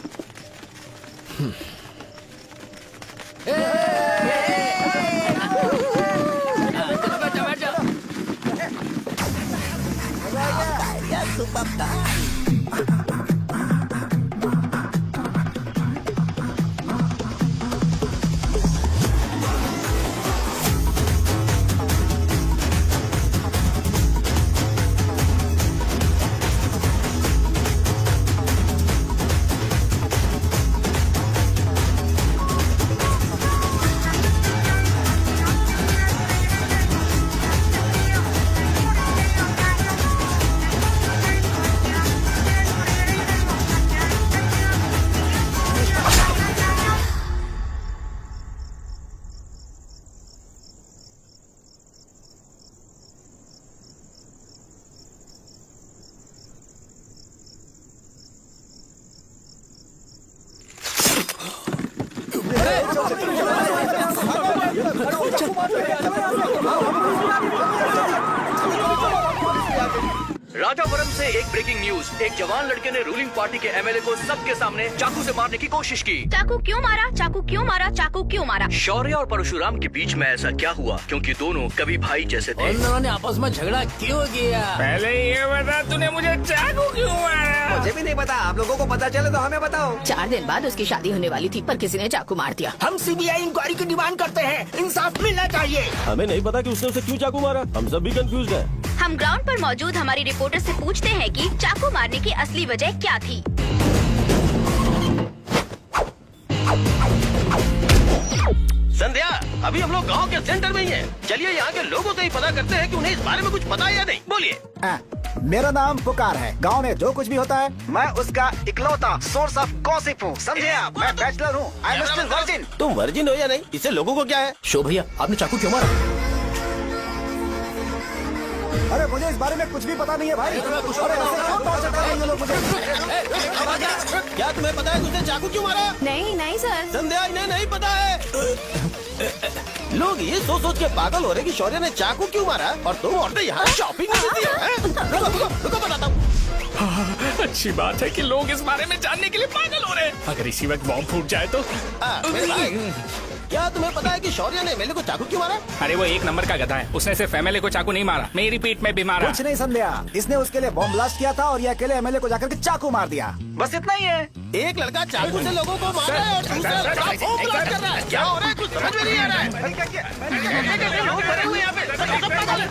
राजापुरम से एक ब्रेकिंग न्यूज। एक जवान लड़के ने रूलिंग पार्टी के एमएलए को सबके सामने चाकू से मारने की कोशिश की। चाकू क्यों मारा? चाकू क्यों मारा? चाकू क्यों मारा? शौर्य और परशुराम के बीच में ऐसा क्या हुआ? क्योंकि दोनों कभी भाई जैसे थे। उन दोनों ने आपस में झगड़ा क्यों किया? पहले ये बता, तूने मुझे चाकू क्यों मारा? मुझे भी नहीं पता। आप लोगों को पता चले तो हमें बताओ। 4 दिन बाद उसकी शादी होने वाली थी पर किसी ने चाकू मार दिया। हम सीबीआई इंक्वायरी की डिमांड करते हैं। इंसाफ मिलना चाहिए। हमें नहीं पता कि उसने उसे क्यों चाकू मारा। हम सब भी कंफ्यूज हैं। हम ग्राउंड पर मौजूद हमारी रिपोर्टर से पूछते हैं कि चाकू मारने की असली वजह क्या थी। संध्या, अभी हम लोग गांव के सेंटर में ही हैं। चलिए यहाँ के लोगों से ही पता करते हैं कि उन्हें इस बारे में कुछ पता है या नहीं। बोलिए। मेरा नाम पुकार है। गांव में जो कुछ भी होता है मैं उसका इकलौता सोर्स ऑफ गॉसिप हूँ। समझे आप? मैं बैचलर हूँ। I am still virgin. तुम वर्जिन हो या नहीं, इससे लोगों को क्या है? शो भैया, आपने चाकू क्यों मारा? अरे मुझे इस बारे में कुछ भी पता नहीं है भाई। अरे ऐसे क्यों टॉर्चर कर रहे हैं ये लोग मुझे? क्या तुम्हें पता है कि उसने चाकू क्यों मारा? नहीं नहीं सर। संध्या, इन्हें नहीं पता है। लोग ये सोच सोच के पागल हो रहे कि शौर्य ने चाकू क्यों मारा और तुम औरतें यहाँ शॉपिंग में बिजी हैं। रुको बताता हूँ। अच्छी बात है कि लोग इस बारे में जानने के लिए पागल हो रहे हैं। अगर इसी वक्त बॉम्ब फूट जाए तो। मेरे भाई, क्या तुम्हें पता है कि शौर्य ने एमएलए को चाकू क्यों मारा? अरे वो एक नंबर का गधा है। उसने सिर्फ एमएलए को चाकू नहीं मारा, मेरी पीठ में भी मारा। कुछ नहीं संध्या, इसने उसके लिए बॉम्ब ब्लास्ट किया था और ये अकेले एमएलए को जाकर के चाकू मार दिया। बस इतना ही है। एक लड़का चाकू से लोगों को मार रहा है और दूसरा लड़का बॉम्ब ब्लास्ट कर रहा है। क्या हो रहा है? कुछ समझ में नहीं आ रहा है।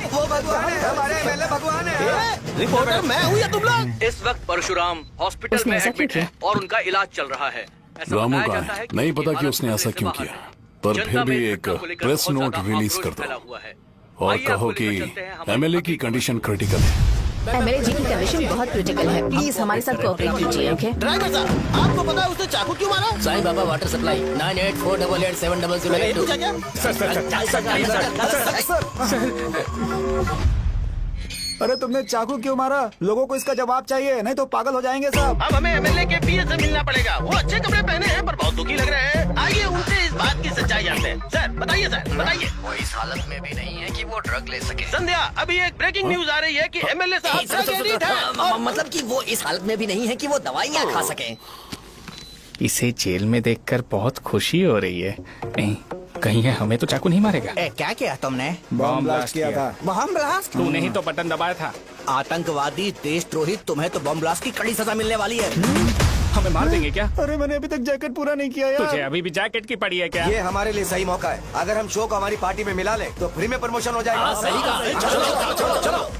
वो भगवान है, हमारे एमएलए भगवान है। रिपोर्टर मैं हूँ या तुम लोग? इस वक्त परशुराम हॉस्पिटल उसने में ऐसा एडमिट क्यों है और उनका इलाज चल रहा है। ऐसा रामू बताया का जाता है, है कि नहीं पता कि हालत उसने ऐसा खतरे से क्यों बाहर किया। है। पर जनता फिर में भी इस एक घटना को लेकर प्रेस बहुत नोट ज्यादा रिलीज आक्रोश कर फैला दो हुआ है। और आइए कहो आपको कि लेकर चलते हैं हमारे एमएलए की कंडीशन क्रिटिकल है। एमएलए जी की कंडीशन बहुत क्रिटिकल है, प्लीज हमारे साथ कोऑपरेट कीजिए। ओके ड्राइवर साहब, आपको पता है उसने चाकू क्यों मारा? Sai Baba water supply 9848780082। अरे तुमने चाकू क्यों मारा? लोगों को इसका जवाब चाहिए, नहीं तो पागल हो जाएंगे सब। अब हमें एमएलए के पीए से मिलना पड़ेगा। वो अच्छे कपड़े पहने हैं पर बहुत दुखी लग रहे हैं। आइए उनसे इस बात की सच्चाई जानते हैं। सर बताइए, सर बताइए। वो इस हालत में भी नहीं है कि वो ड्रग ले सके। संध्या, अभी एक ब्रेकिंग न्यूज आ रही है कि एमएलए साहब ड्रग एडिक्ट हैं। मतलब कि वो इस हालत में भी नहीं है कि वो दवाइयाँ खा सके। इसे जेल में देखकर बहुत खुशी हो रही है। नहीं, कहीं है हमें तो चाकू नहीं मारेगा। क्या किया तुमने? बॉम्ब ब्लास्ट किया था। Bomb blast? तूने ही तो बटन दबाया था। आतंकवादी, देशद्रोही, तुम्हें तो बॉम्ब ब्लास्ट की कड़ी सजा मिलने वाली है। हमें मार देंगे क्या? अरे मैंने अभी तक जैकेट पूरा नहीं किया यार। तुझे अभी भी जैकेट की पड़ी है क्या? ये हमारे लिए सही मौका है। अगर हम शो को हमारी पार्टी में मिला लें तो फ्री में प्रमोशन हो जाएगा। सही कहा। चलो।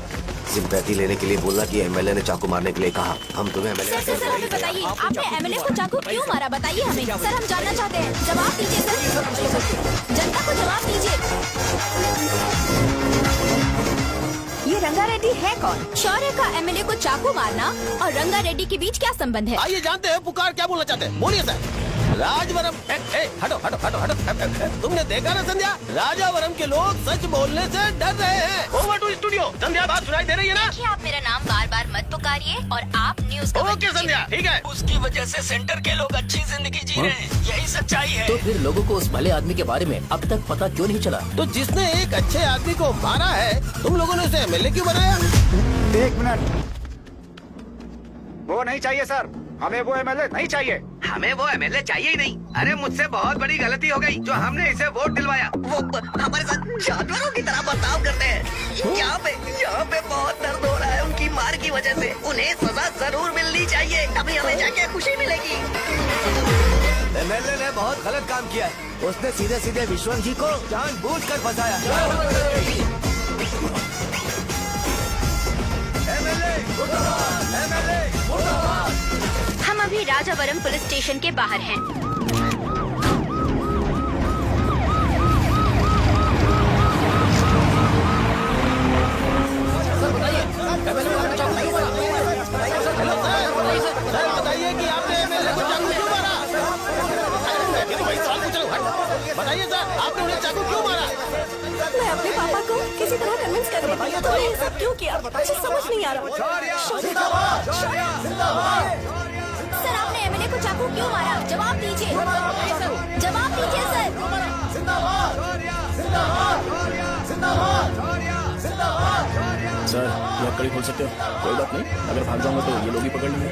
सिंपैथी लेने के लिए बोला कि एमएलए ने चाकू मारने के लिए कहा। हम तुम्हें एमएलए सर हमें बताइए, आपने एमएलए को चाकू क्यों मारा? बताइए हमें। सर हम जानना चाहते हैं, जवाब दीजिए सर। जनता को जवाब दीजिए। ये रंगा रेड्डी है कौन? शौर्य का एमएलए को चाकू मारना और रंगा रेड्डी के बीच क्या संबंध है? आइए जानते हैं पुकार क्या बोलना चाहते हैं। बोलिए सर। राजवरम, हटो हटो हटो हटो। तुमने देखा ना संध्या, राजावरम के लोग सच बोलने से डर रहे हैं। Over to studio. संध्या, बात सुनाई दे रही है ना? देखिए, आप मेरा नाम बार बार मत पुकारिए और आप न्यूज ओके संध्या, ठीक है। उसकी वजह से सेंटर के लोग अच्छी जिंदगी जी रहे हैं, यही सच्चाई है। तो फिर लोगों को उस भले आदमी के बारे में अब तक पता क्यों नहीं चला? तो जिसने एक अच्छे आदमी को मारा है, तुम लोगों ने उसे एमएलए क्यों बनाया? 1 मिनट, वो नहीं चाहिए सर, हमें वो एमएलए नहीं चाहिए। हमें वो एमएलए चाहिए ही नहीं। अरे मुझसे बहुत बड़ी गलती हो गई जो हमने इसे वोट दिलवाया। वो हमारे साथ जानवरों की तरह बर्ताव करते हैं। यहाँ पे बहुत दर्द हो रहा है उनकी मार की वजह से। उन्हें सजा जरूर मिलनी चाहिए, तभी हमें जाके खुशी मिलेगी। एमएलए ने बहुत गलत काम किया है। उसने सीधे सीधे विश्वनाथ जी को जानबूझकर फंसाया। हम अभी राजावरम पुलिस स्टेशन के बाहर हैं। सर बताइए कि आपने एमएलए को चाकू क्यों मारा? ये तो वही सवाल पूछ रहा हूँ। बताइए सर, आपने उन्हें चाकू क्यों मारा? मैं अपने पापा को किसी तरह कन्विंस कर रही थी। तुमने ये सब क्यों किया? मुझे समझ नहीं आ रहा। सर आपने एमएलए को चाकू क्यों मारा? जवाब दीजिए। जवाब दीजिए सर। सर ये कड़ी खोल सकते हो? कोई बात नहीं, अगर भाग जाऊंगा तो ये लोग ही पकड़ लेंगे।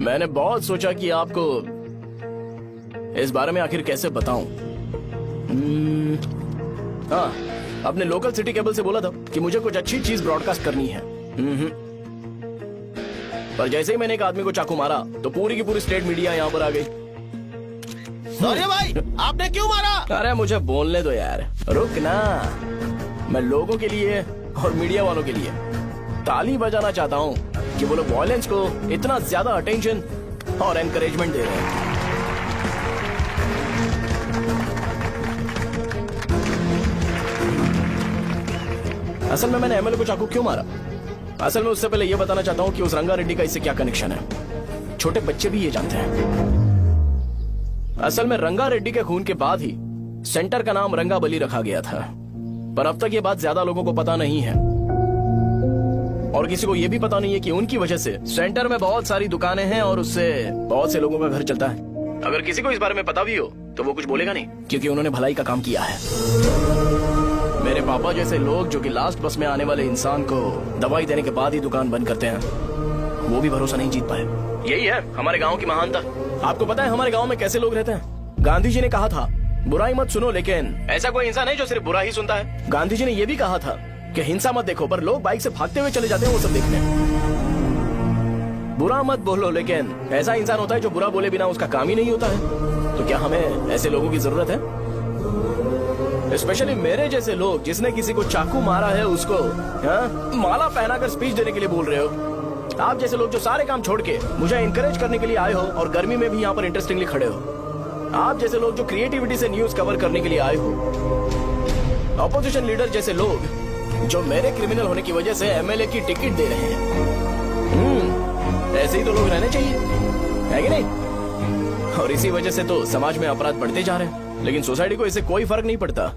मैंने बहुत सोचा कि आपको इस बारे में आखिर कैसे बताऊं। हाँ, अपने लोकल सिटी केबल से बोला था कि मुझे कुछ अच्छी चीज ब्रॉडकास्ट करनी है। पर जैसे ही मैंने एक आदमी को चाकू मारा तो पूरी की पूरी स्टेट मीडिया यहाँ पर आ गई। सॉरी भाई, आपने क्यों मारा? अरे मुझे बोलने दो यार, रुक ना। मैं लोगों के लिए और मीडिया वालों के लिए ताली बजाना चाहता हूँ कि वो लोग वायलेंस को इतना ज्यादा अटेंशन और एनकरेजमेंट दे रहे हैं। असल में मैंने एमएलए को चाकू क्यों मारा? असल में उससे पहले यह बताना चाहता हूँ कि उस रंगा रेड्डी का इससे क्या कनेक्शन है। छोटे बच्चे भी ये जानते हैं। असल में रंगा रेड्डी के खून के बाद ही सेंटर का नाम रंगा बली रखा गया था, पर अब तक ये बात ज्यादा लोगों को पता नहीं है और किसी को ये भी पता नहीं है कि उनकी वजह से सेंटर में बहुत सारी दुकानें हैं और उससे बहुत से लोगों का घर चलता है। अगर किसी को इस बारे में पता भी हो तो वो कुछ बोलेगा नहीं, क्योंकि उन्होंने भलाई का काम किया है। मेरे पापा जैसे लोग जो कि लास्ट बस में आने वाले इंसान को दवाई देने के बाद ही दुकान बंद करते हैं, वो भी भरोसा नहीं जीत पाए। यही है हमारे गांव की महानता। आपको पता है हमारे गांव में कैसे लोग रहते हैं? गांधी जी ने कहा था बुराई मत सुनो, लेकिन ऐसा कोई इंसान है जो सिर्फ बुरा ही सुनता है। गांधी जी ने यह भी कहा था कि हिंसा मत देखो, पर लोग बाइक से भागते हुए चले जाते हैं वो सब देखने। बुरा मत बोलो, लेकिन ऐसा इंसान होता है जो बुरा बोले बिना उसका काम ही नहीं होता है। तो क्या हमें ऐसे लोगों की जरूरत है? स्पेशली मेरे जैसे लोग जिसने किसी को चाकू मारा है उसको माला पहनाकर स्पीच देने के लिए बोल रहे हो। आप जैसे लोग जो सारे काम छोड़ के मुझे इंकरेज करने के लिए आए हो और गर्मी में भी यहाँ पर इंटरेस्टिंगली खड़े हो। आप जैसे लोग जो क्रिएटिविटी से न्यूज कवर करने के लिए आए हो। अपोजिशन लीडर जैसे लोग जो मेरे क्रिमिनल होने की वजह से एमएलए की टिकट दे रहे हैं। ऐसे ही तो लोग रहने चाहिए, है कि नहीं? और इसी वजह से तो समाज में अपराध बढ़ते जा रहे हैं, लेकिन सोसाइटी को इससे कोई फर्क नहीं पड़ता।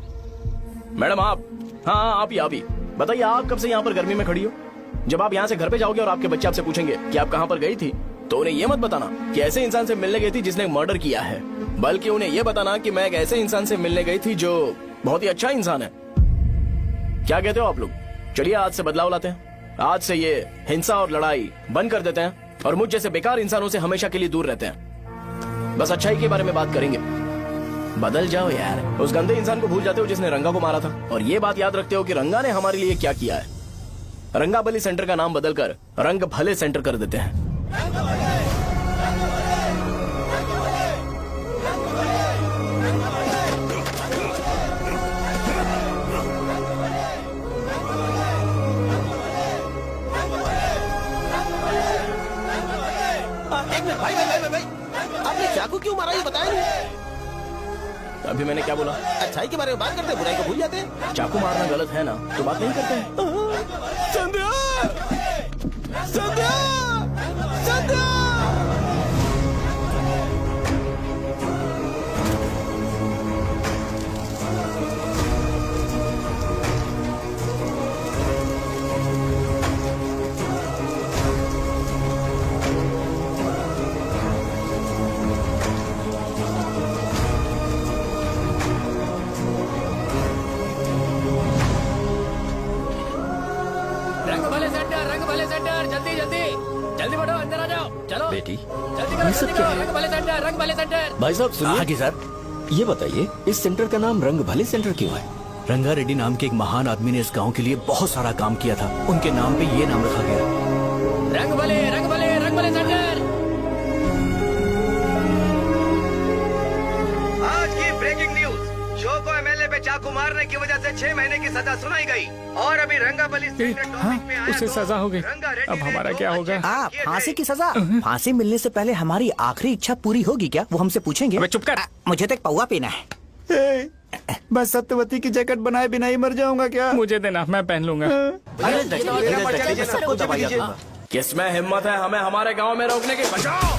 मैडम आप, हाँ आप ही बताइए, आप कब से यहाँ पर गर्मी में खड़ी हो? जब आप यहाँ से घर पे जाओगे और आपके बच्चे आपसे पूछेंगे कि आप कहाँ पर गई थी, तो उन्हें ये मत बताना कि ऐसे इंसान से मिलने गई थी जिसने मर्डर किया है, बल्कि उन्हें ये बताना कि मैं एक ऐसे इंसान से मिलने गई थी जो बहुत ही अच्छा इंसान है। क्या कहते हो आप लोग? चलिए आज से बदलाव लाते हैं। आज से ये हिंसा और लड़ाई बंद कर देते हैं और मुझ जैसे बेकार इंसानों से हमेशा के लिए दूर रहते हैं। बस अच्छाई के बारे में बात करेंगे। बदल जाओ यार, उस गंदे इंसान को भूल जाते हो जिसने रंगा को मारा था, और ये बात याद रखते हो कि रंगा ने हमारे लिए क्या किया है। रंगाबली सेंटर का नाम बदलकर रंग भले सेंटर कर देते हैं। भाई आपने चाकू क्यों मारा ये बताया नहीं? अभी मैंने क्या बोला? अच्छाई के बारे में बात करते हैं, बुराई को भूल जाते हैं। चाकू मारना गलत है ना, तो बात नहीं करते हैं। संध्या! संध्या! संध्या! जल्दी बढ़ो, अंदर आ जाओ। चलो बेटी, जल्दी करो, रंग भले सेंटर, रंग भले सेंटर। भाई साहब सुनिए। हाँ जी सर। ये बताइए इस सेंटर का नाम रंग भले सेंटर क्यों है? रंगा रेड्डी नाम के एक महान आदमी ने इस गांव के लिए बहुत सारा काम किया था, उनके नाम पे ये नाम रखा गया। रंग भले, रंग भले, रंग भले सेंटर। आज की ब्रेकिंग न्यूज, शो को एमएलए पे चाकू मारने की वजह से 6 महीने की सजा सुनाई गई और अभी रंगाबली उसे सजा हो गई। अब हमारा क्या होगा? फांसी की सजा? फांसी मिलने से पहले हमारी आखिरी इच्छा पूरी होगी क्या, वो हमसे पूछेंगे? चुप कर। मुझे तो एक पौवा पीना है। मैं सत्यवती की जैकेट बनाए बिना ही मर जाऊंगा क्या? मुझे देना, मैं पहन लूंगा। किसमें हिम्मत है हमें हमारे गांव में रोकने की? बचाओ!